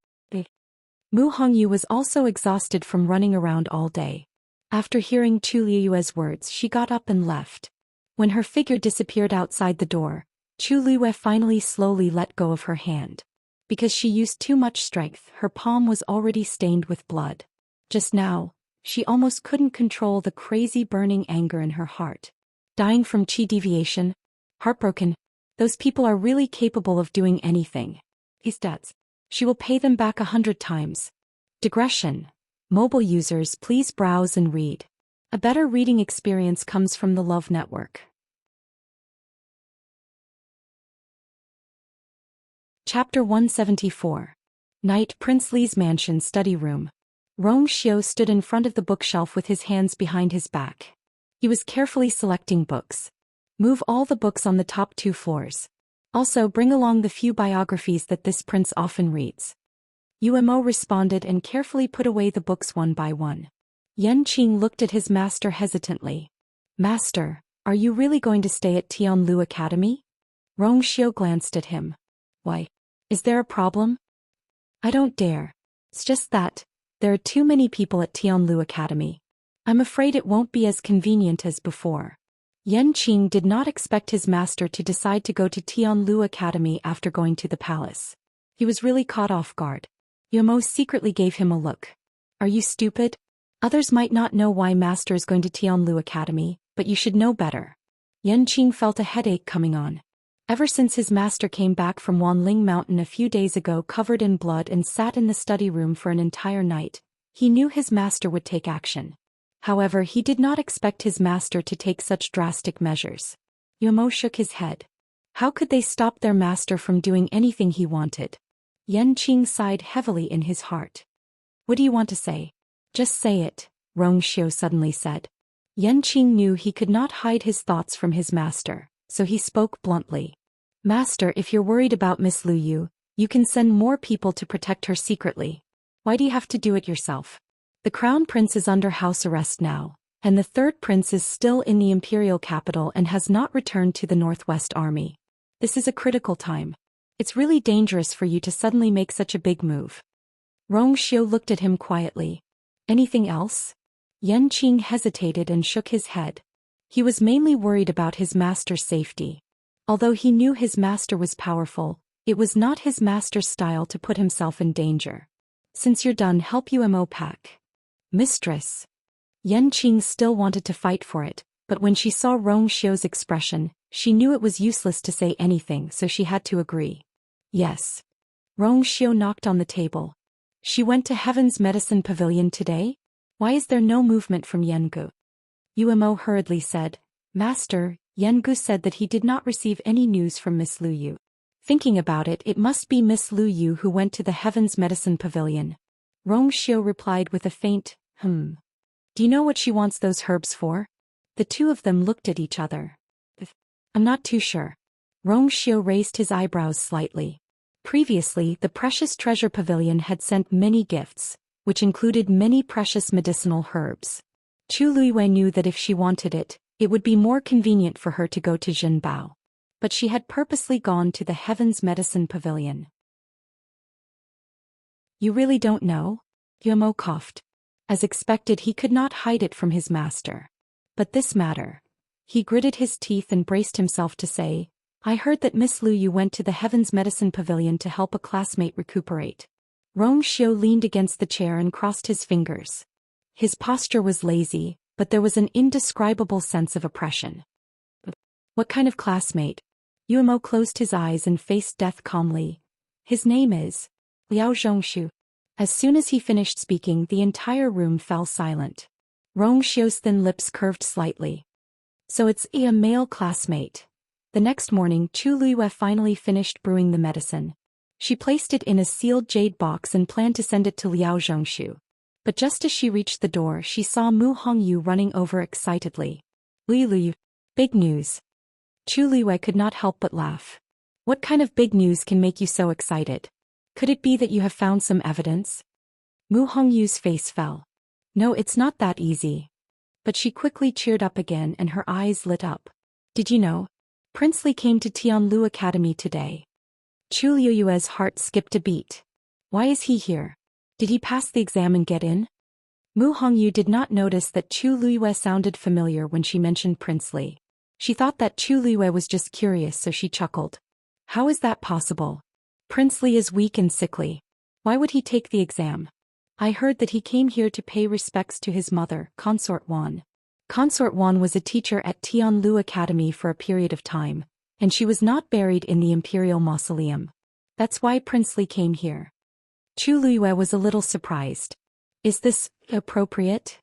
Mu Hongyu was also exhausted from running around all day. After hearing Chu Liyue's words, she got up and left. When her figure disappeared outside the door, Chu Liyue finally slowly let go of her hand. Because she used too much strength, her palm was already stained with blood. Just now, she almost couldn't control the crazy burning anger in her heart. Dying from qi deviation? Heartbroken? Those people are really capable of doing anything. His debts. She will pay them back 100 times. Digression. Mobile users, please browse and read. A better reading experience comes from the Love Network. Chapter 174. Night, Prince Li's mansion study room. Rong Xiao stood in front of the bookshelf with his hands behind his back. He was carefully selecting books. Move all the books on the top 2 floors. Also bring along the few biographies that this prince often reads. Umo responded and carefully put away the books one by one. Yan Qing looked at his master hesitantly. Master, are you really going to stay at Tianlu Academy? Rong Xiao glanced at him. Why? Is there a problem? I don't dare. It's just that there are too many people at Tianlu Academy. I'm afraid it won't be as convenient as before. Yan Qing did not expect his master to decide to go to Tianlu Academy after going to the palace. He was really caught off guard. Yomo secretly gave him a look. Are you stupid? Others might not know why master is going to Tianlu Academy, but you should know better. Yan Qing felt a headache coming on. Ever since his master came back from Wanling Mountain a few days ago covered in blood and sat in the study room for an entire night, he knew his master would take action. However, he did not expect his master to take such drastic measures. Yomo shook his head. How could they stop their master from doing anything he wanted? Yan Qing sighed heavily in his heart. What do you want to say? Just say it, Rong Xiao suddenly said. Yan Qing knew he could not hide his thoughts from his master, so he spoke bluntly. Master, if you're worried about Miss Lu Yu, you can send more people to protect her secretly. Why do you have to do it yourself? The crown prince is under house arrest now, and the third prince is still in the imperial capital and has not returned to the Northwest Army. This is a critical time. It's really dangerous for you to suddenly make such a big move. Rong Xiao looked at him quietly. Anything else? Yan Qing hesitated and shook his head. He was mainly worried about his master's safety. Although he knew his master was powerful, it was not his master's style to put himself in danger. Since you're done, help Umo pack. Mistress. Yan Qing still wanted to fight for it, but when she saw Rong Xiao's expression, she knew it was useless to say anything, so she had to agree. Yes. Rong Xiao knocked on the table. She went to Heaven's Medicine Pavilion today? Why is there no movement from Yengu? Umo hurriedly said, Master, Yengu said that he did not receive any news from Miss Lu Yu. Thinking about it, it must be Miss Lu Yu who went to the Heaven's Medicine Pavilion. Rong Xiao replied with a faint, Do you know what she wants those herbs for? The two of them looked at each other. I'm not too sure. Rong Xiao raised his eyebrows slightly. Previously, the Precious Treasure Pavilion had sent many gifts, which included many precious medicinal herbs. Chu Luiyue knew that if she wanted it, it would be more convenient for her to go to Jinbao. But she had purposely gone to the Heaven's Medicine Pavilion. You really don't know? Yumo coughed. As expected, he could not hide it from his master. But this matter. He gritted his teeth and braced himself to say, I heard that Miss Lu Yu went to the Heaven's Medicine Pavilion to help a classmate recuperate. Rongxiu leaned against the chair and crossed his fingers. His posture was lazy, but there was an indescribable sense of oppression. What kind of classmate? Yumo closed his eyes and faced death calmly. His name is Liao Zhongshu. As soon as he finished speaking, the entire room fell silent. Rongxiu's thin lips curved slightly. So it's a male classmate. The next morning, Chu Luiyue finally finished brewing the medicine. She placed it in a sealed jade box and planned to send it to Liao Zhongshu. But just as she reached the door, she saw Mu Hongyu running over excitedly. Luiyue, big news. Chu Luiyue could not help but laugh. What kind of big news can make you so excited? Could it be that you have found some evidence? Mu Hongyu's face fell. No, it's not that easy. But she quickly cheered up again and her eyes lit up. Did you know? Prince Li came to Tianlu Academy today. Chu Luiyue's heart skipped a beat. Why is he here? Did he pass the exam and get in? Mu Hongyu did not notice that Chu Luiyue sounded familiar when she mentioned Prince Li. She thought that Chu Luiyue was just curious, so she chuckled. How is that possible? Prince Li is weak and sickly. Why would he take the exam? I heard that he came here to pay respects to his mother, Consort Wan. Consort Wan was a teacher at Tianlu Academy for a period of time, and she was not buried in the Imperial Mausoleum. That's why Prince Li came here. Chu Luiyue was a little surprised. Is this appropriate?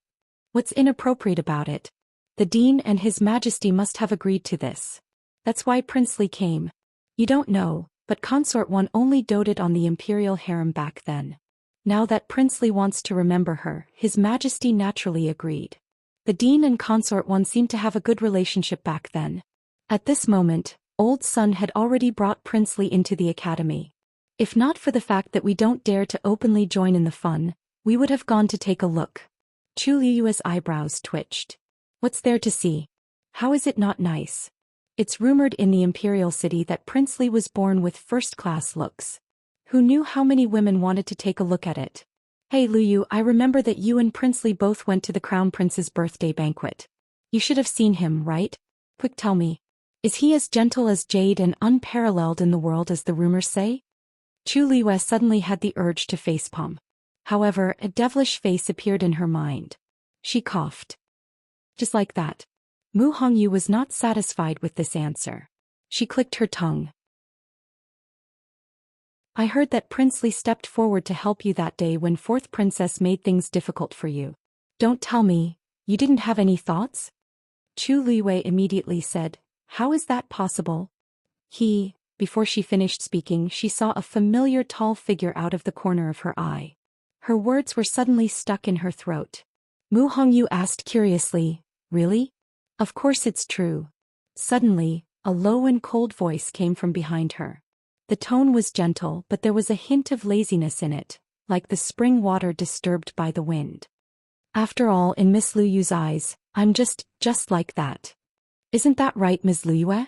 What's inappropriate about it? The Dean and His Majesty must have agreed to this. That's why Prince Li came. You don't know, but Consort Wan only doted on the Imperial harem back then. Now that Prince Li wants to remember her, His Majesty naturally agreed. The Dean and Consort Wan seemed to have a good relationship back then. At this moment, Old Sun had already brought Prince Li into the academy. If not for the fact that we don't dare to openly join in the fun, we would have gone to take a look. Chu Luiyue's eyebrows twitched. What's there to see? How is it not nice? It's rumored in the Imperial City that Prince Li was born with first-class looks. Who knew how many women wanted to take a look at it? Hey Luyu, I remember that you and Prince Li both went to the Crown Prince's birthday banquet. You should have seen him, right? Quick, tell me. Is he as gentle as jade and unparalleled in the world as the rumors say? Chu Luiyue suddenly had the urge to facepalm. However, a devilish face appeared in her mind. She coughed. Just like that. Mu Hongyu was not satisfied with this answer. She clicked her tongue. I heard that Prince Li stepped forward to help you that day when Fourth Princess made things difficult for you. Don't tell me, you didn't have any thoughts? Chu Luiyue immediately said, how is that possible? Before she finished speaking, she saw a familiar tall figure out of the corner of her eye. Her words were suddenly stuck in her throat. Mu Hongyu asked curiously, really? Of course it's true. Suddenly, a low and cold voice came from behind her. The tone was gentle, but there was a hint of laziness in it, like the spring water disturbed by the wind. After all, in Miss Lu Yu's eyes, I'm just like that. Isn't that right, Ms. Luiyue?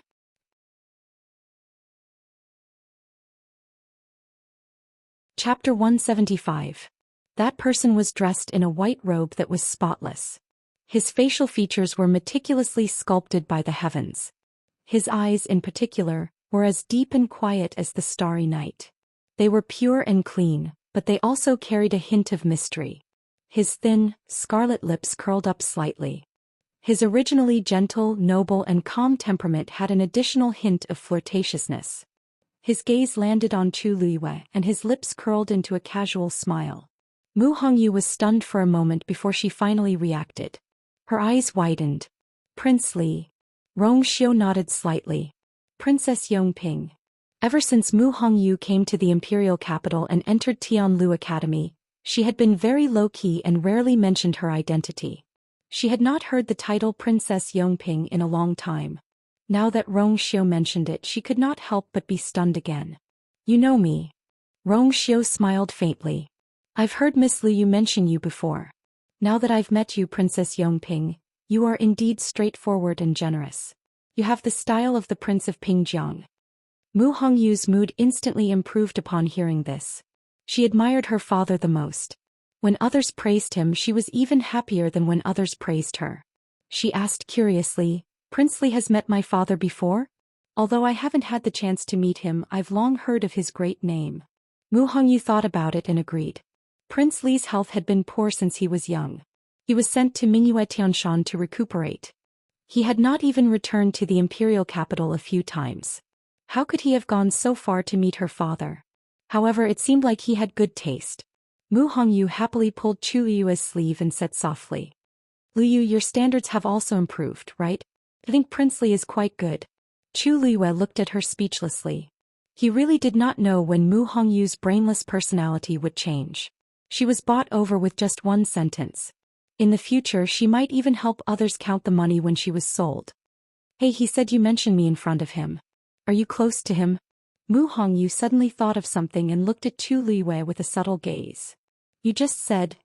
Chapter 175. That person was dressed in a white robe that was spotless. His facial features were meticulously sculpted by the heavens. His eyes, in particular, were as deep and quiet as the starry night. They were pure and clean, but they also carried a hint of mystery. His thin, scarlet lips curled up slightly. His originally gentle, noble and calm temperament had an additional hint of flirtatiousness. His gaze landed on Chu Luiyue and his lips curled into a casual smile. Mu Hongyu was stunned for a moment before she finally reacted. Her eyes widened. Prince Li. Rongxiu nodded slightly. Princess Yongping. Ever since Mu Hongyu came to the imperial capital and entered Tianlu Academy, she had been very low-key and rarely mentioned her identity. She had not heard the title Princess Yongping in a long time. Now that Rongxiu mentioned it, she could not help but be stunned again. You know me. Rongxiu smiled faintly. I've heard Miss Lu Yu mention you before. Now that I've met you, Princess Yongping, you are indeed straightforward and generous. You have the style of the Prince of Pingjiang. Mu Hongyu's mood instantly improved upon hearing this. She admired her father the most. When others praised him, she was even happier than when others praised her. She asked curiously, "Prince Li has met my father before? Although I haven't had the chance to meet him, I've long heard of his great name." Mu Hongyu thought about it and agreed. Prince Li's health had been poor since he was young. He was sent to Mingyue Tianshan to recuperate. He had not even returned to the imperial capital a few times. How could he have gone so far to meet her father? However, it seemed like he had good taste. Mu Hongyu happily pulled Chu Liyue's sleeve and said softly, "Liyu, your standards have also improved, right? I think Prince Li is quite good." Chu Liyue looked at her speechlessly. He really did not know when Mu Hongyu's brainless personality would change. She was bought over with just one sentence. In the future, she might even help others count the money when she was sold. "Hey, he said you mentioned me in front of him. Are you close to him?" Mu Hongyu suddenly thought of something and looked at Chu Liyue with a subtle gaze. "You just said,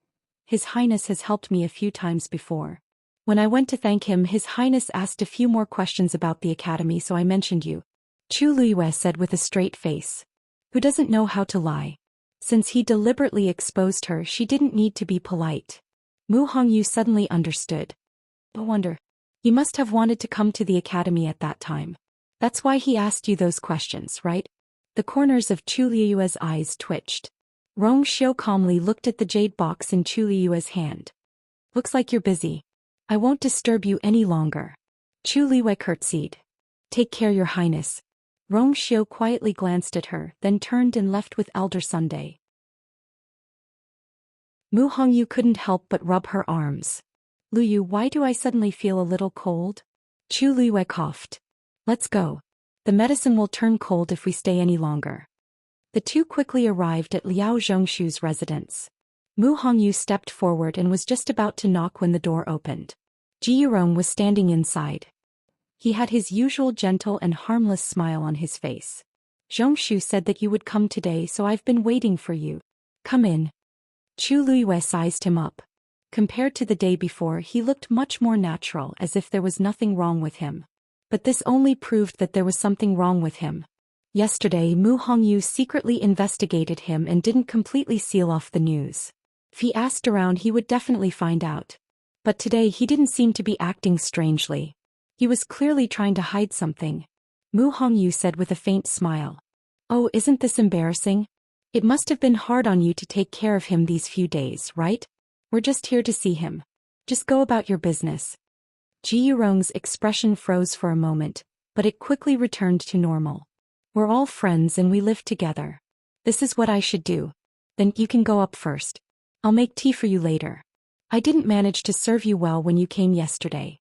His Highness has helped me a few times before. When I went to thank him, His Highness asked a few more questions about the academy, so I mentioned you." Chu Liyue said with a straight face. Who doesn't know how to lie? Since he deliberately exposed her, she didn't need to be polite. Mu Hongyu suddenly understood. No wonder. He must have wanted to come to the academy at that time. That's why he asked you those questions, right? The corners of Chu Liyue's eyes twitched. Rong Xiu calmly looked at the jade box in Chu Liyue's hand. "Looks like you're busy. I won't disturb you any longer." Chu Liyue curtsied. "Take care, Your Highness." Rong Xiu quietly glanced at her, then turned and left with Elder Sunday. Mu Hongyu couldn't help but rub her arms. "Liyu, why do I suddenly feel a little cold?" Chu Liyue coughed. "Let's go. The medicine will turn cold if we stay any longer." The two quickly arrived at Liao Zhongshu's residence. Mu Hongyu stepped forward and was just about to knock when the door opened. Ji Yurong was standing inside. He had his usual gentle and harmless smile on his face. "Zhongshu said that you would come today, so I've been waiting for you. Come in." Chu Liyue sized him up. Compared to the day before, he looked much more natural, as if there was nothing wrong with him. But this only proved that there was something wrong with him. Yesterday, Mu Hongyu secretly investigated him and didn't completely seal off the news. If he asked around, he would definitely find out. But today he didn't seem to be acting strangely. He was clearly trying to hide something. Mu Hongyu said with a faint smile. "Oh, isn't this embarrassing? It must have been hard on you to take care of him these few days, right? We're just here to see him. Just go about your business." Ji Yurong's expression froze for a moment, but it quickly returned to normal. "We're all friends and we live together. This is what I should do. Then you can go up first. I'll make tea for you later. I didn't manage to serve you well when you came yesterday."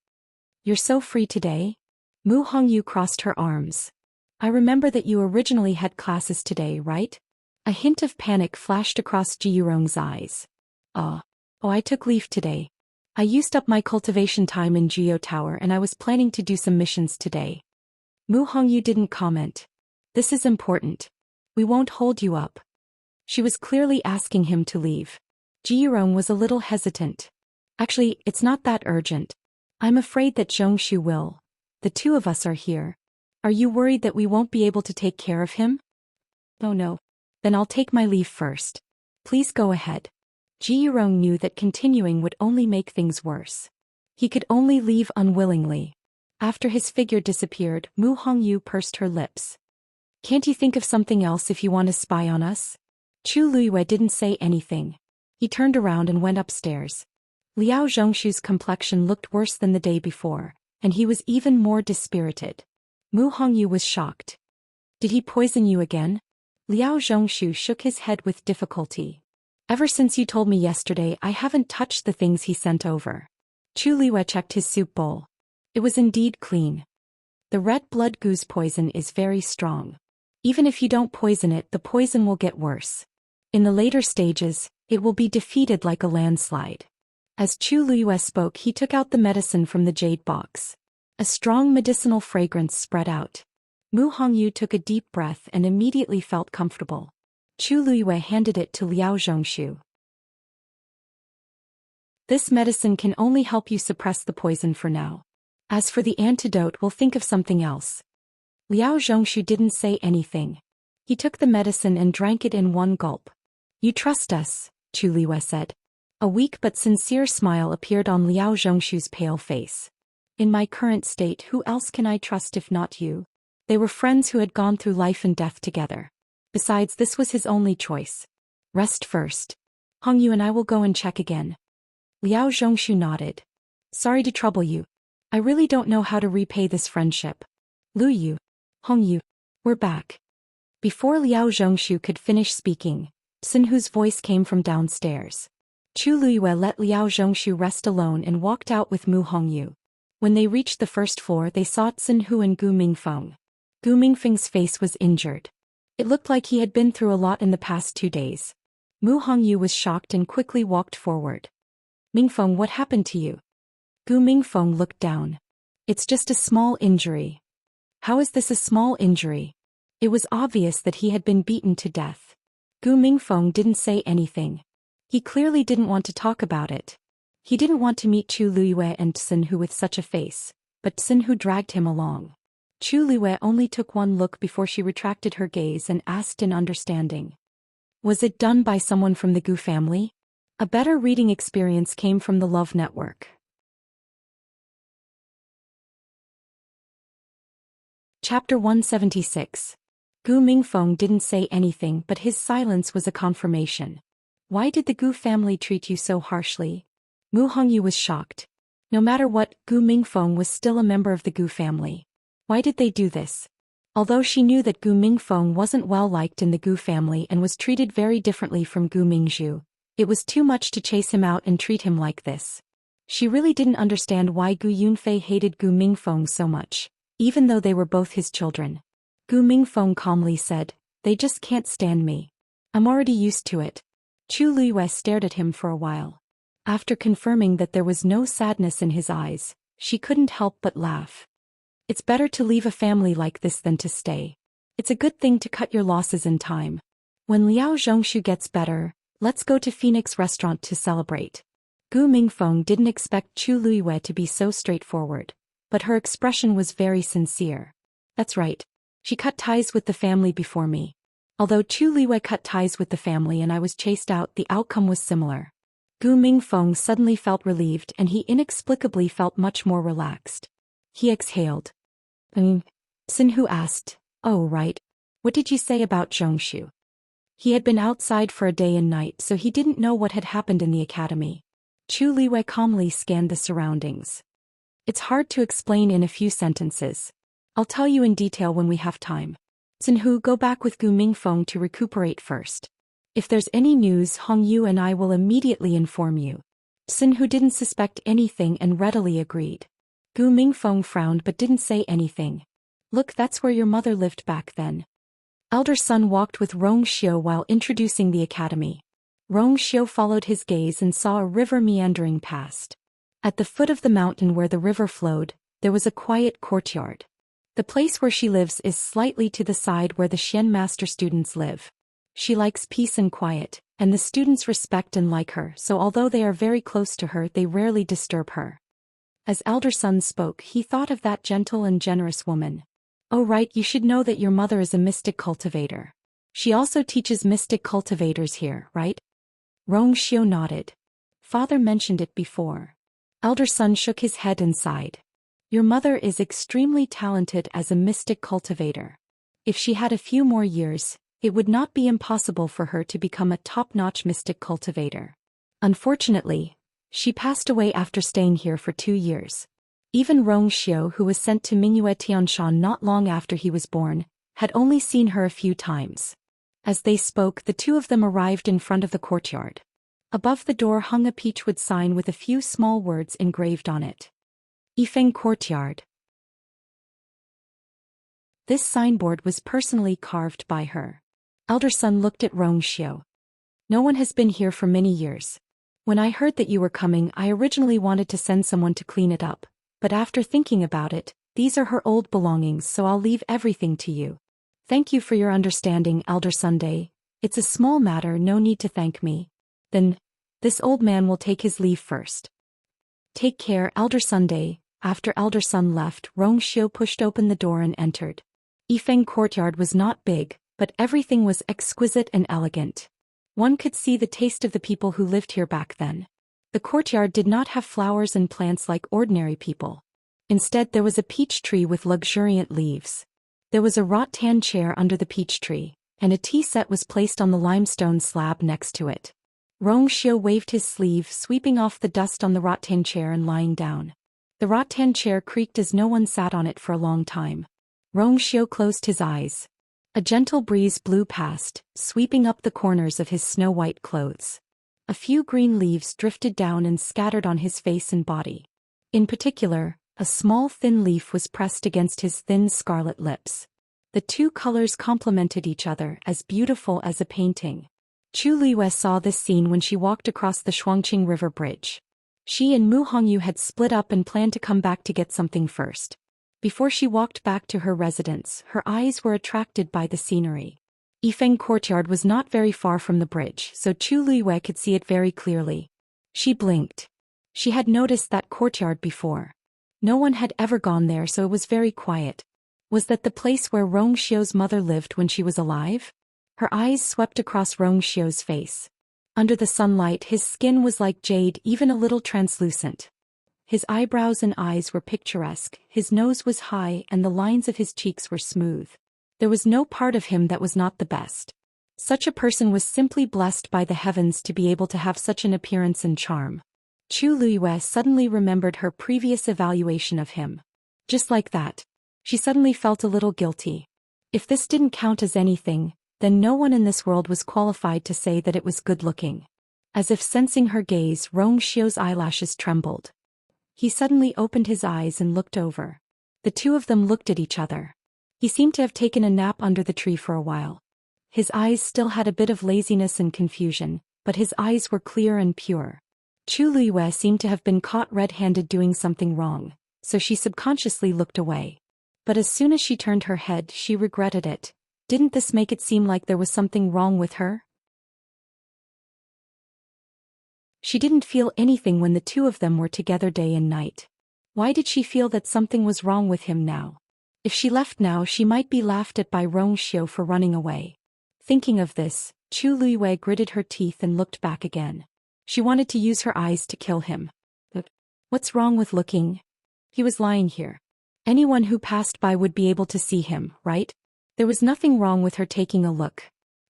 "You're so free today?" Mu Hongyu crossed her arms. "I remember that you originally had classes today, right?" A hint of panic flashed across Ji Yurong's eyes. Oh, I took leave today. I used up my cultivation time in Geo Tower and I was planning to do some missions today." Mu Hongyu didn't comment. "This is important. We won't hold you up." She was clearly asking him to leave. Ji Yurong was a little hesitant. "Actually, it's not that urgent. I'm afraid that Zhongshu will. The two of us are here. Are you worried that we won't be able to take care of him?" "Oh no. Then I'll take my leave first. Please go ahead." Ji Yurong knew that continuing would only make things worse. He could only leave unwillingly. After his figure disappeared, Mu Hongyu pursed her lips. "Can't you think of something else if you want to spy on us?" Chu Liyue didn't say anything. He turned around and went upstairs. Liao Zhongshu's complexion looked worse than the day before, and he was even more dispirited. Mu Hongyu was shocked. "Did he poison you again?" Liao Zhongshu shook his head with difficulty. "Ever since you told me yesterday, I haven't touched the things he sent over." Chu Liyue checked his soup bowl. It was indeed clean. "The red blood goose poison is very strong. Even if you don't poison it, the poison will get worse. In the later stages, it will be defeated like a landslide." As Chu Liyue spoke, he took out the medicine from the jade box. A strong medicinal fragrance spread out. Mu Hongyu took a deep breath and immediately felt comfortable. Chu Liyue handed it to Liao Zhongshu. "This medicine can only help you suppress the poison for now. As for the antidote, we'll think of something else." Liao Zhongshu didn't say anything. He took the medicine and drank it in one gulp. You trust us, Chu Liwei said. A weak but sincere smile appeared on Liao Zhongshu's pale face. In my current state, who else can I trust if not you? They were friends who had gone through life and death together. Besides, this was his only choice. Rest first. Hongyu and I will go and check again. Liao Zhongshu nodded. Sorry to trouble you. I really don't know how to repay this friendship. Lu Yu. Hongyu. We're back. Before Liao Zhongshu could finish speaking, Sinhu's voice came from downstairs. Chu Luiyue let Liao Zhongshu rest alone and walked out with Mu Hongyu. When they reached the first floor, they saw Sinhu and Gu Mingfeng. Gu Mingfeng's face was injured. It looked like he had been through a lot in the past 2 days. Mu Hongyu was shocked and quickly walked forward. Mingfeng, what happened to you? Gu Mingfeng looked down. It's just a small injury. How is this a small injury? It was obvious that he had been beaten to death. Gu Mingfeng didn't say anything. He clearly didn't want to talk about it. He didn't want to meet Chu Luiyue and Sinhu with such a face, but Sinhu dragged him along. Chu Luiyue only took one look before she retracted her gaze and asked in understanding. Was it done by someone from the Gu family? A better reading experience came from the Love Network. Chapter 176. Gu Mingfeng didn't say anything, but his silence was a confirmation. Why did the Gu family treat you so harshly? Mu Hongyu was shocked. No matter what, Gu Mingfeng was still a member of the Gu family. Why did they do this? Although she knew that Gu Mingfeng wasn't well liked in the Gu family and was treated very differently from Gu Mingzhu, it was too much to chase him out and treat him like this. She really didn't understand why Gu Yunfei hated Gu Mingfeng so much, even though they were both his children. Gu Mingfeng calmly said, "They just can't stand me. I'm already used to it." Chu Luiyue stared at him for a while. After confirming that there was no sadness in his eyes, she couldn't help but laugh. It's better to leave a family like this than to stay. It's a good thing to cut your losses in time. When Liao Zhongshu gets better, let's go to Phoenix Restaurant to celebrate. Gu Mingfeng didn't expect Chu Luiyue to be so straightforward, but her expression was very sincere. That's right. She cut ties with the family before me. Although Chu Luiyue cut ties with the family and I was chased out, the outcome was similar. Gu Mingfeng suddenly felt relieved and he inexplicably felt much more relaxed. He exhaled. Sinhu asked, "Oh right. What did you say about Zhongshu?" He had been outside for a day and night, so he didn't know what had happened in the academy. Chu Luiyue calmly scanned the surroundings. It's hard to explain in a few sentences. I'll tell you in detail when we have time. Sinhu, go back with Gu Mingfeng to recuperate first. If there's any news, Hongyu and I will immediately inform you. Sinhu didn't suspect anything and readily agreed. Gu Mingfeng frowned but didn't say anything. Look, that's where your mother lived back then. Elder son walked with Rong Xiu while introducing the academy. Rong Xiu followed his gaze and saw a river meandering past. At the foot of the mountain where the river flowed, there was a quiet courtyard. The place where she lives is slightly to the side where the Xian master students live. She likes peace and quiet, and the students respect and like her, so although they are very close to her, they rarely disturb her. As elder son spoke, he thought of that gentle and generous woman. Oh right, you should know that your mother is a mystic cultivator. She also teaches mystic cultivators here, right? Rong Xiu nodded. Father mentioned it before. Elder son shook his head and sighed. Your mother is extremely talented as a mystic cultivator. If she had a few more years, it would not be impossible for her to become a top-notch mystic cultivator. Unfortunately, she passed away after staying here for 2 years. Even Rong Xiu, who was sent to Mingyue Tianshan not long after he was born, had only seen her a few times. As they spoke, the two of them arrived in front of the courtyard. Above the door hung a peachwood sign with a few small words engraved on it. Yifeng Courtyard. This signboard was personally carved by her. Elder son looked at Rong Xiu. No one has been here for many years. When I heard that you were coming, I originally wanted to send someone to clean it up, but after thinking about it, these are her old belongings, so I'll leave everything to you. Thank you for your understanding, Elder Sunday. It's a small matter, no need to thank me. Then, this old man will take his leave first. Take care, Elder Sunday. After Elder Sun left, Rong Xiu pushed open the door and entered. Yifeng Courtyard was not big, but everything was exquisite and elegant. One could see the taste of the people who lived here back then. The courtyard did not have flowers and plants like ordinary people. Instead, there was a peach tree with luxuriant leaves. There was a rattan chair under the peach tree, and a tea set was placed on the limestone slab next to it. Xiao waved his sleeve, sweeping off the dust on the rattan chair and lying down. The rattan chair creaked as no one sat on it for a long time. Xiao closed his eyes. A gentle breeze blew past, sweeping up the corners of his snow-white clothes. A few green leaves drifted down and scattered on his face and body. In particular, a small thin leaf was pressed against his thin scarlet lips. The two colors complemented each other, as beautiful as a painting. Chu Liyue saw this scene when she walked across the Shuangqing River Bridge. She and Mu Hongyu had split up and planned to come back to get something first. Before she walked back to her residence, her eyes were attracted by the scenery. Yifeng Courtyard was not very far from the bridge, so Chu Liyue could see it very clearly. She blinked. She had noticed that courtyard before. No one had ever gone there, so it was very quiet. Was that the place where Xiao's mother lived when she was alive? Her eyes swept across Xiao's face. Under the sunlight, his skin was like jade, even a little translucent. His eyebrows and eyes were picturesque, his nose was high, and the lines of his cheeks were smooth. There was no part of him that was not the best. Such a person was simply blessed by the heavens to be able to have such an appearance and charm. Chu Liyue suddenly remembered her previous evaluation of him. Just like that, she suddenly felt a little guilty. If this didn't count as anything, then no one in this world was qualified to say that it was good-looking. As if sensing her gaze, Xiao's eyelashes trembled. He suddenly opened his eyes and looked over. The two of them looked at each other. He seemed to have taken a nap under the tree for a while. His eyes still had a bit of laziness and confusion, but his eyes were clear and pure. Chu Liyue seemed to have been caught red-handed doing something wrong, so she subconsciously looked away. But as soon as she turned her head, she regretted it. Didn't this make it seem like there was something wrong with her? She didn't feel anything when the two of them were together day and night. Why did she feel that something was wrong with him now? If she left now, she might be laughed at by Xiao for running away. Thinking of this, Chu Liyue gritted her teeth and looked back again. She wanted to use her eyes to kill him. But what's wrong with looking? He was lying here. Anyone who passed by would be able to see him, right? There was nothing wrong with her taking a look.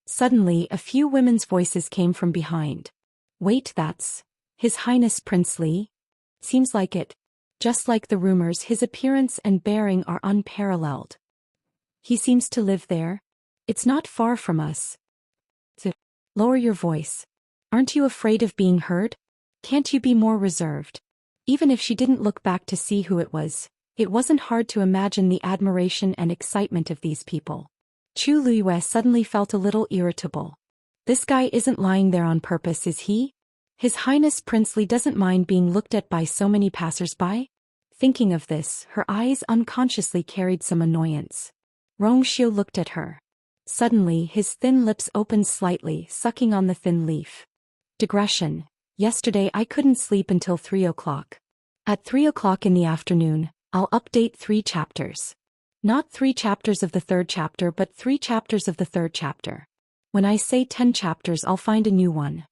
Suddenly, a few women's voices came from behind. Wait, that's His Highness Prince Li? Seems like it. Just like the rumors, his appearance and bearing are unparalleled. He seems to live there. It's not far from us. Lower your voice. Aren't you afraid of being heard? Can't you be more reserved? Even if she didn't look back to see who it wasn't hard to imagine the admiration and excitement of these people. Chu Liyue suddenly felt a little irritable. This guy isn't lying there on purpose, is he? His Highness Prince Li doesn't mind being looked at by so many passers-by? Thinking of this, her eyes unconsciously carried some annoyance. Xiao looked at her. Suddenly, his thin lips opened slightly, sucking on the thin leaf. Digression. Yesterday I couldn't sleep until 3 o'clock. At 3 o'clock in the afternoon, I'll update 3 chapters. Not 3 chapters of the 3rd chapter, but 3 chapters of the 3rd chapter. When I say 10 chapters, I'll find a new one.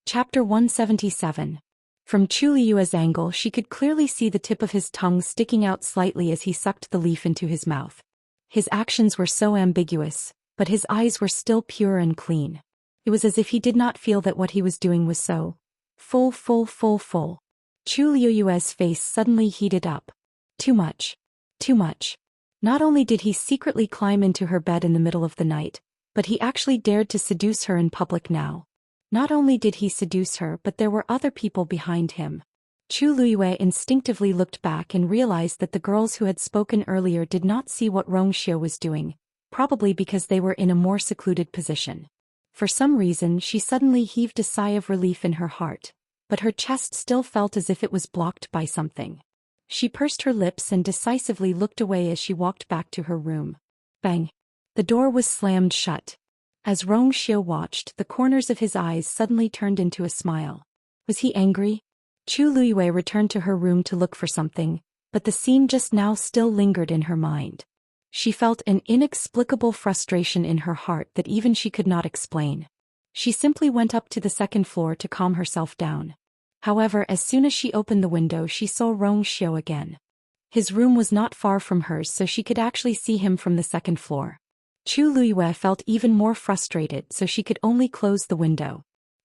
Chapter 177. From Chu Liyue's angle, she could clearly see the tip of his tongue sticking out slightly as he sucked the leaf into his mouth. His actions were so ambiguous, but his eyes were still pure and clean. It was as if he did not feel that what he was doing was so full. Chu Liyue's face suddenly heated up. Too much. Too much. Not only did he secretly climb into her bed in the middle of the night, but he actually dared to seduce her in public now. Not only did he seduce her, but there were other people behind him. Chu Liyue instinctively looked back and realized that the girls who had spoken earlier did not see what Xiao was doing, probably because they were in a more secluded position. For some reason, she suddenly heaved a sigh of relief in her heart, but her chest still felt as if it was blocked by something. She pursed her lips and decisively looked away as she walked back to her room. Bang! The door was slammed shut. As Xiao watched, the corners of his eyes suddenly turned into a smile. Was he angry? Chu Liyue returned to her room to look for something, but the scene just now still lingered in her mind. She felt an inexplicable frustration in her heart that even she could not explain. She simply went up to the second floor to calm herself down. However, as soon as she opened the window, she saw Zhou Xian again. His room was not far from hers, so she could actually see him from the second floor. Chu Luiyue felt even more frustrated, so she could only close the window.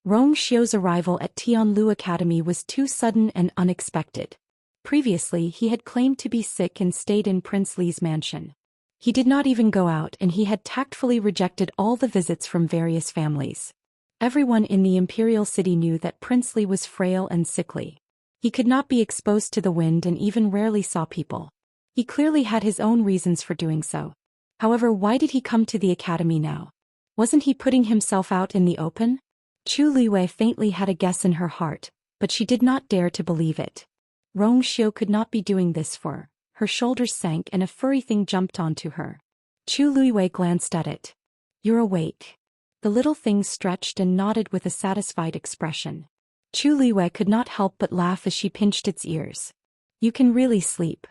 Zhou Xiao's arrival at Tianlu Academy was too sudden and unexpected. Previously, he had claimed to be sick and stayed in Prince Li's mansion. He did not even go out, and he had tactfully rejected all the visits from various families. Everyone in the imperial city knew that Prince Li was frail and sickly. He could not be exposed to the wind and even rarely saw people. He clearly had his own reasons for doing so. However, why did he come to the academy now? Wasn't he putting himself out in the open? Chu Luiyue faintly had a guess in her heart, but she did not dare to believe it. Zhou Xian could not be doing this for her. Her shoulders sank and a furry thing jumped onto her. Chu Luiyue glanced at it. "You're awake." The little thing stretched and nodded with a satisfied expression. Chu Luiyue could not help but laugh as she pinched its ears. "You can really sleep."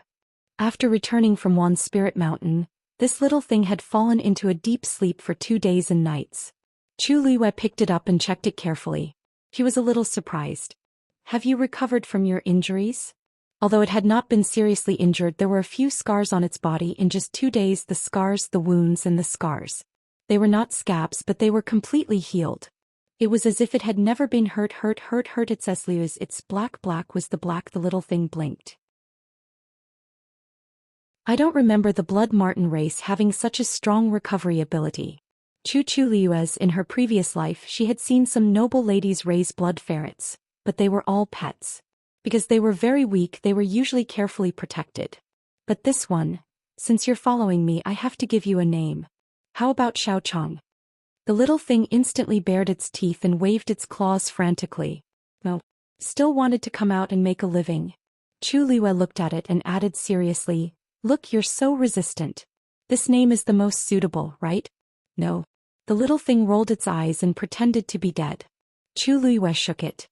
After returning from Wan's Spirit Mountain, this little thing had fallen into a deep sleep for 2 days and nights. Chu Luiyue picked it up and checked it carefully. She was a little surprised. "Have you recovered from your injuries?" Although it had not been seriously injured, there were a few scars on its body. In just 2 days, the scars, the wounds and the scars. They were not scabs, but they were completely healed. It was as if it had never been hurt. It's as Liu's. It's black was the black. The little thing blinked. "I don't remember the Blood Marten race having such a strong recovery ability." Chu Liu's. In her previous life, she had seen some noble ladies raise blood ferrets, but they were all pets. Because they were very weak, they were usually carefully protected. But this one, since you're following me, I have to give you a name. How about Xiaochang? The little thing instantly bared its teeth and waved its claws frantically. "No. Still wanted to come out and make a living." Chu Liuwe looked at it and added seriously, "Look, you're so resistant. This name is the most suitable, right?" "No." The little thing rolled its eyes and pretended to be dead. Chu Liuwe shook it.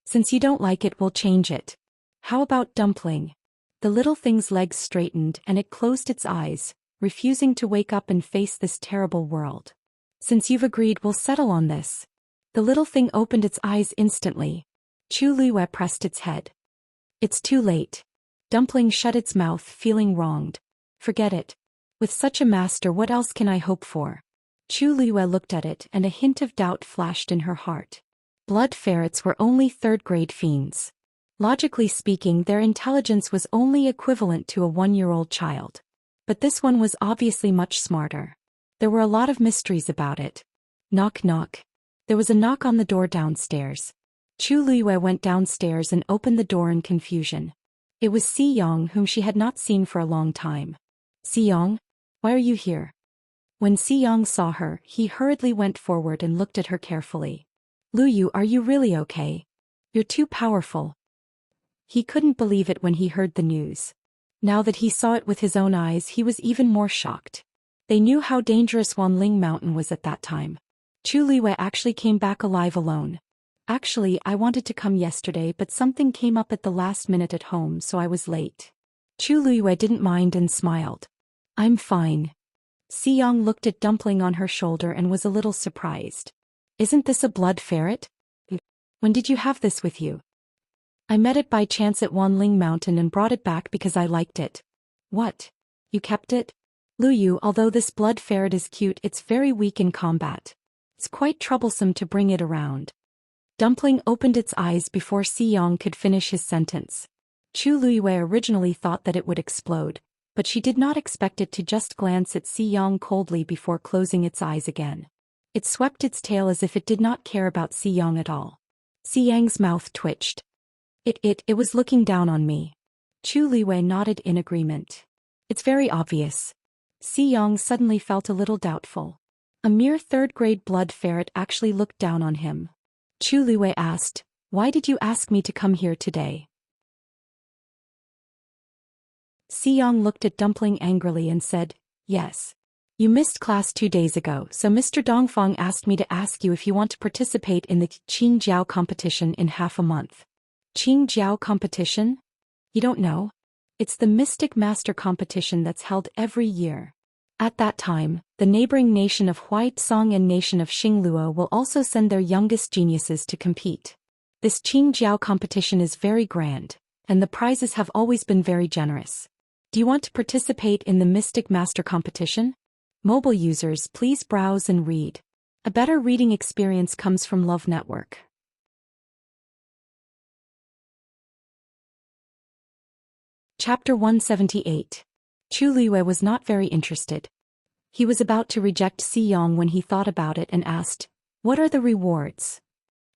"Since you don't like it, we'll change it. How about Dumpling?" The little thing's legs straightened and it closed its eyes, refusing to wake up and face this terrible world. "Since you've agreed, we'll settle on this." The little thing opened its eyes instantly. Chu Liuwe pressed its head. "It's too late." Dumpling shut its mouth, feeling wronged. "Forget it. With such a master, what else can I hope for?" Chu Liuwe looked at it and a hint of doubt flashed in her heart. Blood ferrets were only third-grade fiends. Logically speaking, their intelligence was only equivalent to a 1-year-old child. But this one was obviously much smarter. There were a lot of mysteries about it. Knock knock. There was a knock on the door downstairs. Chu Liuwe went downstairs and opened the door in confusion. It was Si Yong, whom she had not seen for a long time. "Si Yong? Why are you here?" When Si Yong saw her, he hurriedly went forward and looked at her carefully. "Luyu, are you really okay? You're too powerful." He couldn't believe it when he heard the news. Now that he saw it with his own eyes, he was even more shocked. They knew how dangerous Wanling Mountain was at that time. Chu Liuwe actually came back alive alone. "Actually, I wanted to come yesterday, but something came up at the last minute at home, so I was late." Chu Liuwe didn't mind and smiled. "I'm fine." Si Yong looked at Dumpling on her shoulder and was a little surprised. "Isn't this a blood ferret? When did you have this with you?" "I met it by chance at Wanling Mountain and brought it back because I liked it." "What? You kept it?" "Luyu, although this blood ferret is cute, it's very weak in combat. It's quite troublesome to bring it around." Dumpling opened its eyes before Si Yong could finish his sentence. Chu Liuwe originally thought that it would explode, but she did not expect it to just glance at Si Yong coldly before closing its eyes again. It swept its tail as if it did not care about Si Yong at all. Si Yang's mouth twitched. It was looking down on me." Chu Liuwe nodded in agreement. "It's very obvious." Si Yong suddenly felt a little doubtful. A mere third-grade blood ferret actually looked down on him. Chu Liuwe asked, "Why did you ask me to come here today?" Si Yong looked at Dumpling angrily and said, "Yes. You missed class 2 days ago, so Mr. Dongfang asked me to ask you if you want to participate in the Qingjiao competition in half a month." Qingjiao competition? You don't know? It's the Mystic Master competition that's held every year. At that time, the neighboring nation of Huaitsong and nation of Xingluo will also send their youngest geniuses to compete. This Qingjiao competition is very grand, and the prizes have always been very generous. Do you want to participate in the Mystic Master competition? Mobile users, please browse and read. A better reading experience comes from Love Network. Chapter 178. Chu Liyue was not very interested. He was about to reject Xiyang when he thought about it and asked, "What are the rewards?"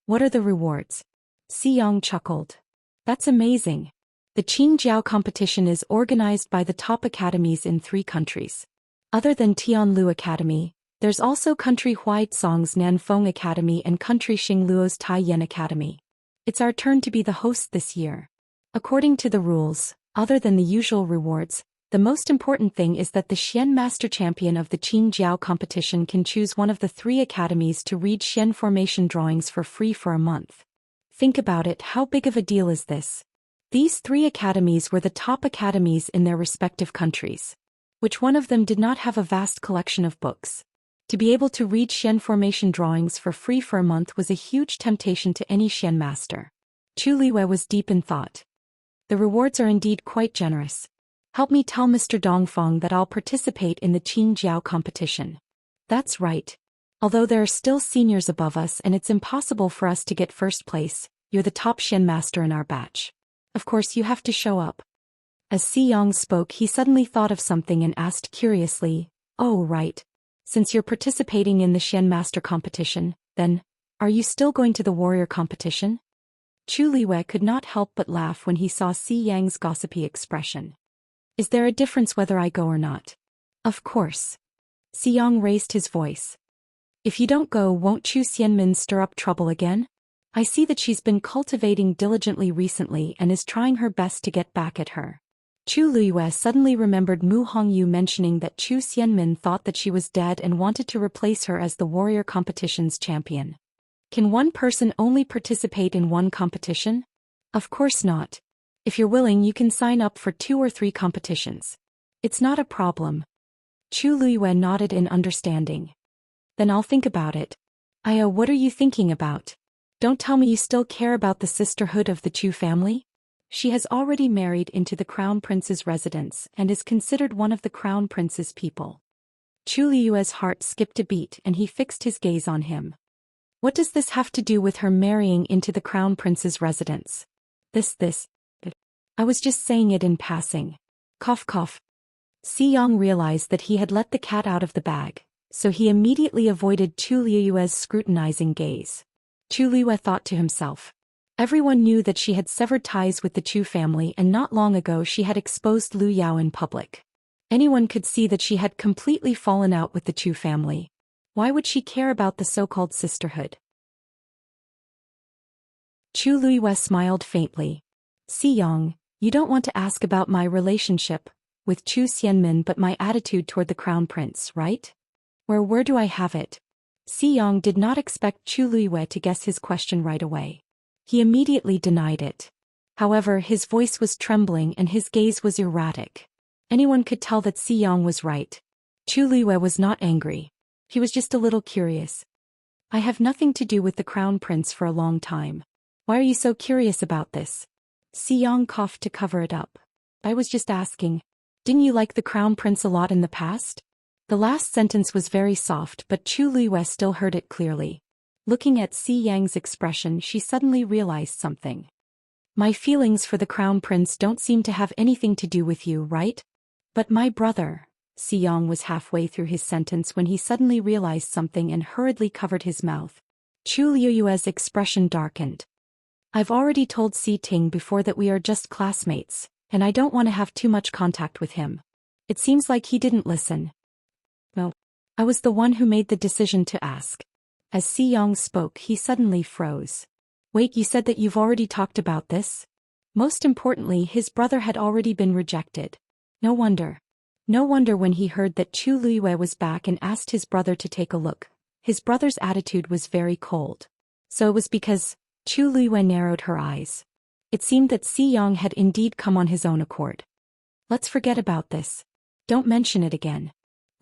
"What are the rewards?" Xiyang chuckled. "That's amazing. The Qingjiao competition is organized by the top academies in 3 countries. Other than Tianlu Academy, there's also country Huaitsong's Nanfeng Academy and country Xingluo's Taiyan Academy. It's our turn to be the host this year. According to the rules, other than the usual rewards, the most important thing is that the Xian Master Champion of the Qingjiao competition can choose one of the 3 academies to read Xian formation drawings for free for a month. Think about it, how big of a deal is this? These 3 academies were the top academies in their respective countries. Which one of them did not have a vast collection of books? To be able to read Xian formation drawings for free for a month was a huge temptation to any Xian master. Chu Liyue was deep in thought. The rewards are indeed quite generous. Help me tell Mr. Dongfeng that I'll participate in the Qingjiao competition. That's right. Although there are still seniors above us and it's impossible for us to get first place, you're the top Xian master in our batch. Of course you have to show up. As Xiyang spoke, he suddenly thought of something and asked curiously, "Oh right. Since you're participating in the Xian master competition, then, are you still going to the warrior competition?" Chu Liyue could not help but laugh when he saw Xiyang's gossipy expression. "Is there a difference whether I go or not?" "Of course." Xiyang raised his voice. "If you don't go, won't Chu Xianmin stir up trouble again? I see that she's been cultivating diligently recently and is trying her best to get back at her." Chu Liyue suddenly remembered Mu Hongyu mentioning that Chu Xianmin thought that she was dead and wanted to replace her as the warrior competition's champion. Can one person only participate in one competition? Of course not. If you're willing, you can sign up for 2 or 3 competitions. It's not a problem. Chu Liyue nodded in understanding. Then I'll think about it. Aya, what are you thinking about? Don't tell me you still care about the sisterhood of the Chu family? She has already married into the Crown Prince's residence and is considered one of the Crown Prince's people. Chu Liyue's heart skipped a beat and he fixed his gaze on him. What does this have to do with her marrying into the Crown Prince's residence? I was just saying it in passing. Cough cough. Xiyang realized that he had let the cat out of the bag, so he immediately avoided Chu Liyue's scrutinizing gaze. Chu Liyue thought to himself. Everyone knew that she had severed ties with the Chu family and not long ago she had exposed Lu Yao in public. Anyone could see that she had completely fallen out with the Chu family. Why would she care about the so-called sisterhood? Chu Liyue smiled faintly. Xiyang, you don't want to ask about my relationship with Chu Xianmin but my attitude toward the Crown Prince, right? Where do I have it? Xiyang did not expect Chu Liyue to guess his question right away. He immediately denied it. However, his voice was trembling and his gaze was erratic. Anyone could tell that Xiyang was right. Chu Liyue was not angry. He was just a little curious. I have nothing to do with the Crown Prince for a long time. Why are you so curious about this? Xiyang coughed to cover it up. I was just asking. Didn't you like the Crown Prince a lot in the past? The last sentence was very soft but Chu Liyue still heard it clearly. Looking at Xiyang's expression, she suddenly realized something. My feelings for the Crown Prince don't seem to have anything to do with you, right? But my brother. Xiyang was halfway through his sentence when he suddenly realized something and hurriedly covered his mouth. Chu Liyue's expression darkened. I've already told Si Ting before that we are just classmates, and I don't want to have too much contact with him. It seems like he didn't listen. No. I was the one who made the decision to ask. As Xiyang spoke, he suddenly froze. Wait, you said that you've already talked about this? Most importantly, his brother had already been rejected. No wonder. No wonder when he heard that Chu Liyue was back and asked his brother to take a look. His brother's attitude was very cold. So it was because Chu Liyue narrowed her eyes. It seemed that Xiyang had indeed come on his own accord. Let's forget about this. Don't mention it again.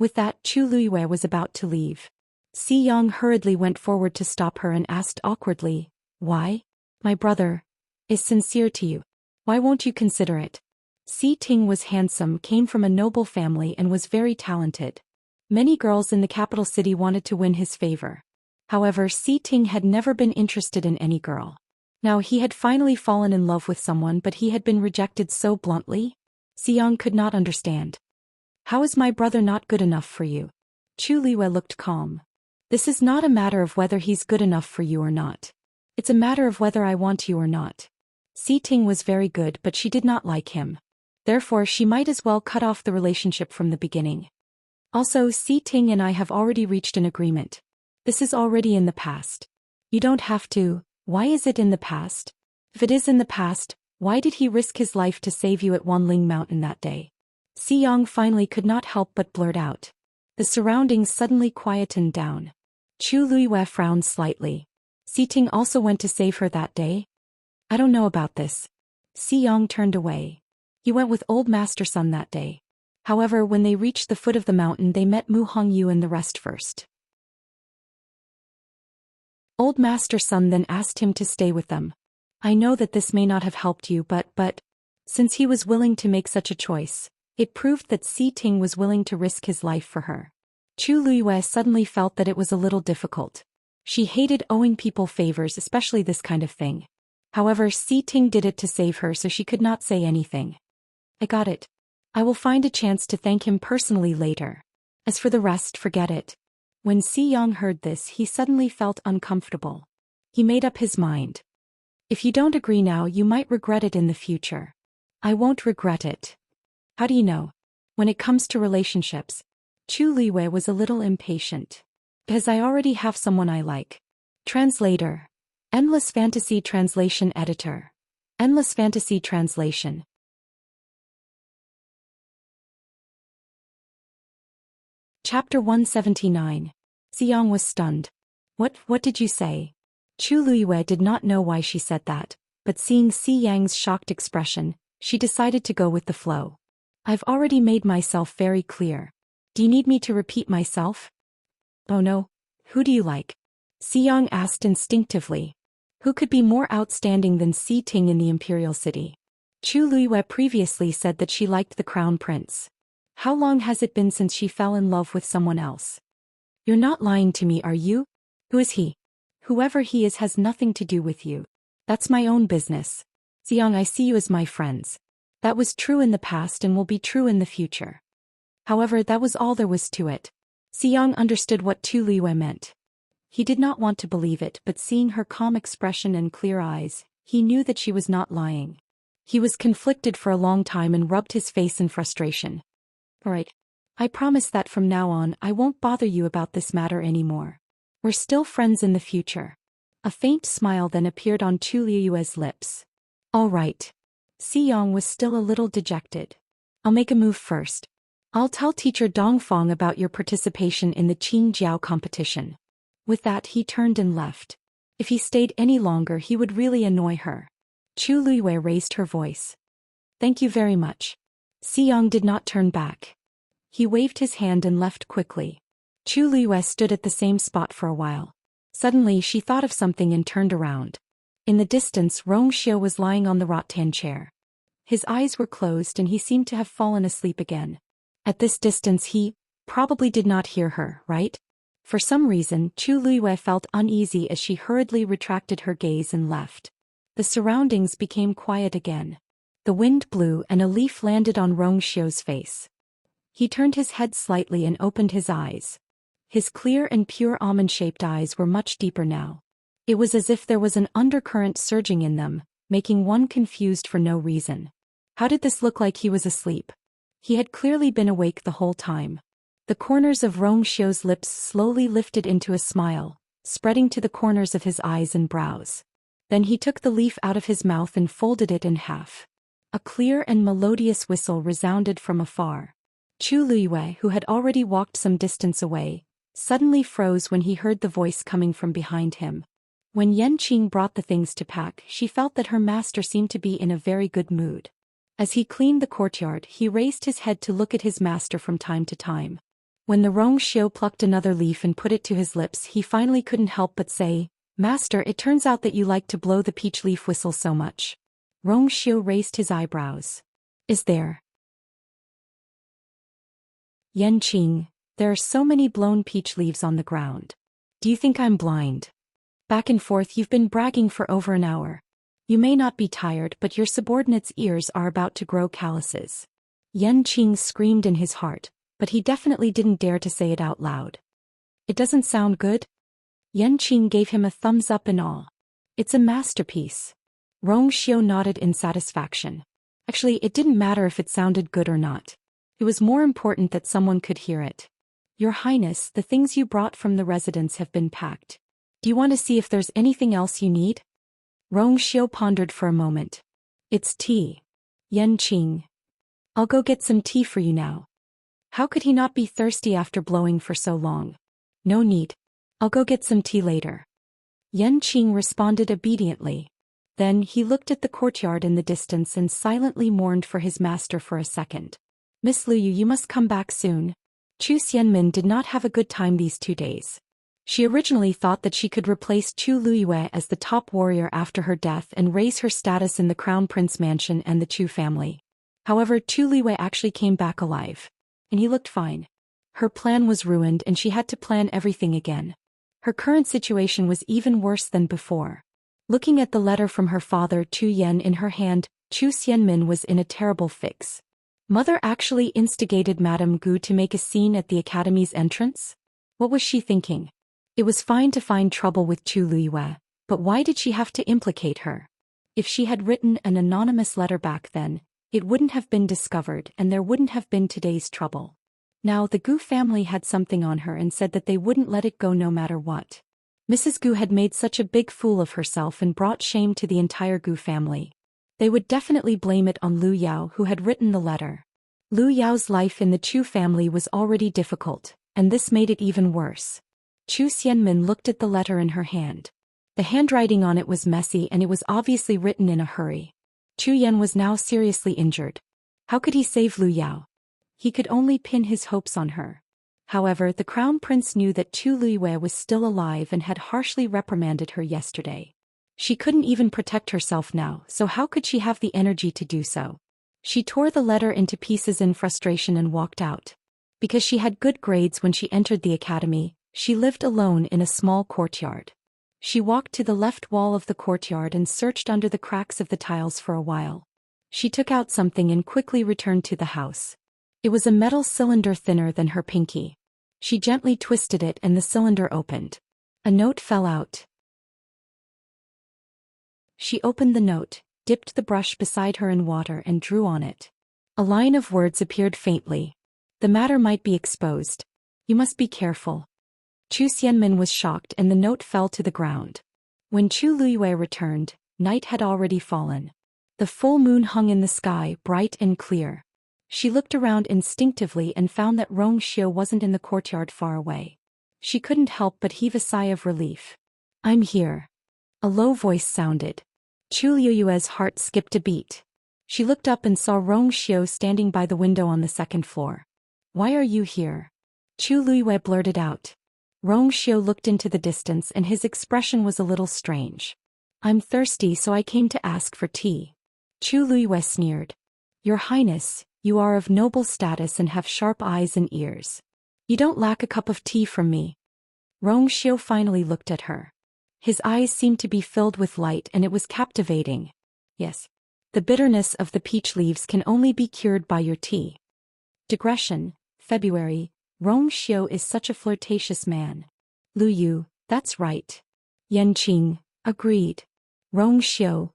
With that, Chu Luiyue was about to leave. Si Yang hurriedly went forward to stop her and asked awkwardly, "Why? My brother is sincere to you. Why won't you consider it?" Si Ting was handsome, came from a noble family and was very talented. Many girls in the capital city wanted to win his favor. However, Si Ting had never been interested in any girl. Now he had finally fallen in love with someone, but he had been rejected so bluntly. Si Yang could not understand. "How is my brother not good enough for you?" Chu Liwei looked calm. "This is not a matter of whether he's good enough for you or not. It's a matter of whether I want you or not." Si Ting was very good, but she did not like him. Therefore she might as well cut off the relationship from the beginning. Also, Si Ting and I have already reached an agreement. This is already in the past. You don't have to. Why is it in the past? If it is in the past, why did he risk his life to save you at Wanling Mountain that day? Si Yang finally could not help but blurt out. The surroundings suddenly quietened down. Chu Luiyue frowned slightly. Si Ting also went to save her that day? I don't know about this. Si Yang turned away. He went with old Master Sun that day. However, when they reached the foot of the mountain, they met Mu Hongyu and the rest first. Old Master Sun then asked him to stay with them. I know that this may not have helped you, but since he was willing to make such a choice, it proved that Si Ting was willing to risk his life for her. Chu Luiyue suddenly felt that it was a little difficult. She hated owing people favors, especially this kind of thing. However, Si Ting did it to save her, so she could not say anything. I got it. I will find a chance to thank him personally later. As for the rest, forget it. When Si Yang heard this, he suddenly felt uncomfortable. He made up his mind. If you don't agree now, you might regret it in the future. I won't regret it. How do you know? When it comes to relationships, Chu Liwei was a little impatient. Because I already have someone I like. Translator. Endless Fantasy Translation Editor. Endless Fantasy Translation. Chapter 179. Xiang was stunned. What did you say? Chu Luiyue did not know why she said that, but seeing Si Yang's shocked expression, she decided to go with the flow. I've already made myself very clear. Do you need me to repeat myself? Oh no. Who do you like? Si Yang asked instinctively. Who could be more outstanding than Si Ting in the Imperial City? Chu Luiyue previously said that she liked the Crown Prince. How long has it been since she fell in love with someone else? You're not lying to me, are you? Who is he? Whoever he is has nothing to do with you. That's my own business. Xiang, I see you as my friends. That was true in the past and will be true in the future. However, that was all there was to it. Xiang understood what Chu Liwei meant. He did not want to believe it, but seeing her calm expression and clear eyes, he knew that she was not lying. He was conflicted for a long time and rubbed his face in frustration. All right. I promise that from now on I won't bother you about this matter anymore. We're still friends in the future. A faint smile then appeared on Chu Liue's lips. All right. Si Yang was still a little dejected. I'll make a move first. I'll tell teacher Dongfang about your participation in the Qing Jiao competition. With that, he turned and left. If he stayed any longer, he would really annoy her. Chu Luiyue raised her voice. Thank you very much. Si Yang did not turn back. He waved his hand and left quickly. Chu Liuyue stood at the same spot for a while. Suddenly she thought of something and turned around. In the distance, Xiao was lying on the rattan chair. His eyes were closed and he seemed to have fallen asleep again. At this distance he probably did not hear her, right? For some reason, Chu Luiyue felt uneasy as she hurriedly retracted her gaze and left. The surroundings became quiet again. The wind blew and a leaf landed on Xiao's face. He turned his head slightly and opened his eyes. His clear and pure almond-shaped eyes were much deeper now. It was as if there was an undercurrent surging in them, making one confused for no reason. How did this look like he was asleep? He had clearly been awake the whole time. The corners of Xiao's lips slowly lifted into a smile, spreading to the corners of his eyes and brows. Then he took the leaf out of his mouth and folded it in half. A clear and melodious whistle resounded from afar. Chu Luiyue, who had already walked some distance away, suddenly froze when he heard the voice coming from behind him. When Yanqing brought the things to pack, she felt that her master seemed to be in a very good mood. As he cleaned the courtyard, he raised his head to look at his master from time to time. When the Rong Xiu plucked another leaf and put it to his lips, he finally couldn't help but say, "Master, it turns out that you like to blow the peach leaf whistle so much." Rong Xiu raised his eyebrows. "Is there?" "Yanqing, there are so many blown peach leaves on the ground. Do you think I'm blind? Back and forth you've been bragging for over an hour. You may not be tired, but your subordinate's ears are about to grow calluses." Yanqing screamed in his heart, but he definitely didn't dare to say it out loud. "It doesn't sound good?" Yanqing gave him a thumbs up in awe. "It's a masterpiece." Rong Xiu nodded in satisfaction. Actually, it didn't matter if it sounded good or not. It was more important that someone could hear it. "Your Highness, the things you brought from the residence have been packed. Do you want to see if there's anything else you need?" Rong Xiu pondered for a moment. "It's tea." Yanqing. "I'll go get some tea for you now." How could he not be thirsty after blowing for so long? "No need. I'll go get some tea later." Yanqing responded obediently. Then he looked at the courtyard in the distance and silently mourned for his master for a second. "Miss Liu, you must come back soon." Zhou Xian did not have a good time these 2 days. She originally thought that she could replace Chu Luiyue as the top warrior after her death and raise her status in the Crown Prince Mansion and the Chu family. However, Chu Luiyue actually came back alive. And he looked fine. Her plan was ruined and she had to plan everything again. Her current situation was even worse than before. Looking at the letter from her father Chu Yan in her hand, Zhou Xian was in a terrible fix. Mother actually instigated Madame Gu to make a scene at the academy's entrance? What was she thinking? It was fine to find trouble with Chu Luiyue, but why did she have to implicate her? If she had written an anonymous letter back then, it wouldn't have been discovered and there wouldn't have been today's trouble. Now the Gu family had something on her and said that they wouldn't let it go no matter what. Mrs. Gu had made such a big fool of herself and brought shame to the entire Gu family. They would definitely blame it on Lu Yao, who had written the letter. Lu Yao's life in the Chu family was already difficult, and this made it even worse. Zhou Xian looked at the letter in her hand. The handwriting on it was messy and it was obviously written in a hurry. Chu Yan was now seriously injured. How could he save Lu Yao? He could only pin his hopes on her. However, the crown prince knew that Chu Luiyue was still alive and had harshly reprimanded her yesterday. She couldn't even protect herself now, so how could she have the energy to do so? She tore the letter into pieces in frustration and walked out. Because she had good grades when she entered the academy, she lived alone in a small courtyard. She walked to the left wall of the courtyard and searched under the cracks of the tiles for a while. She took out something and quickly returned to the house. It was a metal cylinder thinner than her pinky. She gently twisted it and the cylinder opened. A note fell out. She opened the note, dipped the brush beside her in water and drew on it. A line of words appeared faintly. "The matter might be exposed. You must be careful." Zhou Xian was shocked and the note fell to the ground. When Chu Luiyue returned, night had already fallen. The full moon hung in the sky, bright and clear. She looked around instinctively and found that Rong Xiu wasn't in the courtyard far away. She couldn't help but heave a sigh of relief. "I'm here." A low voice sounded. Chu Luiyue's heart skipped a beat. She looked up and saw Rong Xiu standing by the window on the second floor. "Why are you here?" Chu Luiyue blurted out. Rong Xiu looked into the distance and his expression was a little strange. "I'm thirsty, so I came to ask for tea." Chu Luiyue sneered. "Your Highness, you are of noble status and have sharp eyes and ears. You don't lack a cup of tea from me." Rong Xiu finally looked at her. His eyes seemed to be filled with light and it was captivating. "Yes. The bitterness of the peach leaves can only be cured by your tea." Digression, February. Rong Xiu is such a flirtatious man. Lu Yu, that's right. Yanqing, agreed. Rong Xiu, ?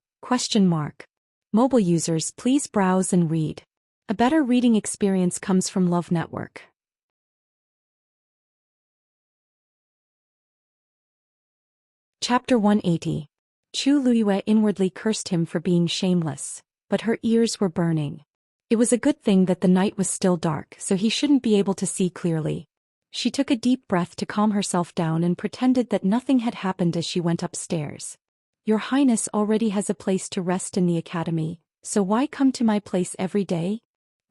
Mobile users, please browse and read. A better reading experience comes from Love Network. Chapter 180. Chu Luiyue inwardly cursed him for being shameless, but her ears were burning. It was a good thing that the night was still dark, so he shouldn't be able to see clearly. She took a deep breath to calm herself down and pretended that nothing had happened as she went upstairs. "Your Highness already has a place to rest in the academy, so why come to my place every day?"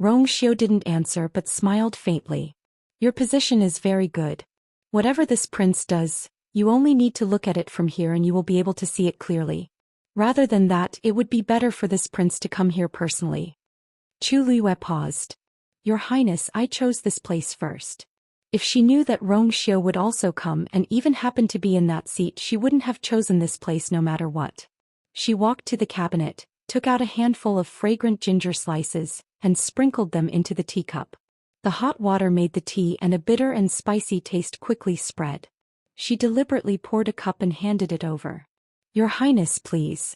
Rong Xiu didn't answer but smiled faintly. Your position is very good. Whatever this prince does, you only need to look at it from here and you will be able to see it clearly. Rather than that, it would be better for this prince to come here personally. Chu Luiyue paused. Your Highness, I chose this place first. If she knew that Rong Xiu would also come and even happen to be in that seat, she wouldn't have chosen this place no matter what. She walked to the cabinet, took out a handful of fragrant ginger slices, and sprinkled them into the teacup. The hot water made the tea and a bitter and spicy taste quickly spread. She deliberately poured a cup and handed it over. Your Highness, please.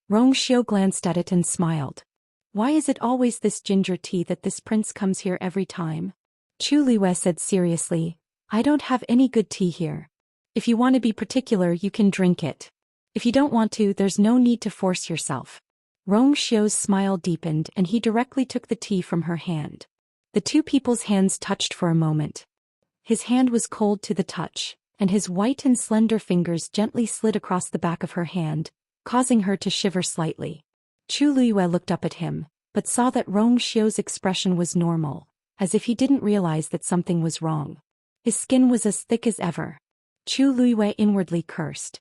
Rong Xiu glanced at it and smiled. Why is it always this ginger tea that this prince comes here every time? Chu Luiyue said seriously, I don't have any good tea here. If you want to be particular, you can drink it. If you don't want to, there's no need to force yourself. Rong Xiu's smile deepened and he directly took the tea from her hand. The two people's hands touched for a moment. His hand was cold to the touch, and his white and slender fingers gently slid across the back of her hand, causing her to shiver slightly. Chu Luiyue looked up at him, but saw that Rong Xiu's expression was normal, as if he didn't realize that something was wrong. His skin was as thick as ever. Chu Luiyue inwardly cursed.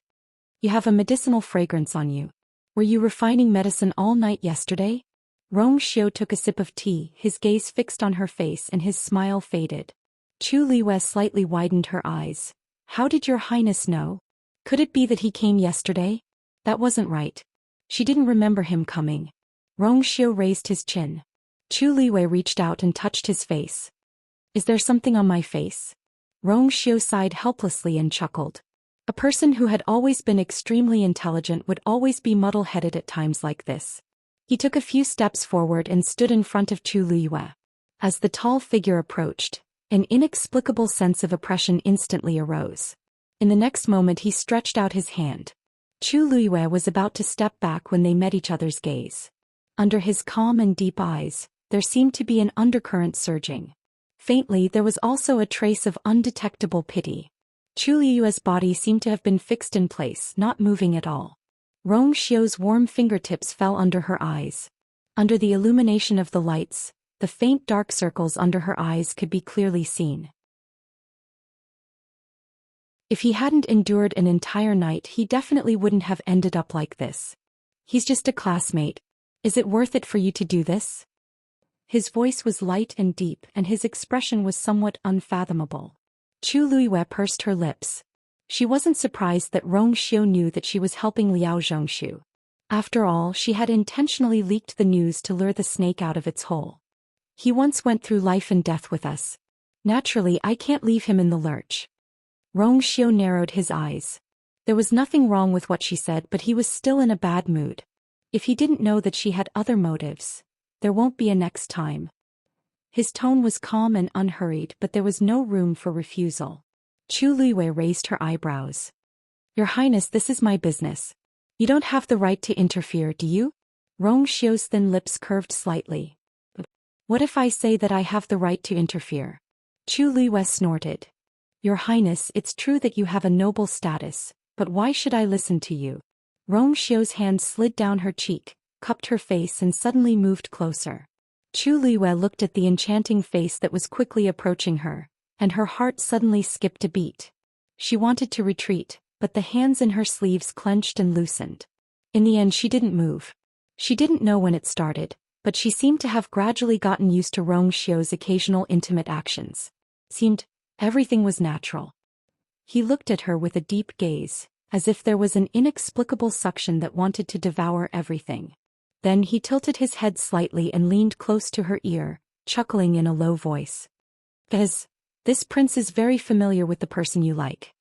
You have a medicinal fragrance on you. Were you refining medicine all night yesterday? Rong Xiu took a sip of tea, his gaze fixed on her face and his smile faded. Chu Luiyue slightly widened her eyes. How did your Highness know? Could it be that he came yesterday? That wasn't right. She didn't remember him coming. Rong Xiu raised his chin. Chu Luiyue reached out and touched his face. Is there something on my face? Rong Xiu sighed helplessly and chuckled. A person who had always been extremely intelligent would always be muddle-headed at times like this. He took a few steps forward and stood in front of Chu Luiyue. As the tall figure approached, an inexplicable sense of oppression instantly arose. In the next moment he stretched out his hand. Chu Luiyue was about to step back when they met each other's gaze. Under his calm and deep eyes, there seemed to be an undercurrent surging. Faintly, there was also a trace of undetectable pity. Chu Luiyue's body seemed to have been fixed in place, not moving at all. Rong Xiu's warm fingertips fell under her eyes. Under the illumination of the lights, the faint dark circles under her eyes could be clearly seen. If he hadn't endured an entire night, he definitely wouldn't have ended up like this. He's just a classmate. Is it worth it for you to do this? His voice was light and deep, and his expression was somewhat unfathomable. Chu Luiyue pursed her lips. She wasn't surprised that Rong Xiu knew that she was helping Liao Zhongshu. After all, she had intentionally leaked the news to lure the snake out of its hole. He once went through life and death with us. Naturally, I can't leave him in the lurch. Rong Xiu narrowed his eyes. There was nothing wrong with what she said, but he was still in a bad mood. If he didn't know that she had other motives, there won't be a next time. His tone was calm and unhurried, but there was no room for refusal. Chu Luiyue raised her eyebrows. Your Highness, this is my business. You don't have the right to interfere, do you? Rong Xiu's thin lips curved slightly. What if I say that I have the right to interfere? Chu Luiyue snorted. Your Highness, it's true that you have a noble status, but why should I listen to you? Rong Xiu's hand slid down her cheek, cupped her face and suddenly moved closer. Chu Luiyue looked at the enchanting face that was quickly approaching her, and her heart suddenly skipped a beat. She wanted to retreat, but the hands in her sleeves clenched and loosened. In the end she didn't move. She didn't know when it started, but she seemed to have gradually gotten used to Rong Xiu's occasional intimate actions. Seemed everything was natural. He looked at her with a deep gaze, as if there was an inexplicable suction that wanted to devour everything. Then he tilted his head slightly and leaned close to her ear, chuckling in a low voice. This prince is very familiar with the person you like.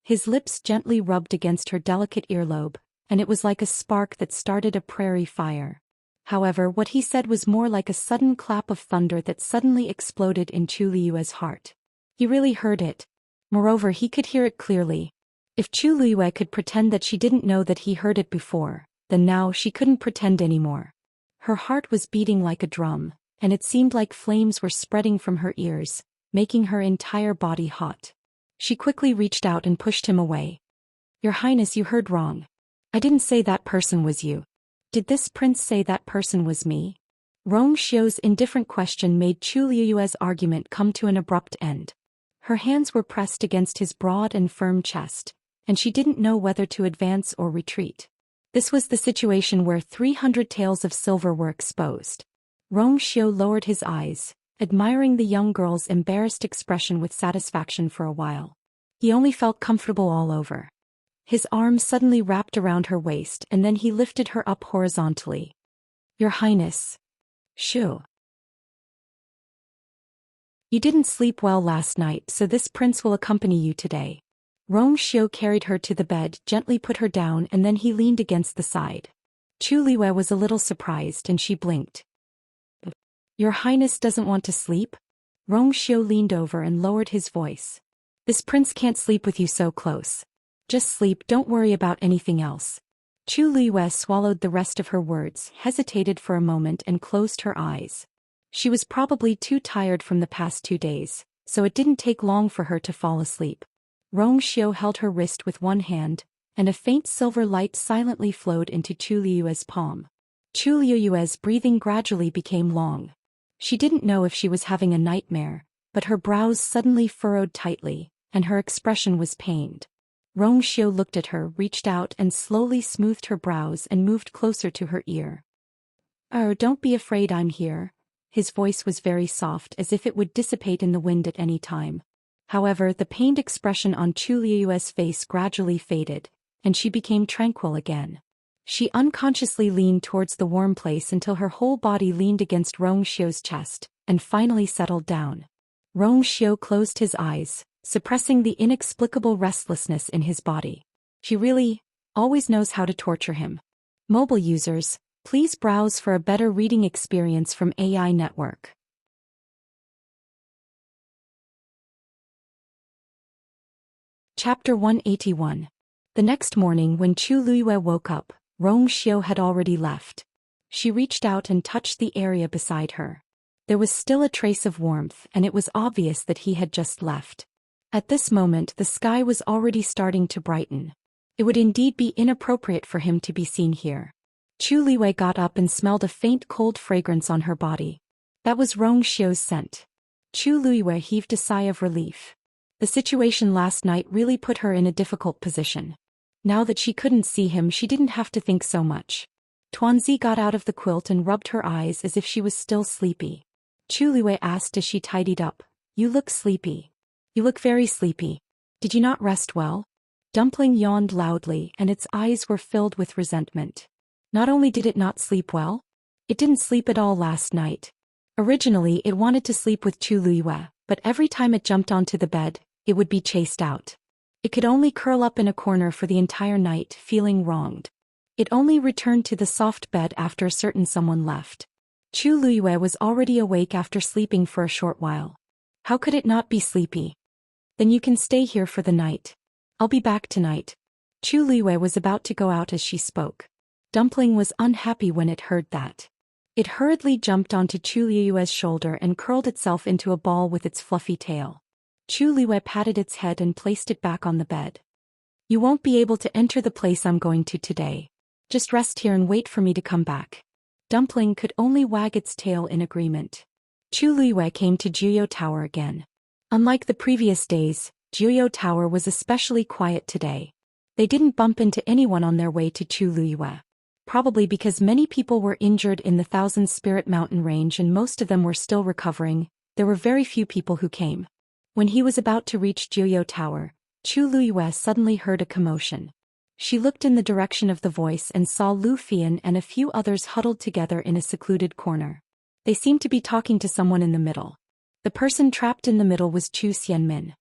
His lips gently rubbed against her delicate earlobe, and it was like a spark that started a prairie fire. However, what he said was more like a sudden clap of thunder that suddenly exploded in Chu Luiyue's heart. He really heard it. Moreover, he could hear it clearly. If Chu Luiyue could pretend that she didn't know that he heard it before, then now she couldn't pretend anymore. Her heart was beating like a drum, and it seemed like flames were spreading from her ears, making her entire body hot. She quickly reached out and pushed him away. Your Highness, you heard wrong. I didn't say that person was you. Did this prince say that person was me? Rong Xiu's indifferent question made Chu Liyue's argument come to an abrupt end. Her hands were pressed against his broad and firm chest, and she didn't know whether to advance or retreat. This was the situation where 300 taels of silver were exposed. Rong Xiu lowered his eyes, admiring the young girl's embarrassed expression with satisfaction for a while. He only felt comfortable all over. His arms suddenly wrapped around her waist and then he lifted her up horizontally. "Your Highness. Shu. You didn't sleep well last night, so this prince will accompany you today." Rong Xiu carried her to the bed, gently put her down, and then he leaned against the side. Chu Liyue was a little surprised and she blinked. "Your Highness doesn't want to sleep?" Rong Xiu leaned over and lowered his voice. "This prince can't sleep with you so close. Just sleep, don't worry about anything else." Chu Liyue swallowed the rest of her words, hesitated for a moment and closed her eyes. She was probably too tired from the past 2 days, so it didn't take long for her to fall asleep. Rong Xiu held her wrist with one hand, and a faint silver light silently flowed into Chu Liyue's palm. Chu Liyue's breathing gradually became long. She didn't know if she was having a nightmare, but her brows suddenly furrowed tightly, and her expression was pained. Rong Xiu looked at her, reached out and slowly smoothed her brows and moved closer to her ear. "Oh, don't be afraid, I'm here." His voice was very soft, as if it would dissipate in the wind at any time. However, the pained expression on Chu Liyue's face gradually faded, and she became tranquil again. She unconsciously leaned towards the warm place until her whole body leaned against Rong Xiu's chest, and finally settled down. Rong Xiu closed his eyes, suppressing the inexplicable restlessness in his body. She really always knows how to torture him. Mobile users, please browse for a better reading experience from AI Network. Chapter 181. The next morning when Chu Liyue woke up, Rong Xiu had already left. She reached out and touched the area beside her. There was still a trace of warmth, and it was obvious that he had just left. At this moment the sky was already starting to brighten. It would indeed be inappropriate for him to be seen here. Chu Liyue got up and smelled a faint cold fragrance on her body. That was Rong Xiu's scent. Chu Liyue heaved a sigh of relief. The situation last night really put her in a difficult position. Now that she couldn't see him, she didn't have to think so much. Tuanzi got out of the quilt and rubbed her eyes as if she was still sleepy. Chu Liyue asked as she tidied up, "You look sleepy. You look very sleepy. Did you not rest well?" Dumpling yawned loudly and its eyes were filled with resentment. Not only did it not sleep well, it didn't sleep at all last night. Originally it wanted to sleep with Chu Liyue, but every time it jumped onto the bed, it would be chased out. It could only curl up in a corner for the entire night, feeling wronged. It only returned to the soft bed after a certain someone left. Chu Liyue was already awake after sleeping for a short while. How could it not be sleepy? "Then you can stay here for the night. I'll be back tonight." Chu Liyue was about to go out as she spoke. Dumpling was unhappy when it heard that. It hurriedly jumped onto Chu Liyue's shoulder and curled itself into a ball with its fluffy tail. Chu Liyue patted its head and placed it back on the bed. "You won't be able to enter the place I'm going to today. Just rest here and wait for me to come back." Dumpling could only wag its tail in agreement. Chu Liyue came to Jiuyou Tower again. Unlike the previous days, Jiuyou Tower was especially quiet today. They didn't bump into anyone on their way to Chu Liyue. Probably because many people were injured in the Thousand Spirit Mountain range and most of them were still recovering, there were very few people who came. When he was about to reach Jiuyou Tower, Chu Liyue suddenly heard a commotion. She looked in the direction of the voice and saw Lu Fian and a few others huddled together in a secluded corner. They seemed to be talking to someone in the middle. The person trapped in the middle was Zhou Xian.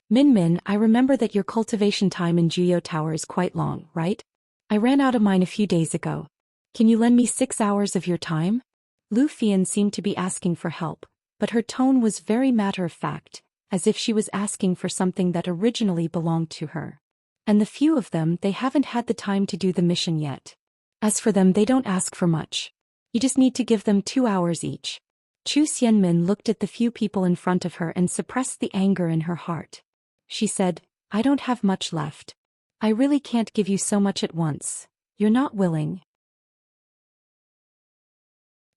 Min, I remember that your cultivation time in Jiuyou Tower is quite long, right? I ran out of mine a few days ago. Can you lend me 6 hours of your time?" Lu Fian seemed to be asking for help, but her tone was very matter-of-fact, as if she was asking for something that originally belonged to her. And the few of them, they haven't had the time to do the mission yet. As for them, they don't ask for much. You just need to give them 2 hours each. Zhou Xian looked at the few people in front of her and suppressed the anger in her heart. She said, "I don't have much left. I really can't give you so much at once. You're not willing."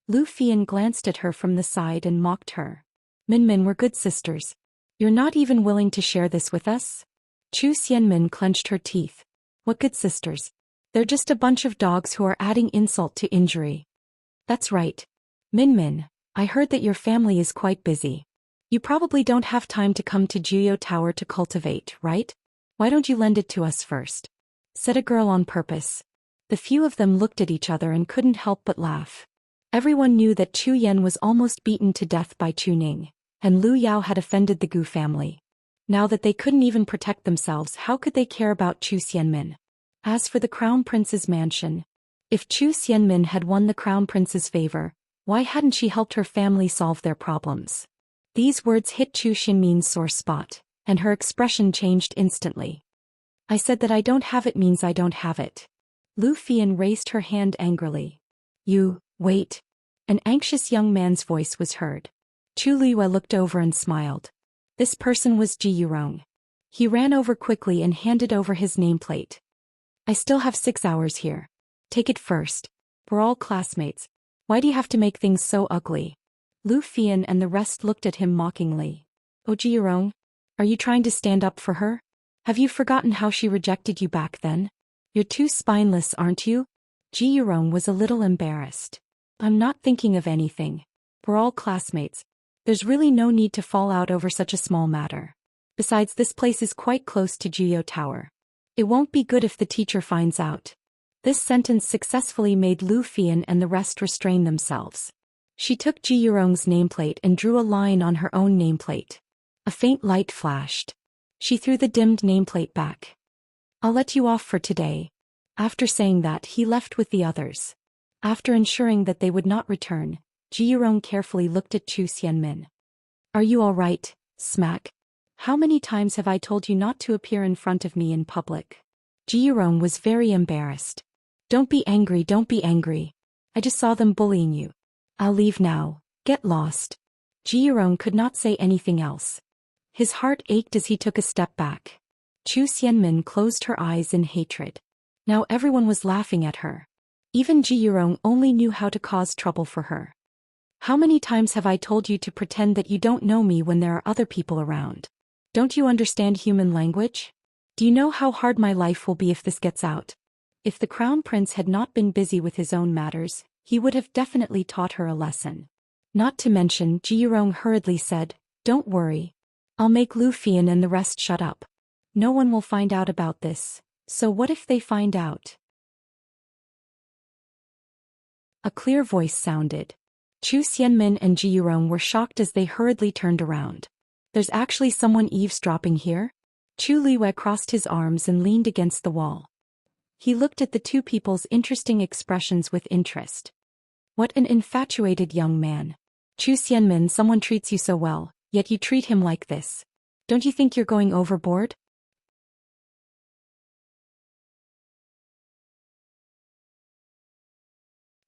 Lu Fian glanced at her from the side and mocked her. Min, we're good sisters. You're not even willing to share this with us? Zhou Xian clenched her teeth. What good sisters? They're just a bunch of dogs who are adding insult to injury. That's right. Min, I heard that your family is quite busy. You probably don't have time to come to Jiuyou Tower to cultivate, right? Why don't you lend it to us first? Said a girl on purpose. The few of them looked at each other and couldn't help but laugh. Everyone knew that Chu Yan was almost beaten to death by Chu Ning, and Lu Yao had offended the Gu family. Now that they couldn't even protect themselves, how could they care about Zhou Xian? As for the Crown Prince's mansion, if Zhou Xian had won the Crown Prince's favor, why hadn't she helped her family solve their problems? These words hit Zhou Xian's sore spot, and her expression changed instantly. I said that I don't have it means I don't have it. Lu Fian raised her hand angrily. You, wait. An anxious young man's voice was heard. Chu Liyue looked over and smiled. This person was Ji Yurong. He ran over quickly and handed over his nameplate. I still have 6 hours here. Take it first. We're all classmates. Why do you have to make things so ugly? Lu Fian and the rest looked at him mockingly. Oh Ji Yurong, are you trying to stand up for her? Have you forgotten how she rejected you back then? You're too spineless, aren't you? Ji Yurong was a little embarrassed. I'm not thinking of anything. We're all classmates. There's really no need to fall out over such a small matter. Besides, this place is quite close to Jiuyou Tower. It won't be good if the teacher finds out. This sentence successfully made Lu Fian and the rest restrain themselves. She took Ji Yurong's nameplate and drew a line on her own nameplate. A faint light flashed. She threw the dimmed nameplate back. I'll let you off for today. After saying that, he left with the others. After ensuring that they would not return, Ji Yurong carefully looked at Zhou Xian. Are you all right, Smack? How many times have I told you not to appear in front of me in public? Ji Yurong was very embarrassed. Don't be angry, don't be angry. I just saw them bullying you. I'll leave now. Get lost. Ji Yurong could not say anything else. His heart ached as he took a step back. Zhou Xian closed her eyes in hatred. Now everyone was laughing at her. Even Ji Yurong only knew how to cause trouble for her. How many times have I told you to pretend that you don't know me when there are other people around? Don't you understand human language? Do you know how hard my life will be if this gets out? If the Crown Prince had not been busy with his own matters, he would have definitely taught her a lesson. Not to mention, Ji Yurong hurriedly said, Don't worry. I'll make Lu Fian and the rest shut up. No one will find out about this, so what if they find out? A clear voice sounded. Zhou Xian and Ji Yurong were shocked as they hurriedly turned around. There's actually someone eavesdropping here? Chu Liyue crossed his arms and leaned against the wall. He looked at the two people's interesting expressions with interest. What an infatuated young man. Zhou Xian, someone treats you so well, yet you treat him like this. Don't you think you're going overboard?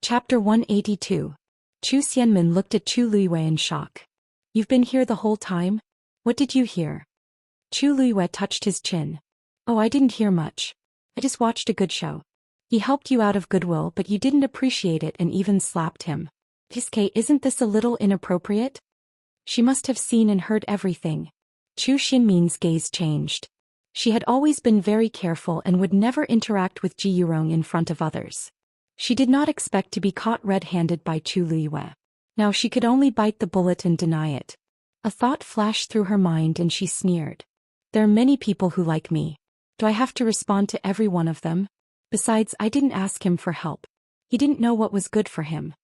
Chapter 182. Zhou Xian looked at Chu Liyue in shock. You've been here the whole time? What did you hear? Chu Liyue touched his chin. Oh, I didn't hear much. I just watched a good show. He helped you out of goodwill, but you didn't appreciate it and even slapped him. Piske, isn't this a little inappropriate? She must have seen and heard everything. Zhou Xian's gaze changed. She had always been very careful and would never interact with Ji Yurong in front of others. She did not expect to be caught red-handed by Chu Liyue. Now she could only bite the bullet and deny it. A thought flashed through her mind and she sneered. There are many people who like me. Do I have to respond to every one of them? Besides, I didn't ask him for help. He didn't know what was good for him.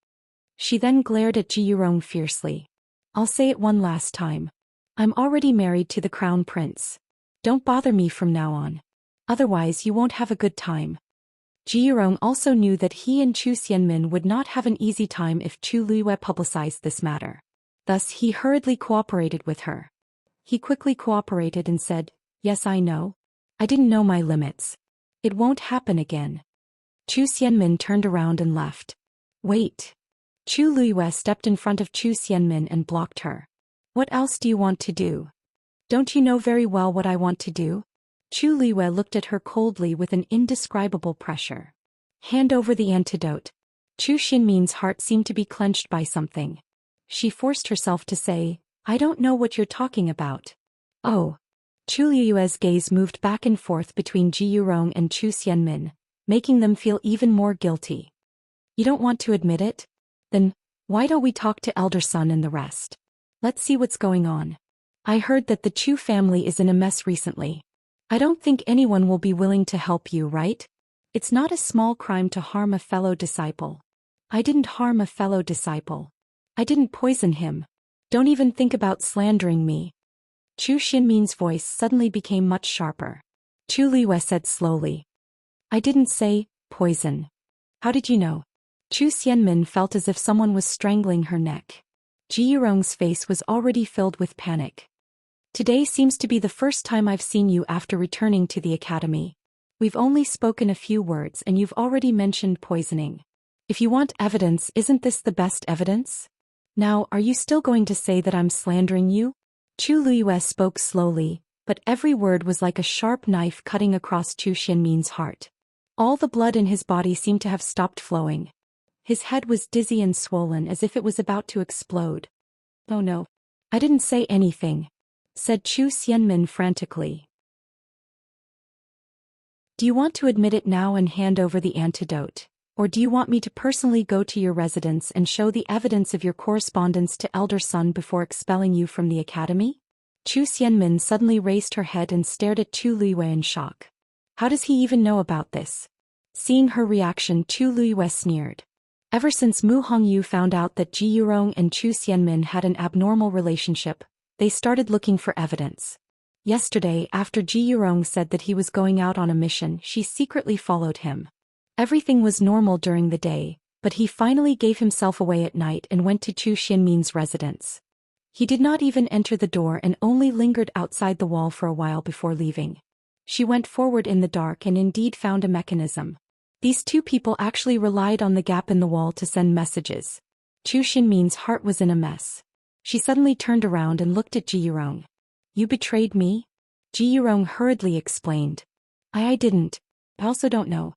She then glared at Ji Yurong fiercely. I'll say it one last time. I'm already married to the Crown Prince. Don't bother me from now on. Otherwise you won't have a good time. Ji Yurong also knew that he and Zhou Xian would not have an easy time if Chu Liyue publicized this matter. Thus he hurriedly cooperated with her. He quickly cooperated and said, Yes, I know. I didn't know my limits. It won't happen again. Zhou Xian turned around and left. Wait. Chu Liyue stepped in front of Zhou Xian and blocked her. What else do you want to do? Don't you know very well what I want to do? Chu Liyue looked at her coldly with an indescribable pressure. Hand over the antidote. Zhou Xianmin's heart seemed to be clenched by something. She forced herself to say, "I don't know what you're talking about." "Oh." Chu Liyue's gaze moved back and forth between Ji Yurong and Zhou Xianmin, making them feel even more guilty. "You don't want to admit it? Then, why don't we talk to Elder Sun and the rest? Let's see what's going on. I heard that the Chu family is in a mess recently. I don't think anyone will be willing to help you, right? It's not a small crime to harm a fellow disciple." "I didn't harm a fellow disciple. I didn't poison him. Don't even think about slandering me." Zhou Xianmin's voice suddenly became much sharper. Chu Liyue said slowly, "I didn't say poison. How did you know?" Zhou Xianmin felt as if someone was strangling her neck. Ji Yurong's face was already filled with panic. "Today seems to be the first time I've seen you after returning to the academy. We've only spoken a few words and you've already mentioned poisoning. If you want evidence, isn't this the best evidence? Now, are you still going to say that I'm slandering you?" Chu Liyue spoke slowly, but every word was like a sharp knife cutting across Zhou Xianmin's heart. All the blood in his body seemed to have stopped flowing. His head was dizzy and swollen as if it was about to explode. "Oh no. I didn't say anything," said Zhou Xianmin frantically. "Do you want to admit it now and hand over the antidote? Or do you want me to personally go to your residence and show the evidence of your correspondence to Elder Sun before expelling you from the academy?" Zhou Xianmin suddenly raised her head and stared at Chu Liyue in shock. How does he even know about this? Seeing her reaction, Chu Liyue sneered. Ever since Mu Hongyu found out that Ji Yurong and Zhou Xianmin had an abnormal relationship, they started looking for evidence. Yesterday, after Ji Yurong said that he was going out on a mission, she secretly followed him. Everything was normal during the day, but he finally gave himself away at night and went to Zhou Xianmin's residence. He did not even enter the door and only lingered outside the wall for a while before leaving. She went forward in the dark and indeed found a mechanism. These two people actually relied on the gap in the wall to send messages. Zhou Xianmin's heart was in a mess. She suddenly turned around and looked at Ji Yurong. "You betrayed me?" Ji Yurong hurriedly explained. I didn't. I also don't know."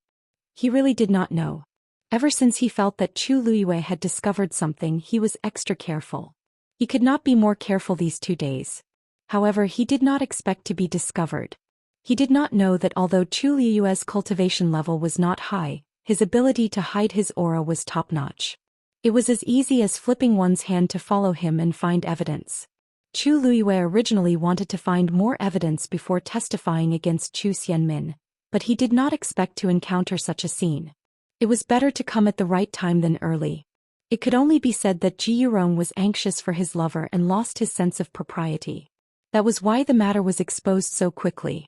He really did not know. Ever since he felt that Chu Liyue had discovered something, he was extra careful. He could not be more careful these 2 days. However, he did not expect to be discovered. He did not know that although Chu Liyue's cultivation level was not high, his ability to hide his aura was top-notch. It was as easy as flipping one's hand to follow him and find evidence. Chu Liyue originally wanted to find more evidence before testifying against Zhou Xianmin, but he did not expect to encounter such a scene. It was better to come at the right time than early. It could only be said that Ji Yurong was anxious for his lover and lost his sense of propriety. That was why the matter was exposed so quickly.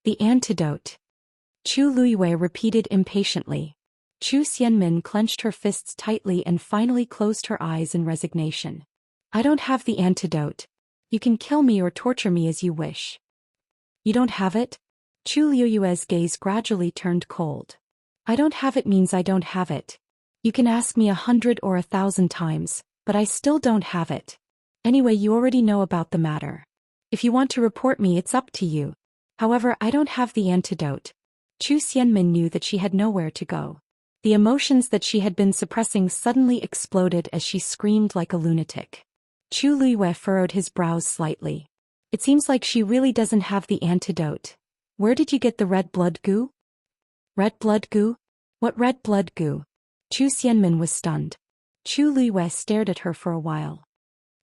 "The antidote," Chu Liyue repeated impatiently. Zhou Xianmin clenched her fists tightly and finally closed her eyes in resignation. "I don't have the antidote. You can kill me or torture me as you wish." "You don't have it?" Chu Liyue's gaze gradually turned cold. "I don't have it means I don't have it. You can ask me 100 or 1,000 times, but I still don't have it. Anyway, you already know about the matter. If you want to report me, it's up to you. However, I don't have the antidote." Zhou Xianmin knew that she had nowhere to go. The emotions that she had been suppressing suddenly exploded as she screamed like a lunatic. Chu Liyue furrowed his brows slightly. "It seems like she really doesn't have the antidote. Where did you get the red blood goo?" "Red blood goo? What red blood goo?" Zhou Xianmin was stunned. Chu Liyue stared at her for a while.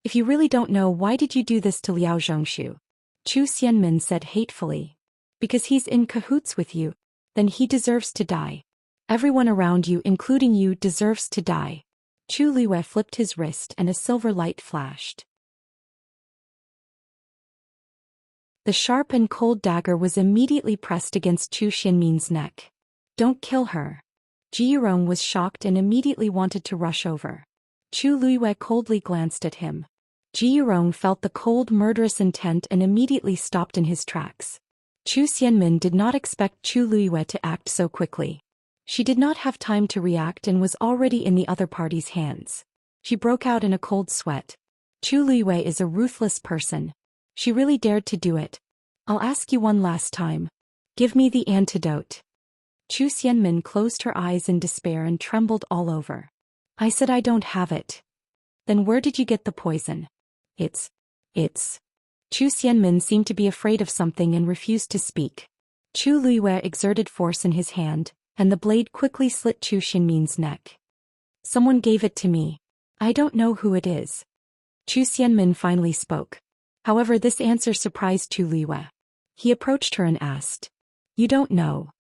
"If you really don't know, why did you do this to Liao Zhongshu?" Zhou Xianmin said hatefully. "Because he's in cahoots with you. Then he deserves to die. Everyone around you, including you, deserves to die." Chu Liyue flipped his wrist and a silver light flashed. The sharp and cold dagger was immediately pressed against Zhou Xianmin's neck. "Don't kill her." Ji Yurong was shocked and immediately wanted to rush over. Chu Liyue coldly glanced at him. Ji Yurong felt the cold, murderous intent and immediately stopped in his tracks. Zhou Xianmin did not expect Chu Liyue to act so quickly. She did not have time to react and was already in the other party's hands. She broke out in a cold sweat. Chu Liyue is a ruthless person. She really dared to do it. "I'll ask you one last time. Give me the antidote." Chu Xianmin closed her eyes in despair and trembled all over. I said I don't have it. Then where did you get the poison? It's. Chu Xianmin seemed to be afraid of something and refused to speak. Chu Luiwei exerted force in his hand, and the blade quickly slit Chu Xianmin's neck. Someone gave it to me. I don't know who it is. Chu Xianmin finally spoke. However, this answer surprised Chu Luiwei. He approached her and asked. You don't know.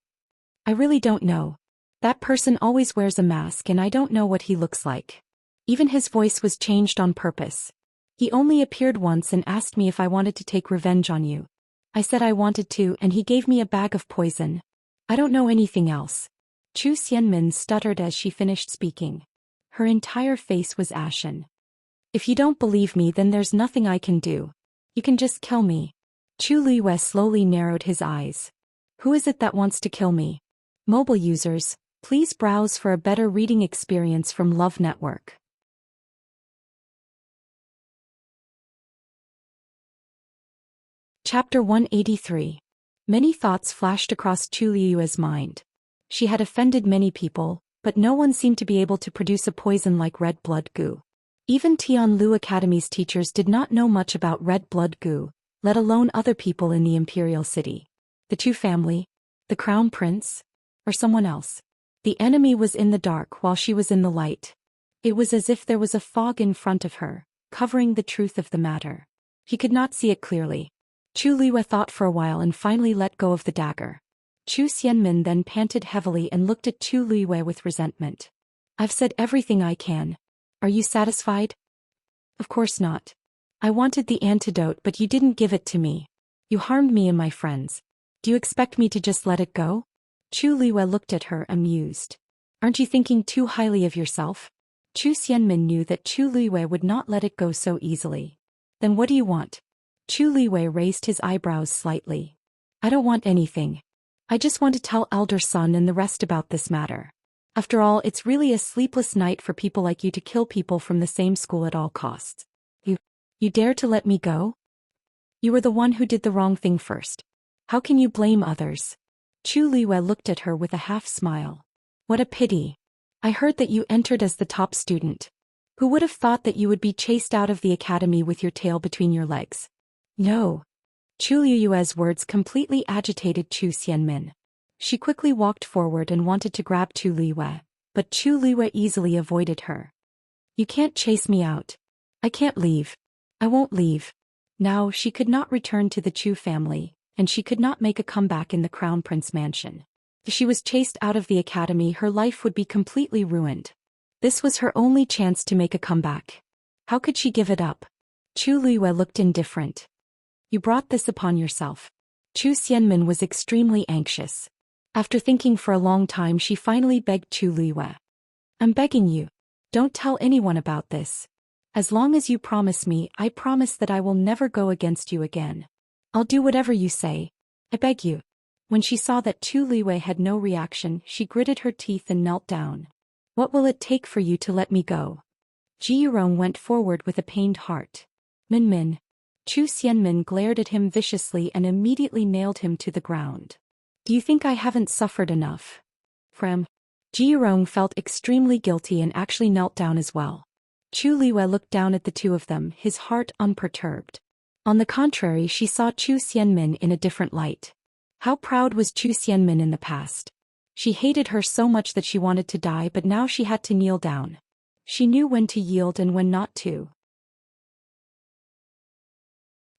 I really don't know. That person always wears a mask and I don't know what he looks like. Even his voice was changed on purpose. He only appeared once and asked me if I wanted to take revenge on you. I said I wanted to and he gave me a bag of poison. I don't know anything else. Chu Xianmin stuttered as she finished speaking. Her entire face was ashen. If you don't believe me, then there's nothing I can do. You can just kill me. Chu Luiwei slowly narrowed his eyes. Who is it that wants to kill me? Mobile users, please browse for a better reading experience from Love Network. Chapter 183. Many thoughts flashed across Chu Luiwei's mind. She had offended many people, but no one seemed to be able to produce a poison like red blood goo. Even Tianlu Academy's teachers did not know much about red blood goo, let alone other people in the imperial city. The Chu family, the crown prince, or someone else. The enemy was in the dark while she was in the light. It was as if there was a fog in front of her, covering the truth of the matter. He could not see it clearly. Chu Luiwei thought for a while and finally let go of the dagger. Chu Xianmin then panted heavily and looked at Chu Luiwei with resentment. I've said everything I can. Are you satisfied? Of course not. I wanted the antidote but you didn't give it to me. You harmed me and my friends. Do you expect me to just let it go? Chu Luiwei looked at her amused. Aren't you thinking too highly of yourself? Chu Xianmin knew that Chu Luiwei would not let it go so easily. Then what do you want? Chu Luiwei raised his eyebrows slightly. I don't want anything. I just want to tell Elder Sun and the rest about this matter. After all, it's really a sleepless night for people like you to kill people from the same school at all costs. You dare to let me go? You were the one who did the wrong thing first. How can you blame others? Chu Luiwei looked at her with a half-smile. What a pity. I heard that you entered as the top student. Who would have thought that you would be chased out of the academy with your tail between your legs? No. Chu Luiwei's words completely agitated Chu Xianmin. She quickly walked forward and wanted to grab Chu Luiwei, but Chu Luiwei easily avoided her. You can't chase me out. I can't leave. I won't leave. Now she could not return to the Chu family, and she could not make a comeback in the Crown Prince mansion. If she was chased out of the academy, her life would be completely ruined. This was her only chance to make a comeback. How could she give it up? Chu Luiwei looked indifferent. You brought this upon yourself. Chu Xianmin was extremely anxious. After thinking for a long time, she finally begged Chu Luiwei. I'm begging you. Don't tell anyone about this. As long as you promise me, I promise that I will never go against you again. I'll do whatever you say. I beg you. When she saw that Chu Luiwei had no reaction, she gritted her teeth and knelt down. What will it take for you to let me go? Ji Yurong went forward with a pained heart. Min. Chu Xianmin glared at him viciously and immediately nailed him to the ground. Do you think I haven't suffered enough? Ji Yurong felt extremely guilty and actually knelt down as well. Chu Luiwei looked down at the two of them, his heart unperturbed. On the contrary, she saw Chu Xianmin in a different light. How proud was Chu Xianmin in the past? She hated her so much that she wanted to die, but now she had to kneel down. She knew when to yield and when not to.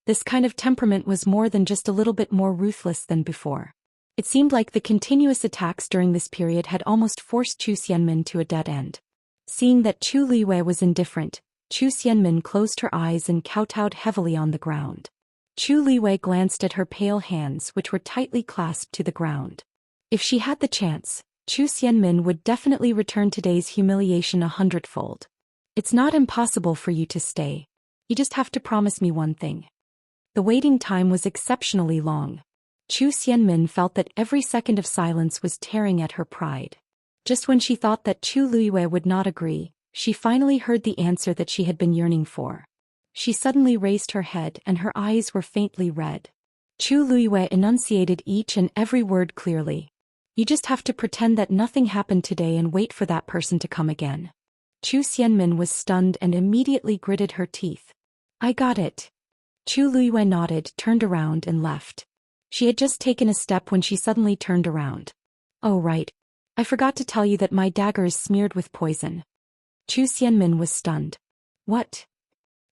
This kind of temperament was more than just a little bit more ruthless than before. It seemed like the continuous attacks during this period had almost forced Chu Xianmin to a dead end. Seeing that Chu Luiwei was indifferent, Chu Xianmin closed her eyes and kowtowed heavily on the ground. Chu Luiwei glanced at her pale hands, which were tightly clasped to the ground. If she had the chance, Chu Xianmin would definitely return today's humiliation 100-fold. It's not impossible for you to stay. You just have to promise me one thing. The waiting time was exceptionally long. Chu Xianmin felt that every second of silence was tearing at her pride. Just when she thought that Chu Luiwei would not agree, she finally heard the answer that she had been yearning for. She suddenly raised her head and her eyes were faintly red. Chu Luiwei enunciated each and every word clearly. You just have to pretend that nothing happened today and wait for that person to come again. Zhou Xian was stunned and immediately gritted her teeth. I got it. Chu Luiyue nodded, turned around and left. She had just taken a step when she suddenly turned around. Oh right. I forgot to tell you that my dagger is smeared with poison. Zhou Xian was stunned. What?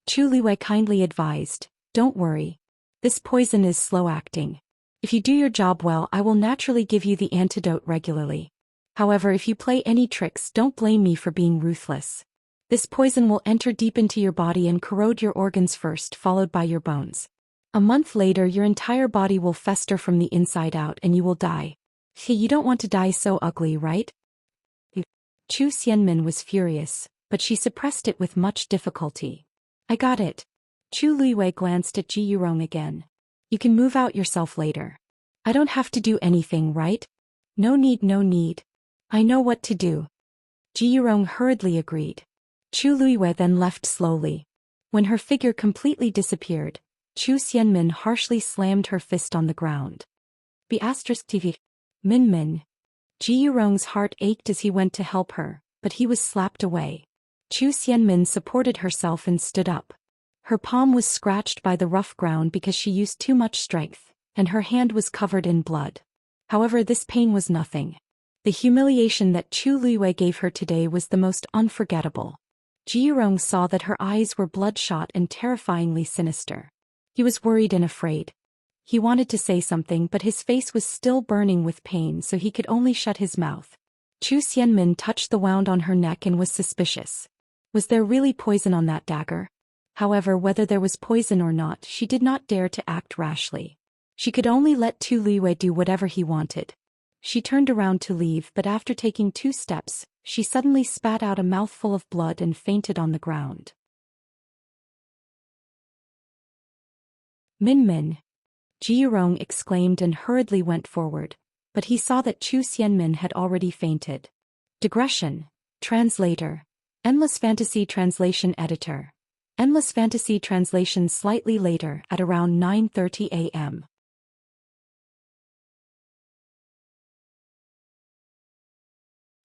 Chu Luiyue kindly advised, don't worry. This poison is slow-acting. If you do your job well, I will naturally give you the antidote regularly. However, if you play any tricks, don't blame me for being ruthless. This poison will enter deep into your body and corrode your organs first, followed by your bones. A month later, your entire body will fester from the inside out and you will die. Hey, you don't want to die so ugly, right? Zhou Xian was furious, but she suppressed it with much difficulty. I got it. Chu Luiyue glanced at Ji Yurong again. You can move out yourself later. I don't have to do anything, right? No need, no need. I know what to do. Ji Yurong hurriedly agreed. Chu Luiyue then left slowly. When her figure completely disappeared, Zhou Xian harshly slammed her fist on the ground. *TV. Min. Ji Yurong's heart ached as he went to help her, but he was slapped away. Zhou Xian supported herself and stood up. Her palm was scratched by the rough ground because she used too much strength, and her hand was covered in blood. However, this pain was nothing. The humiliation that Chu Luiyue gave her today was the most unforgettable. Ji Yurong saw that her eyes were bloodshot and terrifyingly sinister. He was worried and afraid. He wanted to say something, but his face was still burning with pain, so he could only shut his mouth. Zhou Xian touched the wound on her neck and was suspicious. Was there really poison on that dagger? However, whether there was poison or not, she did not dare to act rashly. She could only let Chu Luiyue do whatever he wanted. She turned around to leave, but after taking 2 steps, she suddenly spat out a mouthful of blood and fainted on the ground. Min. Ji Yurong exclaimed and hurriedly went forward, but he saw that Zhou Xian had already fainted. Digression. Translator. Endless Fantasy Translation Editor. Endless Fantasy Translation slightly later at around 9:30 a.m.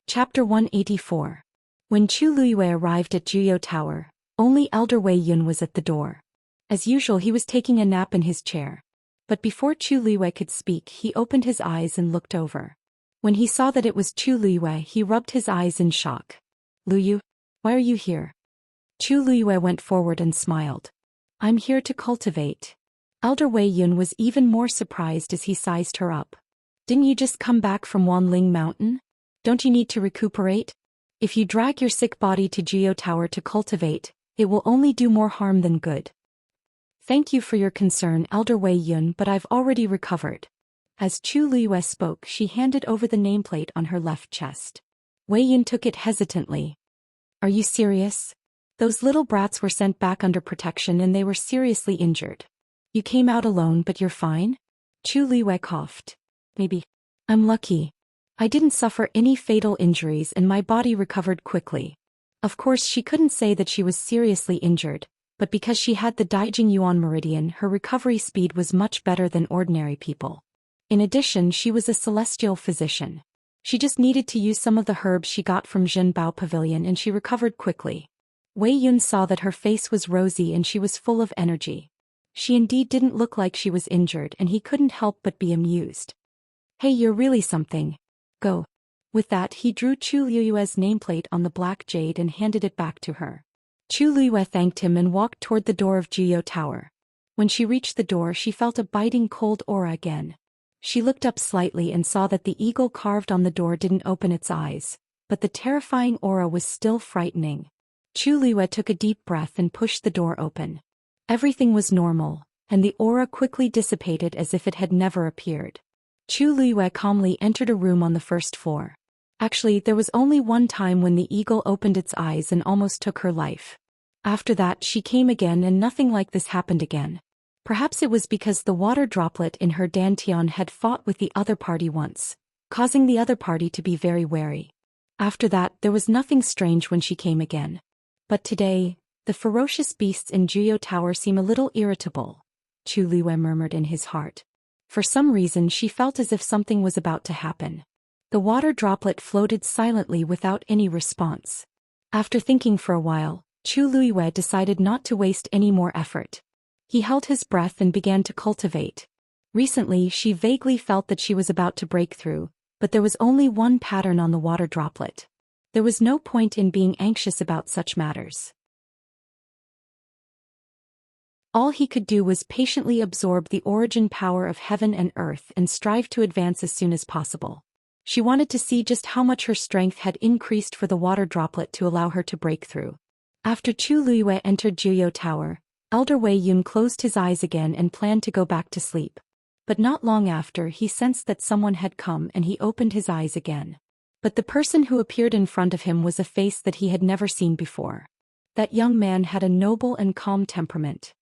Chapter 184. When Chu Luiyue arrived at Juyo Tower, only Elder Wei Yun was at the door. As usual, he was taking a nap in his chair. But before Chu Luiyue could speak, he opened his eyes and looked over. When he saw that it was Chu Luiyue, he rubbed his eyes in shock. Luyu, why are you here? Chu Luiyue went forward and smiled. I'm here to cultivate. Elder Wei Yun was even more surprised as he sized her up. Didn't you just come back from Wanling Mountain? Don't you need to recuperate? If you drag your sick body to Juyo Tower to cultivate, it will only do more harm than good. Thank you for your concern, Elder Wei Yun, but I've already recovered. As Chu Luiyue spoke, she handed over the nameplate on her left chest. Wei Yun took it hesitantly. Are you serious? Those little brats were sent back under protection and they were seriously injured. You came out alone, but you're fine? Chu Luiyue coughed. Maybe. I'm lucky. I didn't suffer any fatal injuries and my body recovered quickly. Of course, she couldn't say that she was seriously injured, but because she had the Daijing Yuan Meridian, her recovery speed was much better than ordinary people. In addition, she was a celestial physician. She just needed to use some of the herbs she got from Jinbao Pavilion and she recovered quickly. Wei Yun saw that her face was rosy and she was full of energy. She indeed didn't look like she was injured and he couldn't help but be amused. Hey, you're really something. Go. With that, he drew Chu Luiyue's nameplate on the black jade and handed it back to her. Chu Luiyue thanked him and walked toward the door of Juyo Tower. When she reached the door, she felt a biting cold aura again. She looked up slightly and saw that the eagle carved on the door didn't open its eyes, but the terrifying aura was still frightening. Chu Luiyue took a deep breath and pushed the door open. Everything was normal, and the aura quickly dissipated as if it had never appeared. Chu Luiyue calmly entered a room on the first floor. Actually, there was only one time when the eagle opened its eyes and almost took her life. After that, she came again and nothing like this happened again. Perhaps it was because the water droplet in her dantian had fought with the other party once, causing the other party to be very wary. After that, there was nothing strange when she came again. But today, the ferocious beasts in Juyo Tower seem a little irritable, Chu Luiyue murmured in his heart. For some reason, she felt as if something was about to happen. The water droplet floated silently without any response. After thinking for a while, Chu Luiyue decided not to waste any more effort. He held his breath and began to cultivate. Recently, she vaguely felt that she was about to break through, but there was only one pattern on the water droplet. There was no point in being anxious about such matters. All he could do was patiently absorb the origin power of heaven and earth and strive to advance as soon as possible. She wanted to see just how much her strength had increased for the water droplet to allow her to break through. After Chu Luiyue entered Jiuyou Tower, Elder Wei Yun closed his eyes again and planned to go back to sleep. But not long after, he sensed that someone had come and he opened his eyes again. But the person who appeared in front of him was a face that he had never seen before. That young man had a noble and calm temperament.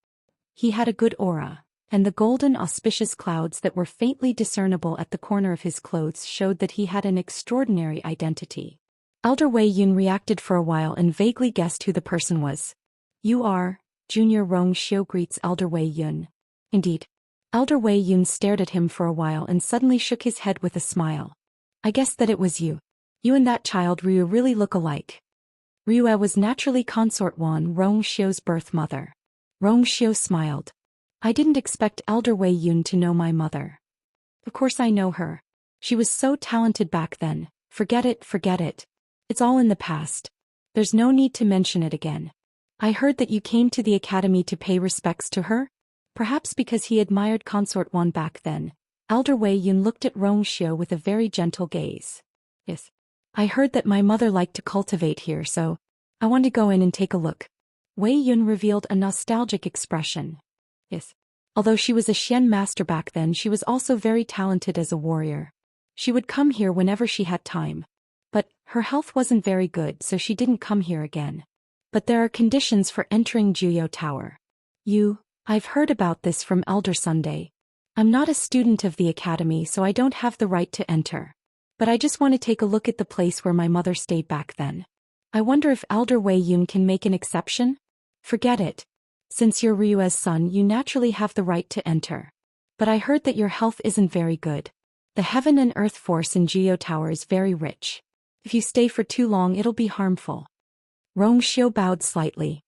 He had a good aura, and the golden auspicious clouds that were faintly discernible at the corner of his clothes showed that he had an extraordinary identity. Elder Wei Yun reacted for a while and vaguely guessed who the person was. "You are," Junior Rong Xiu greets Elder Wei Yun. Indeed. Elder Wei Yun stared at him for a while and suddenly shook his head with a smile. "I guessed that it was you. You and that child Ryu really look alike." Ryu was naturally Consort Wan Rong Xiu's birth mother. Rong Xiu smiled. "I didn't expect Elder Wei Yun to know my mother." "Of course I know her. She was so talented back then. Forget it, forget it. It's all in the past. There's no need to mention it again. I heard that you came to the academy to pay respects to her?" Perhaps because he admired Consort Wan back then, Elder Wei Yun looked at Rong Xiu with a very gentle gaze. "Yes. I heard that my mother liked to cultivate here, so I want to go in and take a look." Wei Yun revealed a nostalgic expression. Yes. Although she was a Xian master back then, she was also very talented as a warrior. She would come here whenever she had time. But her health wasn't very good, so she didn't come here again. But there are conditions for entering Jiuyou Tower. I've heard about this from Elder Sunday. I'm not a student of the academy, so I don't have the right to enter. But I just want to take a look at the place where my mother stayed back then. I wonder if Elder Wei Yun can make an exception? Forget it. Since you're Ryue's son, you naturally have the right to enter. But I heard that your health isn't very good. The heaven and earth force in Jiuyou Tower is very rich. If you stay for too long, it'll be harmful. Rong Xiu bowed slightly.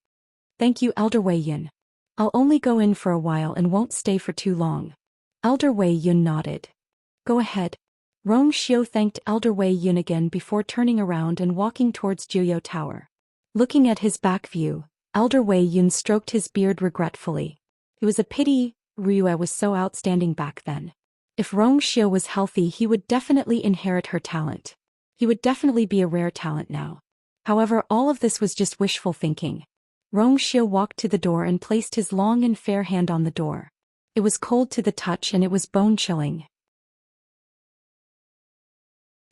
"Thank you, Elder Wei Yun. I'll only go in for a while and won't stay for too long." Elder Wei Yun nodded. "Go ahead." Rong Xiu thanked Elder Wei Yun again before turning around and walking towards Jiuyou Tower. Looking at his back view, Elder Wei Yun stroked his beard regretfully. It was a pity Ryu was so outstanding back then. If Rong Xiu was healthy, he would definitely inherit her talent. He would definitely be a rare talent now. However, all of this was just wishful thinking. Rong Xiu walked to the door and placed his long and fair hand on the door. It was cold to the touch and it was bone-chilling.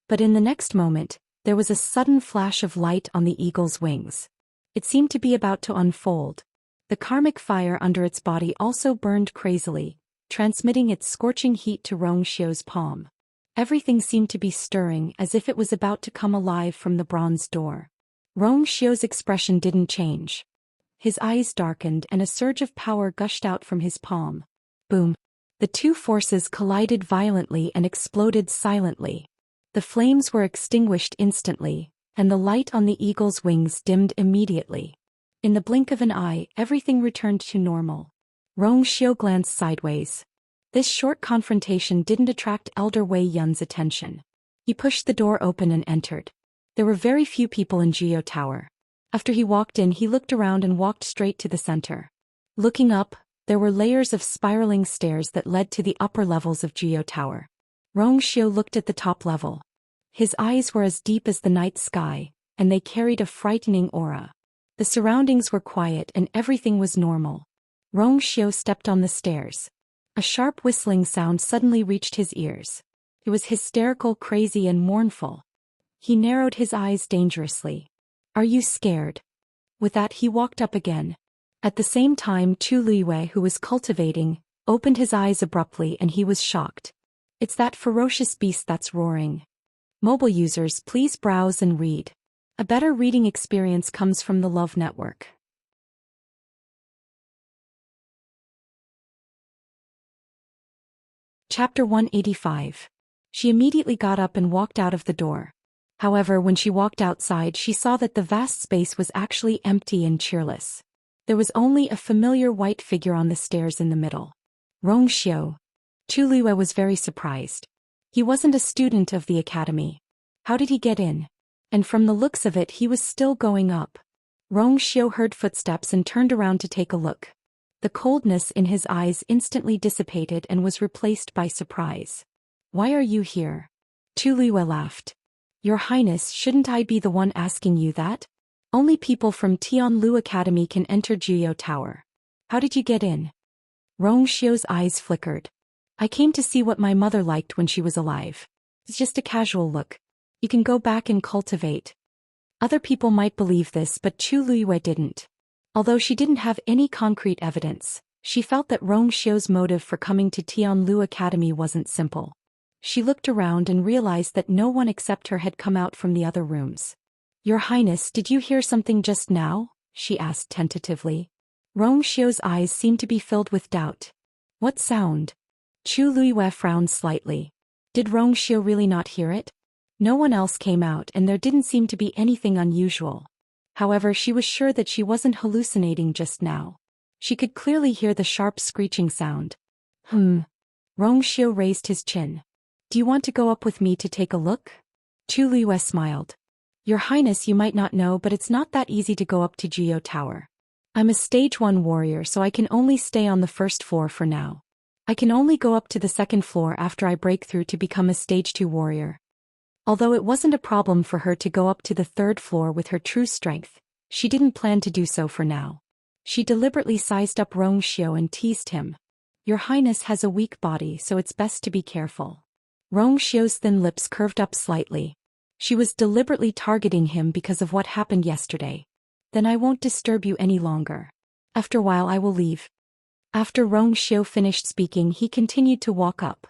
But in the next moment, there was a sudden flash of light on the eagle's wings. It seemed to be about to unfold. The karmic fire under its body also burned crazily, transmitting its scorching heat to Rong Xiu's palm. Everything seemed to be stirring as if it was about to come alive from the bronze door. Rong Xiu's expression didn't change. His eyes darkened and a surge of power gushed out from his palm. Boom! The two forces collided violently and exploded silently. The flames were extinguished instantly, and the light on the eagle's wings dimmed immediately. In the blink of an eye, everything returned to normal. Rong Xiu glanced sideways. This short confrontation didn't attract Elder Wei Yun's attention. He pushed the door open and entered. There were very few people in Jiuyou Tower. After he walked in, he looked around and walked straight to the center. Looking up, there were layers of spiraling stairs that led to the upper levels of Jiuyou Tower. Rong Xiu looked at the top level. His eyes were as deep as the night sky, and they carried a frightening aura. The surroundings were quiet and everything was normal. Rong Xiu stepped on the stairs. A sharp whistling sound suddenly reached his ears. It was hysterical, crazy, and mournful. He narrowed his eyes dangerously. "Are you scared?" With that, he walked up again. At the same time, Chu Luiyue, who was cultivating, opened his eyes abruptly and he was shocked. "It's that ferocious beast that's roaring." Mobile users, please browse and read. A better reading experience comes from the Love Network. Chapter 185. She immediately got up and walked out of the door. However, when she walked outside, she saw that the vast space was actually empty and cheerless. There was only a familiar white figure on the stairs in the middle. Rongxiu. Chu Luiwei was very surprised. He wasn't a student of the academy. How did he get in? And from the looks of it, he was still going up. Rongxiu heard footsteps and turned around to take a look. The coldness in his eyes instantly dissipated and was replaced by surprise. Why are you here? Chu Luiwei laughed. Your Highness, shouldn't I be the one asking you that? Only people from Tianlu Academy can enter Juyou Tower. How did you get in? Rongxiu's eyes flickered. I came to see what my mother liked when she was alive. It's just a casual look. You can go back and cultivate. Other people might believe this, but Chu Luiwei didn't. Although she didn't have any concrete evidence, she felt that Rongxiu's motive for coming to Tianlu Academy wasn't simple. She looked around and realized that no one except her had come out from the other rooms. Your Highness, did you hear something just now? She asked tentatively. Rongxiu's eyes seemed to be filled with doubt. What sound? Chu Luiwei frowned slightly. Did Rongxiu really not hear it? No one else came out and there didn't seem to be anything unusual. However, she was sure that she wasn't hallucinating just now. She could clearly hear the sharp screeching sound. Rongxiu raised his chin. Do you want to go up with me to take a look? Chu Luiwei smiled. Your Highness, you might not know, but it's not that easy to go up to Juyou Tower. I'm a stage 1 warrior, so I can only stay on the first floor for now. I can only go up to the second floor after I break through to become a stage 2 warrior. Although it wasn't a problem for her to go up to the third floor with her true strength, she didn't plan to do so for now. She deliberately sized up Rongxiu and teased him. Your Highness has a weak body, so it's best to be careful. Rongxiu's thin lips curved up slightly. She was deliberately targeting him because of what happened yesterday. Then I won't disturb you any longer. After a while I will leave. After Rongxiu finished speaking, he continued to walk up.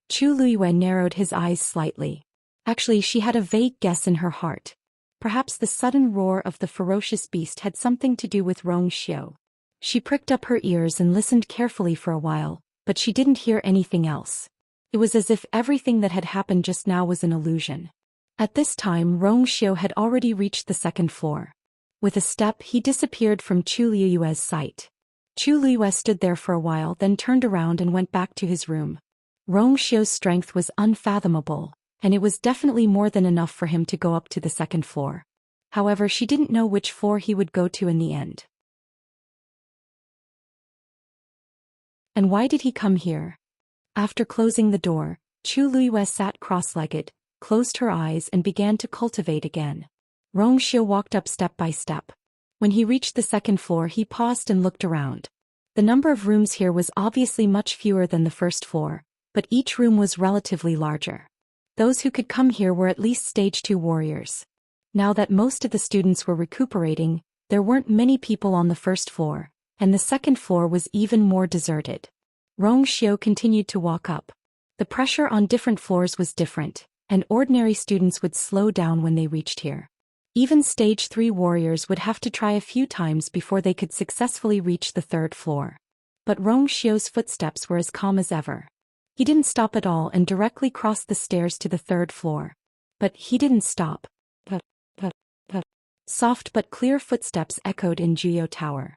Chu Luiwei narrowed his eyes slightly. Actually, she had a vague guess in her heart. Perhaps the sudden roar of the ferocious beast had something to do with Rongxiu. She pricked up her ears and listened carefully for a while, but she didn't hear anything else. It was as if everything that had happened just now was an illusion. At this time, Rongxiu had already reached the second floor. With a step, he disappeared from Chu Luiwei's sight. Chu Luiwei stood there for a while, then turned around and went back to his room. Rongxiu's strength was unfathomable, and it was definitely more than enough for him to go up to the second floor. However, she didn't know which floor he would go to in the end. And why did he come here? After closing the door, Chu Luiwei sat cross-legged, closed her eyes and began to cultivate again. Rongxiu walked up step by step. When he reached the second floor, he paused and looked around. The number of rooms here was obviously much fewer than the first floor, but each room was relatively larger. Those who could come here were at least stage 2 warriors. Now that most of the students were recuperating, there weren't many people on the first floor, and the second floor was even more deserted. Rongxiu continued to walk up. The pressure on different floors was different, and ordinary students would slow down when they reached here. Even stage 3 warriors would have to try a few times before they could successfully reach the third floor. But Rongxiu's footsteps were as calm as ever. He didn't stop at all and directly crossed the stairs to the third floor. But he didn't stop. Soft but clear footsteps echoed in Juyou Tower.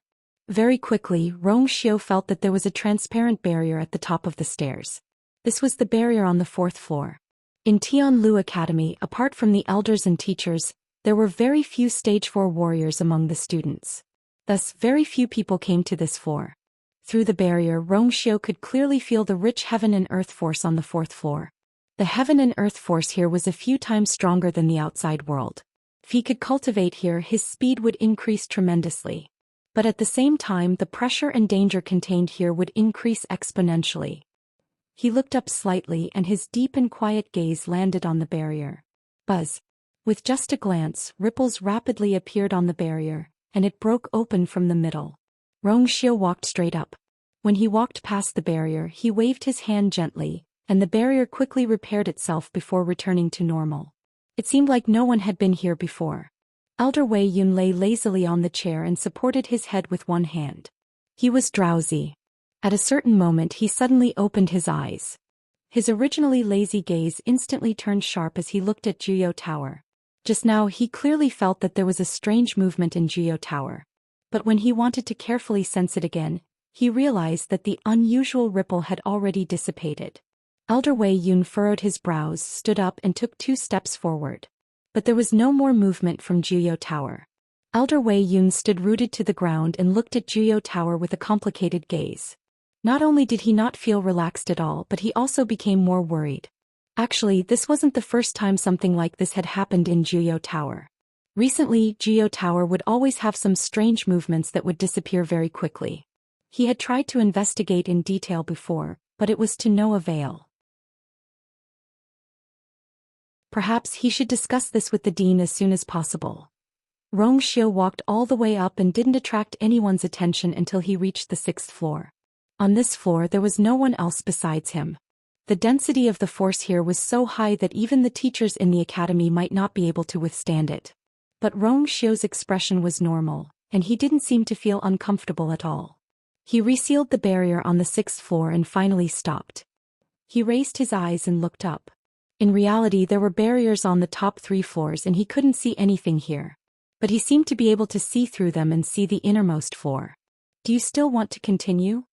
Very quickly, Rongxiu felt that there was a transparent barrier at the top of the stairs. This was the barrier on the 4th floor. In Tianlu Academy, apart from the elders and teachers, there were very few stage 4 warriors among the students. Thus, very few people came to this floor. Through the barrier, Rongxiu could clearly feel the rich heaven and earth force on the 4th floor. The heaven and earth force here was a few times stronger than the outside world. If he could cultivate here, his speed would increase tremendously. But at the same time, the pressure and danger contained here would increase exponentially. He looked up slightly and his deep and quiet gaze landed on the barrier. Buzz. With just a glance, ripples rapidly appeared on the barrier, and it broke open from the middle. Rongxiu walked straight up. When he walked past the barrier, he waved his hand gently, and the barrier quickly repaired itself before returning to normal. It seemed like no one had been here before. Elder Wei Yun lay lazily on the chair and supported his head with one hand. He was drowsy. At a certain moment he suddenly opened his eyes. His originally lazy gaze instantly turned sharp as he looked at Zhou Tower. Just now he clearly felt that there was a strange movement in Zhou Tower. But when he wanted to carefully sense it again, he realized that the unusual ripple had already dissipated. Elder Wei Yun furrowed his brows, stood up and took 2 steps forward. But there was no more movement from Zhou Tower. Elder Wei Yun stood rooted to the ground and looked at Zhou Tower with a complicated gaze. Not only did he not feel relaxed at all, but he also became more worried. Actually, this wasn't the first time something like this had happened in Zhou Tower. Recently, Zhou Tower would always have some strange movements that would disappear very quickly. He had tried to investigate in detail before, but it was to no avail. Perhaps he should discuss this with the dean as soon as possible. Xiu walked all the way up and didn't attract anyone's attention until he reached the 6th floor. On this floor there was no one else besides him. The density of the force here was so high that even the teachers in the academy might not be able to withstand it. But Xiu's expression was normal, and he didn't seem to feel uncomfortable at all. He resealed the barrier on the 6th floor and finally stopped. He raised his eyes and looked up. In reality there were barriers on the top 3 floors and he couldn't see anything here. But he seemed to be able to see through them and see the innermost floor. "Do you still want to continue?"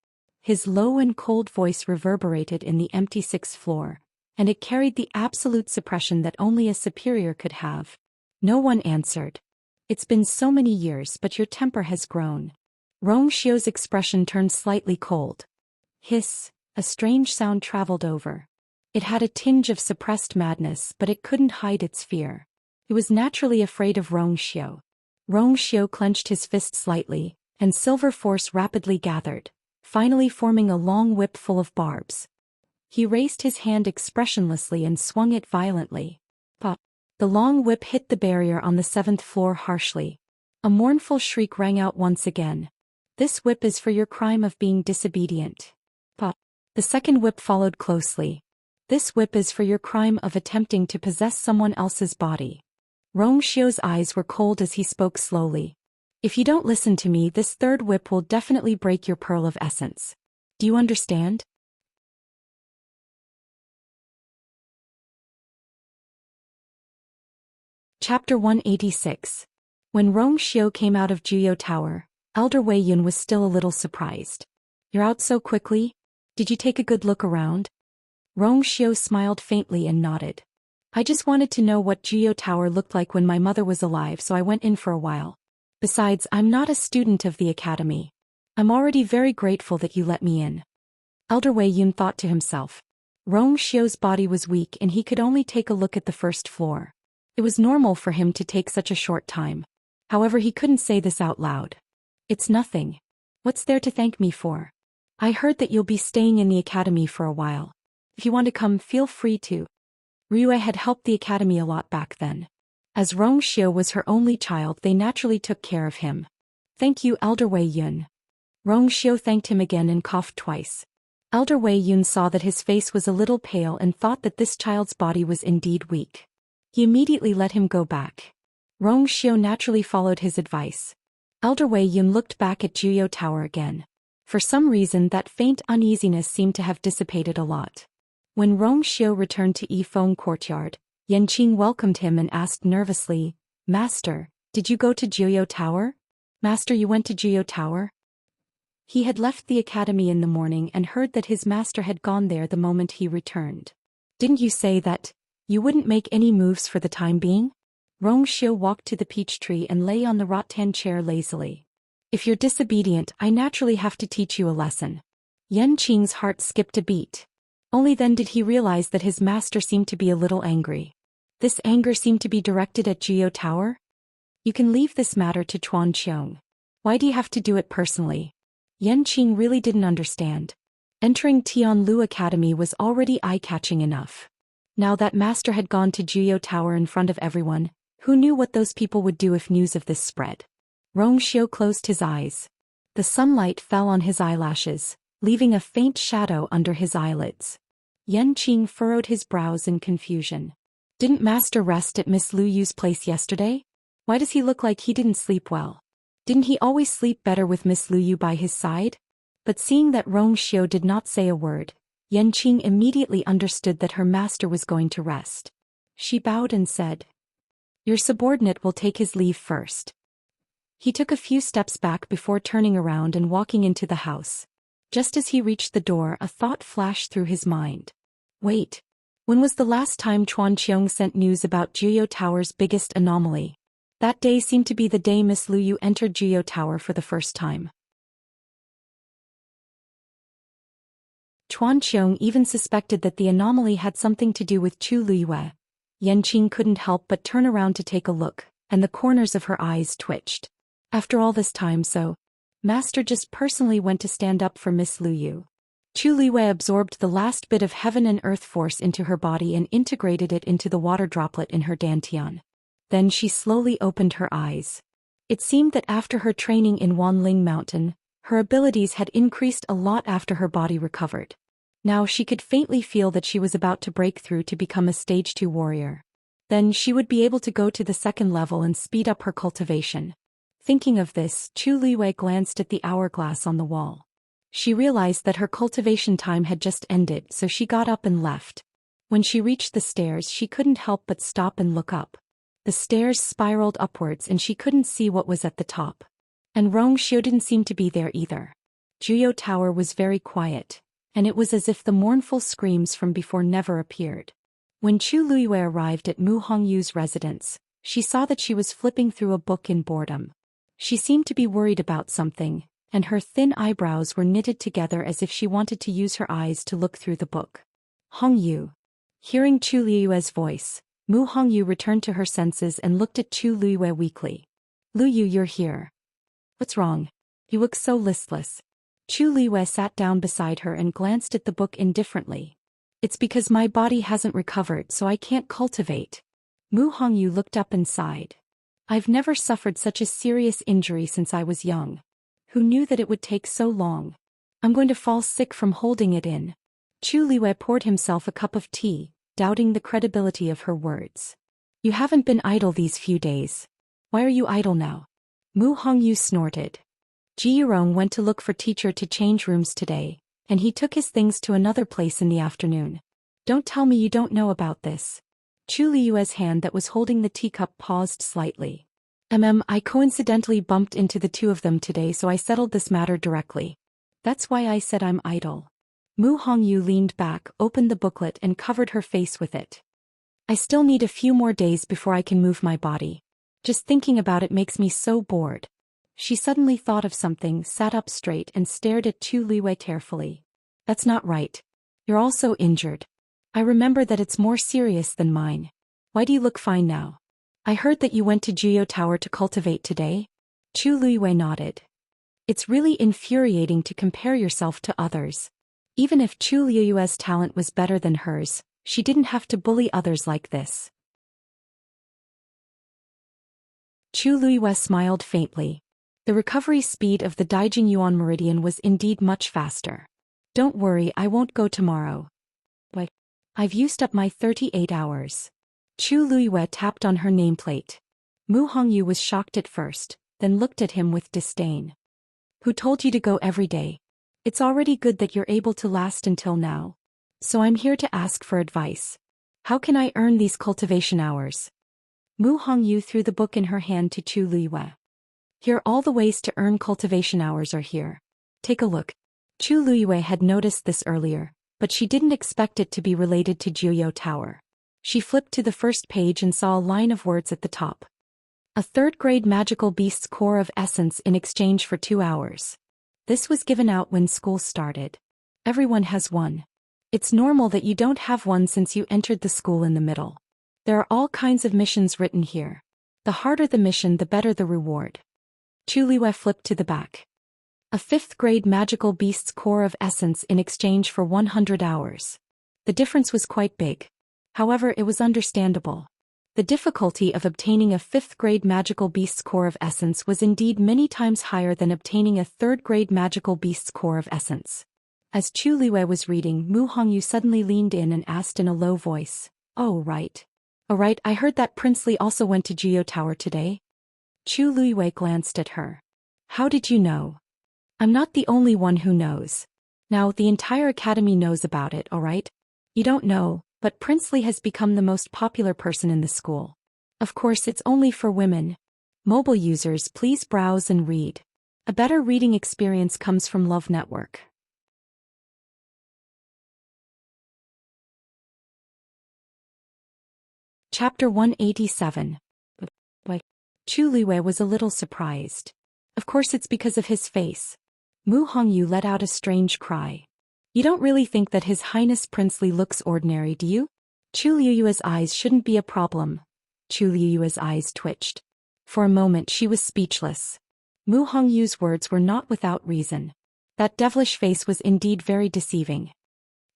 His low and cold voice reverberated in the empty 6th floor, and it carried the absolute suppression that only a superior could have. No one answered. "It's been so many years, but your temper has grown." Xiu's expression turned slightly cold. Hiss, a strange sound traveled over. It had a tinge of suppressed madness, but it couldn't hide its fear. He was naturally afraid of Xiu. Xiu clenched his fist slightly, and silver force rapidly gathered, finally forming a long whip full of barbs. He raised his hand expressionlessly and swung it violently. Pop! The long whip hit the barrier on the 7th floor harshly. A mournful shriek rang out once again. "This whip is for your crime of being disobedient." Pop! The second whip followed closely. "This whip is for your crime of attempting to possess someone else's body." Xiu's eyes were cold as he spoke slowly. "If you don't listen to me, this 3rd whip will definitely break your pearl of essence. Do you understand?" Chapter 186. When Xiu came out of Zhou Tower, Elder Wei Yun was still a little surprised. "You're out so quickly? Did you take a good look around?" Xiu smiled faintly and nodded. "I just wanted to know what Zhou Tower looked like when my mother was alive, so I went in for a while. Besides, I'm not a student of the academy. I'm already very grateful that you let me in." Elder Wei Yun thought to himself. Xiu's body was weak and he could only take a look at the 1st floor. It was normal for him to take such a short time. However, he couldn't say this out loud. "It's nothing. What's there to thank me for? I heard that you'll be staying in the academy for a while. If you want to come, feel free to." Rue had helped the academy a lot back then. As Xiu was her only child, they naturally took care of him. "Thank you, Elder Wei Yun." Xiu thanked him again and coughed twice. Elder Wei Yun saw that his face was a little pale and thought that this child's body was indeed weak. He immediately let him go back. Xiu naturally followed his advice. Elder Wei Yun looked back at Zhou Tower again. For some reason that faint uneasiness seemed to have dissipated a lot. When Xiu returned to Yifeng Courtyard, Yanqing welcomed him and asked nervously, "Master, did you go to Zhou Tower?" "Master, you went to Zhou Tower?" He had left the academy in the morning and heard that his master had gone there the moment he returned. "Didn't you say that you wouldn't make any moves for the time being?" Xiu walked to the peach tree and lay on the rattan chair lazily. "If you're disobedient, I naturally have to teach you a lesson." Yanqing's heart skipped a beat. Only then did he realize that his master seemed to be a little angry. This anger seemed to be directed at Zhou Tower? "You can leave this matter to Chuan Qiong. Why do you have to do it personally?" Yanqing really didn't understand. Entering Tianlu Academy was already eye-catching enough. Now that master had gone to Zhou Tower in front of everyone, who knew what those people would do if news of this spread? Xiu closed his eyes. The sunlight fell on his eyelashes, leaving a faint shadow under his eyelids. Yanqing furrowed his brows in confusion. "Didn't master rest at Miss Lu Yu's place yesterday? Why does he look like he didn't sleep well? Didn't he always sleep better with Miss Lu Yu by his side?" But seeing that Xiu did not say a word, Yanqing immediately understood that her master was going to rest. She bowed and said, "Your subordinate will take his leave first." He took a few steps back before turning around and walking into the house. Just as he reached the door, a thought flashed through his mind. Wait. When was the last time Chuan Qiong sent news about Jiuyou Tower's biggest anomaly? That day seemed to be the day Miss Lu Yu entered Jiuyou Tower for the first time. Chuan Qiong even suspected that the anomaly had something to do with Chu Luyue. Yanqing couldn't help but turn around to take a look, and the corners of her eyes twitched. After all this time, so Master just personally went to stand up for Miss Lu Yu. Chu Liyue absorbed the last bit of heaven and earth force into her body and integrated it into the water droplet in her dantian. Then she slowly opened her eyes. It seemed that after her training in Wanling Mountain, her abilities had increased a lot after her body recovered. Now she could faintly feel that she was about to break through to become a stage 2 warrior. Then she would be able to go to the second level and speed up her cultivation. Thinking of this, Chu Liyue glanced at the hourglass on the wall. She realized that her cultivation time had just ended, so she got up and left. When she reached the stairs, she couldn't help but stop and look up. The stairs spiraled upwards and she couldn't see what was at the top. And Rongxiu didn't seem to be there either. Jiuyou Tower was very quiet, and it was as if the mournful screams from before never appeared. When Chu Liyue arrived at Mu Hongyu's residence, she saw that she was flipping through a book in boredom. She seemed to be worried about something, and her thin eyebrows were knitted together as if she wanted to use her eyes to look through the book. Hongyu. Hearing Chu Liyue's voice, Mu Hongyu returned to her senses and looked at Chu Liyue weakly. "Lu Yu, you're here. What's wrong? You look so listless." Chu Liyue sat down beside her and glanced at the book indifferently. "It's because my body hasn't recovered, so I can't cultivate." Mu Hongyu looked up and sighed. "I've never suffered such a serious injury since I was young. Who knew that it would take so long? I'm going to fall sick from holding it in." Chu Liyue poured himself a cup of tea, doubting the credibility of her words. "You haven't been idle these few days. Why are you idle now?" Mu Hongyu snorted. "Ji Yurong went to look for teacher to change rooms today, and he took his things to another place in the afternoon. Don't tell me you don't know about this." Chu Liyue's hand that was holding the teacup paused slightly. I coincidentally bumped into the two of them today, so I settled this matter directly. That's why I said I'm idle." Mu Hongyu leaned back, opened the booklet and covered her face with it. "I still need a few more days before I can move my body. Just thinking about it makes me so bored." She suddenly thought of something, sat up straight and stared at Chu Liyue carefully. "That's not right. You're also injured. I remember that it's more serious than mine. Why do you look fine now? I heard that you went to Jiuyou Tower to cultivate today?" Chu Liyue nodded. "It's really infuriating to compare yourself to others. Even if Chu Liyue's talent was better than hers, she didn't have to bully others like this." Chu Liyue smiled faintly. The recovery speed of the Daijing Yuan Meridian was indeed much faster. "Don't worry, I won't go tomorrow. Why? I've used up my 38 hours. Chu Liyue tapped on her nameplate. Mu Hongyu was shocked at first, then looked at him with disdain. "Who told you to go every day? It's already good that you're able to last until now. So I'm here to ask for advice. How can I earn these cultivation hours?" Mu Hongyu threw the book in her hand to Chu Liyue. "Here, all the ways to earn cultivation hours are here. Take a look." Chu Liyue had noticed this earlier, but she didn't expect it to be related to Jiuyou Tower. She flipped to the first page and saw a line of words at the top. "A third-grade magical beast's core of essence in exchange for 2 hours. This was given out when school started. Everyone has one. It's normal that you don't have one since you entered the school in the middle. There are all kinds of missions written here. The harder the mission, the better the reward." Chu Liyue flipped to the back. "A 5th-grade magical beast's core of essence in exchange for 100 hours. The difference was quite big. However, it was understandable. The difficulty of obtaining a 5th-grade magical beast's core of essence was indeed many times higher than obtaining a 3rd-grade magical beast's core of essence." As Chu Liyue was reading, Mu Hongyu suddenly leaned in and asked in a low voice, "Oh right. Oh right, I heard that Prince Li also went to Jiuyou Tower today?" Chu Liyue glanced at her. "How did you know?" "I'm not the only one who knows. Now, the entire academy knows about it, alright? You don't know, but Princely has become the most popular person in the school. Of course, it's only for women. Mobile users, please browse and read. A better reading experience comes from Love Network. Chapter 187. Chu Liwei was a little surprised. Of course it's because of his face. Mu Hongyu let out a strange cry. You don't really think that His Highness Princely looks ordinary, do you? Chu Liyue's eyes shouldn't be a problem. Chu Liyue's eyes twitched. For a moment she was speechless. Mu Hongyu's words were not without reason. That devilish face was indeed very deceiving.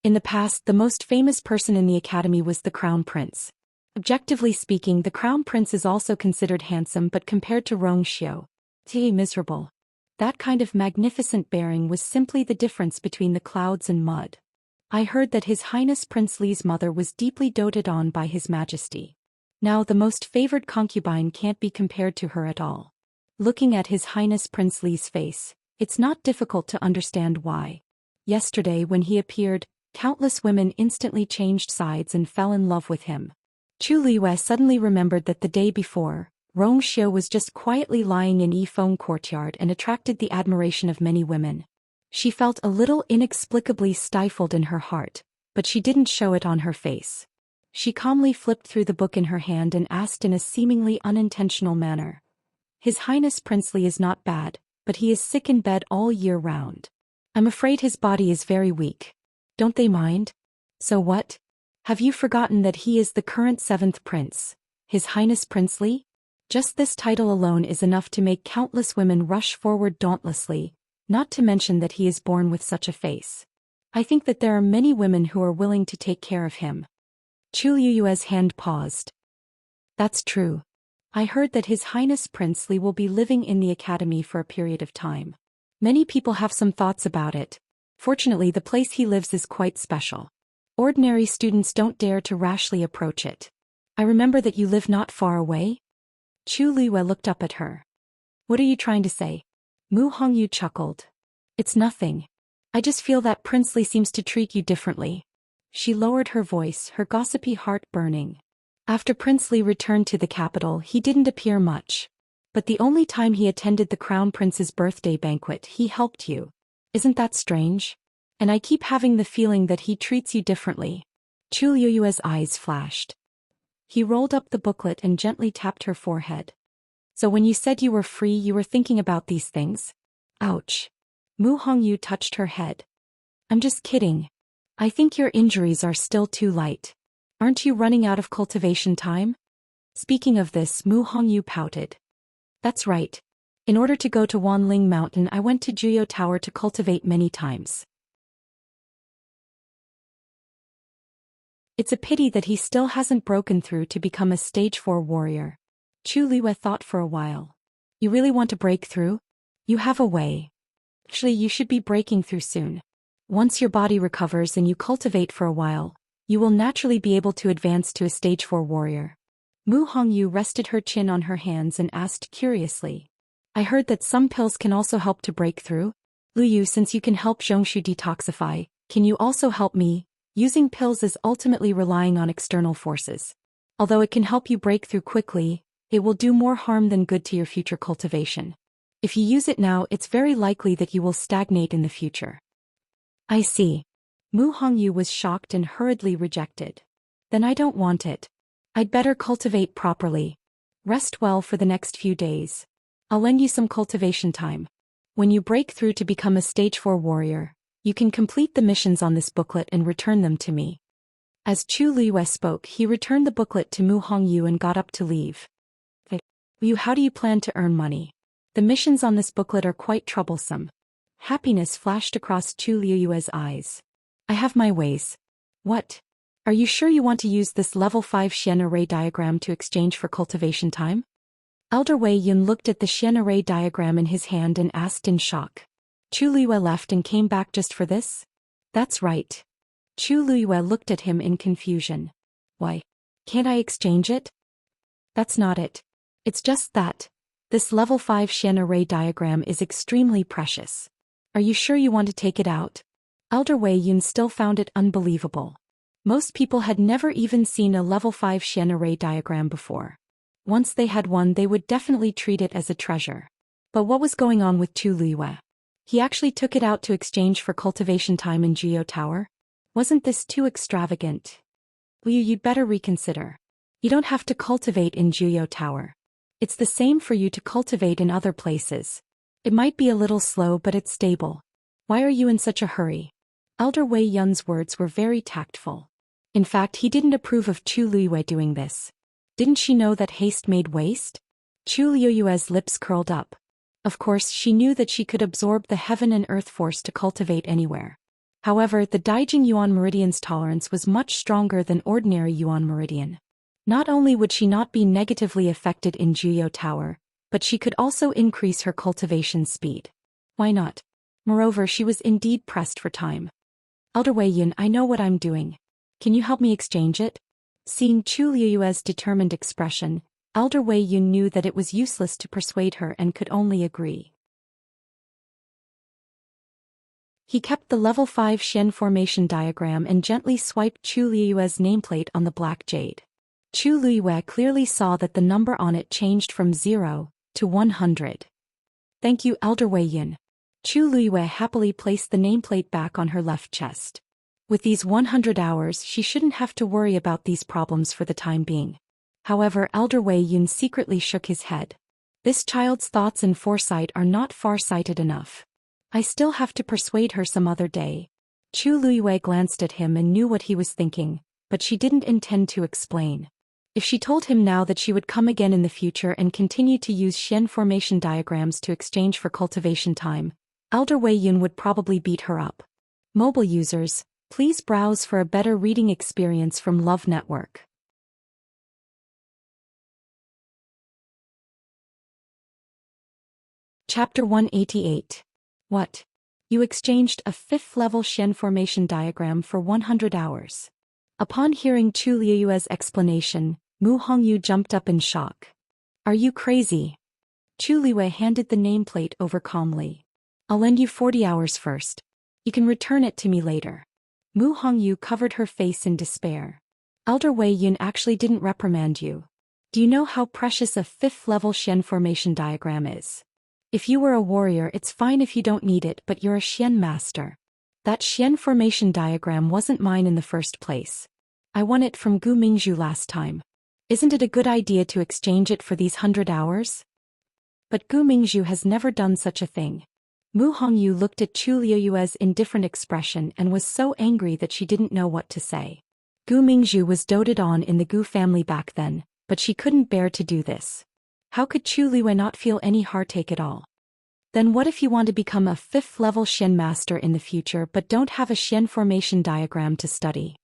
In the past, the most famous person in the academy was the Crown Prince. Objectively speaking, the Crown Prince is also considered handsome, but compared to Zhou Xian, miserable. That kind of magnificent bearing was simply the difference between the clouds and mud. I heard that His Highness Prince Li's mother was deeply doted on by His Majesty. Now the most favored concubine can't be compared to her at all. Looking at His Highness Prince Li's face, it's not difficult to understand why. Yesterday when he appeared, countless women instantly changed sides and fell in love with him. Chu Liyue suddenly remembered that the day before, Zhou Xian was just quietly lying in Yifeng courtyard and attracted the admiration of many women. She felt a little inexplicably stifled in her heart, but she didn't show it on her face. She calmly flipped through the book in her hand and asked in a seemingly unintentional manner. His Highness Princely is not bad, but he is sick in bed all year round. I'm afraid his body is very weak. Don't they mind? So what? Have you forgotten that he is the current 7th prince, His Highness Princely? Just this title alone is enough to make countless women rush forward dauntlessly, not to mention that he is born with such a face. I think that there are many women who are willing to take care of him. Chu Liyue's hand paused. That's true. I heard that His Highness Princely will be living in the academy for a period of time. Many people have some thoughts about it. Fortunately, the place he lives is quite special. Ordinary students don't dare to rashly approach it. I remember that you live not far away? Chu Liyue looked up at her. What are you trying to say? Mu Hongyu chuckled. It's nothing. I just feel that Princely seems to treat you differently. She lowered her voice, her gossipy heart burning. After Princely returned to the capital, he didn't appear much. But the only time he attended the Crown Prince's birthday banquet, he helped you. Isn't that strange? And I keep having the feeling that he treats you differently. Chu Liyue's eyes flashed. He rolled up the booklet and gently tapped her forehead. So when you said you were free, you were thinking about these things? Ouch. Mu Hongyu touched her head. I'm just kidding. I think your injuries are still too light. Aren't you running out of cultivation time? Speaking of this, Mu Hongyu pouted. That's right. In order to go to Wanling Mountain, I went to Juyo Tower to cultivate many times. It's a pity that he still hasn't broken through to become a stage 4 warrior. Chu Liyue thought for a while. You really want to break through? You have a way. Actually, you should be breaking through soon. Once your body recovers and you cultivate for a while, you will naturally be able to advance to a stage 4 warrior. Mu Hongyu rested her chin on her hands and asked curiously. I heard that some pills can also help to break through. Lu Yu, since you can help Zhongshu detoxify, can you also help me? Using pills is ultimately relying on external forces. Although it can help you break through quickly, it will do more harm than good to your future cultivation. If you use it now, it's very likely that you will stagnate in the future. I see. Mu Hongyu was shocked and hurriedly rejected. Then I don't want it. I'd better cultivate properly. Rest well for the next few days. I'll lend you some cultivation time. When you break through to become a stage 4 warrior, you can complete the missions on this booklet and return them to me. As Chu Liyue spoke, he returned the booklet to Mu Hongyu and got up to leave. Yu, how do you plan to earn money? The missions on this booklet are quite troublesome. Happiness flashed across Chu Liyue's eyes. I have my ways. What? Are you sure you want to use this level 5 Xian array diagram to exchange for cultivation time? Elder Wei Yun looked at the Xian array diagram in his hand and asked in shock. Chu Liyue left and came back just for this? That's right. Chu Liyue looked at him in confusion. Why? Can't I exchange it? That's not it. It's just that. This level 5 Xian array diagram is extremely precious. Are you sure you want to take it out? Elder Wei Yun still found it unbelievable. Most people had never even seen a level 5 Xian array diagram before. Once they had one, they would definitely treat it as a treasure. But what was going on with Chu Luiyue? He actually took it out to exchange for cultivation time in Jiuyou Tower? Wasn't this too extravagant? You'd better reconsider. You don't have to cultivate in Jiuyou Tower. It's the same for you to cultivate in other places. It might be a little slow, but it's stable. Why are you in such a hurry? Elder Wei Yun's words were very tactful. In fact, he didn't approve of Chu Luiyue doing this. Didn't she know that haste made waste? Chu Luiyue's lips curled up. Of course, she knew that she could absorb the heaven and earth force to cultivate anywhere. However, the Daijing Yuan Meridian's tolerance was much stronger than ordinary Yuan Meridian. Not only would she not be negatively affected in Jiuyou Tower, but she could also increase her cultivation speed. Why not? Moreover, she was indeed pressed for time. Elder Wei Yun, I know what I'm doing. Can you help me exchange it? Seeing Chu Luiyue's determined expression, Elder Wei Yun knew that it was useless to persuade her and could only agree. He kept the level 5 Xian formation diagram and gently swiped Chu Luiyue's nameplate on the black jade. Chu Luiyue clearly saw that the number on it changed from 0 to 100. Thank you, Elder Wei Yun. Chu Luiyue happily placed the nameplate back on her left chest. With these 100 hours, she shouldn't have to worry about these problems for the time being. However, Elder Wei Yun secretly shook his head. This child's thoughts and foresight are not far-sighted enough. I still have to persuade her some other day. Chu Luiyue glanced at him and knew what he was thinking, but she didn't intend to explain. If she told him now that she would come again in the future and continue to use Xian formation diagrams to exchange for cultivation time, Elder Wei Yun would probably beat her up. Mobile users, please browse for a better reading experience from Love Network. Chapter 188. What? You exchanged a 5th level Xian formation diagram for 100 hours. Upon hearing Chu Luiyue's explanation, Mu Hongyu jumped up in shock. Are you crazy? Chu Luiyue handed the nameplate over calmly. I'll lend you 40 hours first. You can return it to me later. Mu Hongyu covered her face in despair. Elder Wei Yun actually didn't reprimand you. Do you know how precious a 5th level Xian formation diagram is? If you were a warrior, it's fine if you don't need it, but you're a Xian master. That Xian formation diagram wasn't mine in the first place. I won it from Gu Mingzhu last time. Isn't it a good idea to exchange it for these 100 hours? But Gu Mingzhu has never done such a thing. Mu Hongyu looked at Chu Luiyue's indifferent expression and was so angry that she didn't know what to say. Gu Mingzhu was doted on in the Gu family back then, but she couldn't bear to do this. How could Chu Luiyue not feel any heartache at all? Then what if you want to become a 5th level Xian master in the future but don't have a Xian formation diagram to study?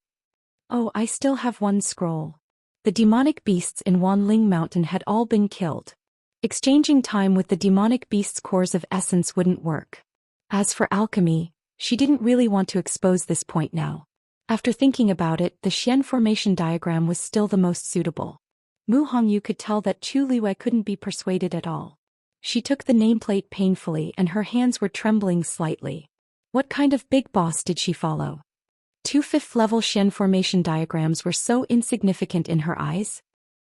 Oh, I still have one scroll. The demonic beasts in Wanling Mountain had all been killed. Exchanging time with the demonic beasts' cores of essence wouldn't work. As for alchemy, she didn't really want to expose this point now. After thinking about it, the Xian formation diagram was still the most suitable. Mu Hongyu could tell that Chu Luiyue couldn't be persuaded at all. She took the nameplate painfully and her hands were trembling slightly. What kind of big boss did she follow? 2 5th level Xian formation diagrams were so insignificant in her eyes?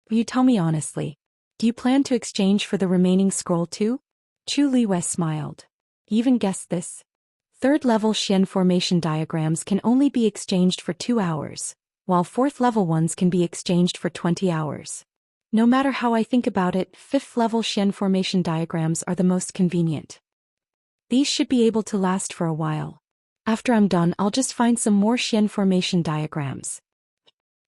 Will you tell me honestly? Do you plan to exchange for the remaining scroll too? Chu Luiyue smiled. You even guessed this? 3rd level Xian formation diagrams can only be exchanged for 2 hours, while 4th level ones can be exchanged for 20 hours. No matter how I think about it, 5th level Xian formation diagrams are the most convenient. These should be able to last for a while. After I'm done, I'll just find some more Xian formation diagrams.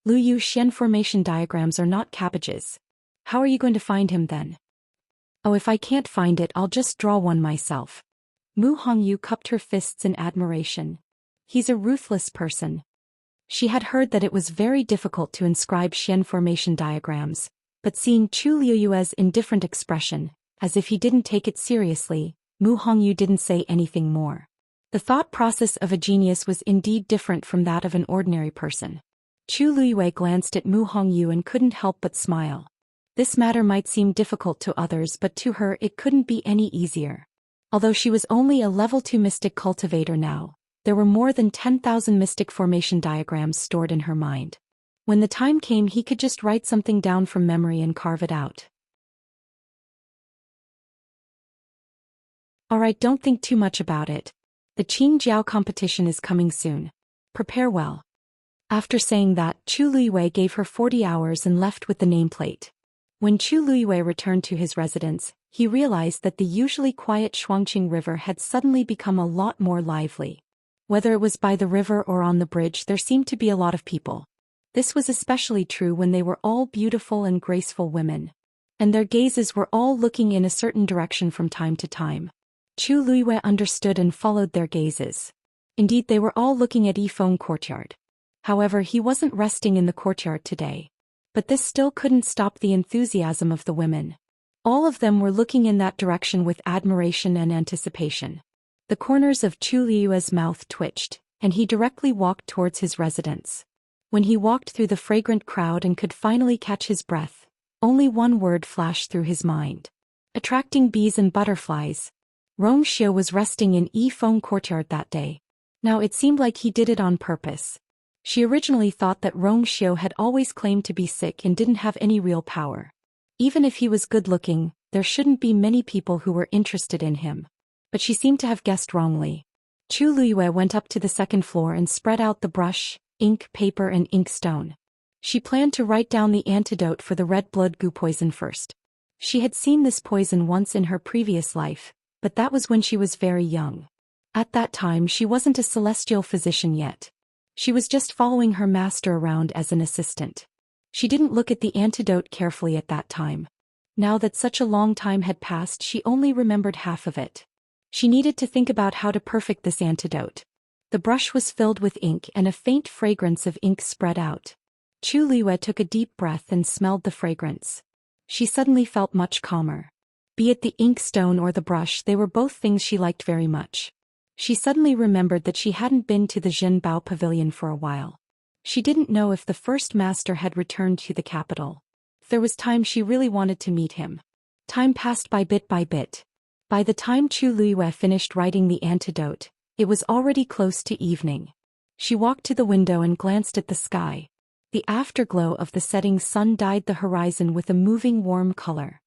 Luyu, Xian formation diagrams are not cabbages. How are you going to find him then? Oh, if I can't find it, I'll just draw one myself. Mu Hongyu cupped her fists in admiration. He's a ruthless person. She had heard that it was very difficult to inscribe Xian formation diagrams, but seeing Chu Luiyue's indifferent expression, as if he didn't take it seriously, Mu Hongyu didn't say anything more. The thought process of a genius was indeed different from that of an ordinary person. Chu Luiyue glanced at Mu Hongyu and couldn't help but smile. This matter might seem difficult to others, but to her it couldn't be any easier. Although she was only a level 2 mystic cultivator now, There were more than 10,000 mystic formation diagrams stored in her mind. When the time came, he could just write something down from memory and carve it out. Alright, don't think too much about it. The Qingjiao competition is coming soon. Prepare well. After saying that, Chu Luiyue gave her 40 hours and left with the nameplate. When Chu Luiyue returned to his residence, he realized that the usually quiet Shuangqing River had suddenly become a lot more lively. Whether it was by the river or on the bridge, there seemed to be a lot of people. This was especially true when they were all beautiful and graceful women. And their gazes were all looking in a certain direction from time to time. Chu Luiyue understood and followed their gazes. Indeed, they were all looking at Yifeng courtyard. However, he wasn't resting in the courtyard today. But this still couldn't stop the enthusiasm of the women. All of them were looking in that direction with admiration and anticipation. The corners of Chu Luiyue's mouth twitched, and he directly walked towards his residence. When he walked through the fragrant crowd and could finally catch his breath, only one word flashed through his mind. Attracting bees and butterflies. Wuxia was resting in Yifeng courtyard that day. Now it seemed like he did it on purpose. She originally thought that Wuxia had always claimed to be sick and didn't have any real power. Even if he was good-looking, there shouldn't be many people who were interested in him. But she seemed to have guessed wrongly. Chu Luiyue went up to the second floor and spread out the brush, ink, paper and inkstone. She planned to write down the antidote for the red blood goo poison first. She had seen this poison once in her previous life, but that was when she was very young. At that time she wasn't a celestial physician yet. She was just following her master around as an assistant. She didn't look at the antidote carefully at that time. Now that such a long time had passed, she only remembered half of it. She needed to think about how to perfect this antidote. The brush was filled with ink and a faint fragrance of ink spread out. Chu Luiyue took a deep breath and smelled the fragrance. She suddenly felt much calmer. Be it the inkstone or the brush, they were both things she liked very much. She suddenly remembered that she hadn't been to the Zhenbao pavilion for a while. She didn't know if the first master had returned to the capital. There was time she really wanted to meet him. Time passed by bit by bit. By the time Chu Luiyue finished writing the antidote, it was already close to evening. She walked to the window and glanced at the sky. The afterglow of the setting sun dyed the horizon with a moving warm color.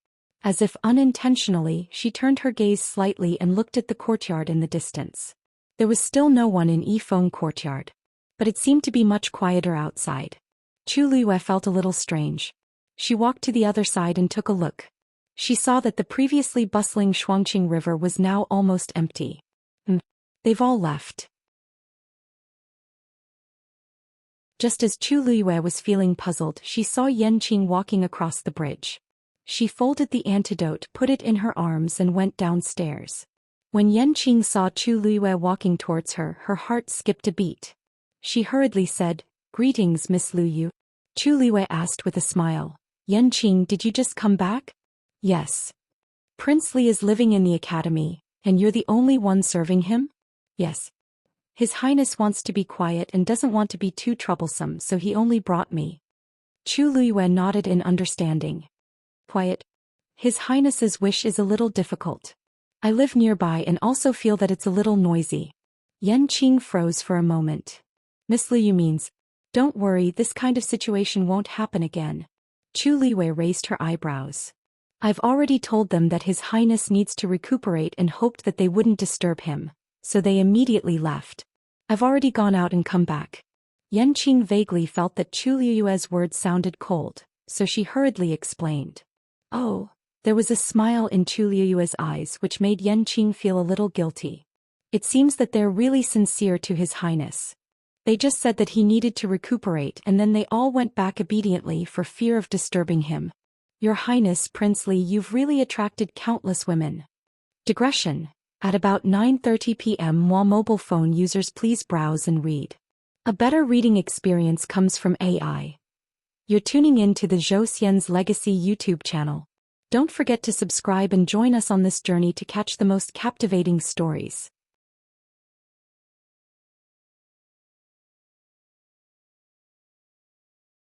As if unintentionally, she turned her gaze slightly and looked at the courtyard in the distance. There was still no one in Yifeng courtyard. But it seemed to be much quieter outside. Chu Luiyue felt a little strange. She walked to the other side and took a look. She saw that the previously bustling Shuangqing River was now almost empty. They've all left. Just as Chu Luiyue was feeling puzzled, she saw Yanqing walking across the bridge. She folded the antidote, put it in her arms and went downstairs. When Yanqing saw Chu Luiyue walking towards her, her heart skipped a beat. She hurriedly said, "Greetings, Miss Luyu." Chu Luiyue asked with a smile, "Yanqing, did you just come back?" "Yes." "Prince Li is living in the academy, and you're the only one serving him?" "Yes." "His Highness wants to be quiet and doesn't want to be too troublesome, so he only brought me." Chu Luiyue nodded in understanding. "Quiet? His Highness's wish is a little difficult. I live nearby and also feel that it's a little noisy." Yanqing froze for a moment. "Miss Luyu means, don't worry, this kind of situation won't happen again." Chu Luiyue raised her eyebrows. "I've already told them that His Highness needs to recuperate and hoped that they wouldn't disturb him, so they immediately left. I've already gone out and come back." Yanqing vaguely felt that Chu Luiyue's words sounded cold, so she hurriedly explained. "Oh." There was a smile in Chu Luiyue's eyes which made Yanqing feel a little guilty. "It seems that they're really sincere to His Highness. They just said that he needed to recuperate and then they all went back obediently for fear of disturbing him. Your Highness, Prince Li, you've really attracted countless women." Digression. At about 9:30 p.m. while mobile phone users please browse and read. A better reading experience comes from AI. You're tuning in to the Zhou Xian's Legacy YouTube channel. Don't forget to subscribe and join us on this journey to catch the most captivating stories.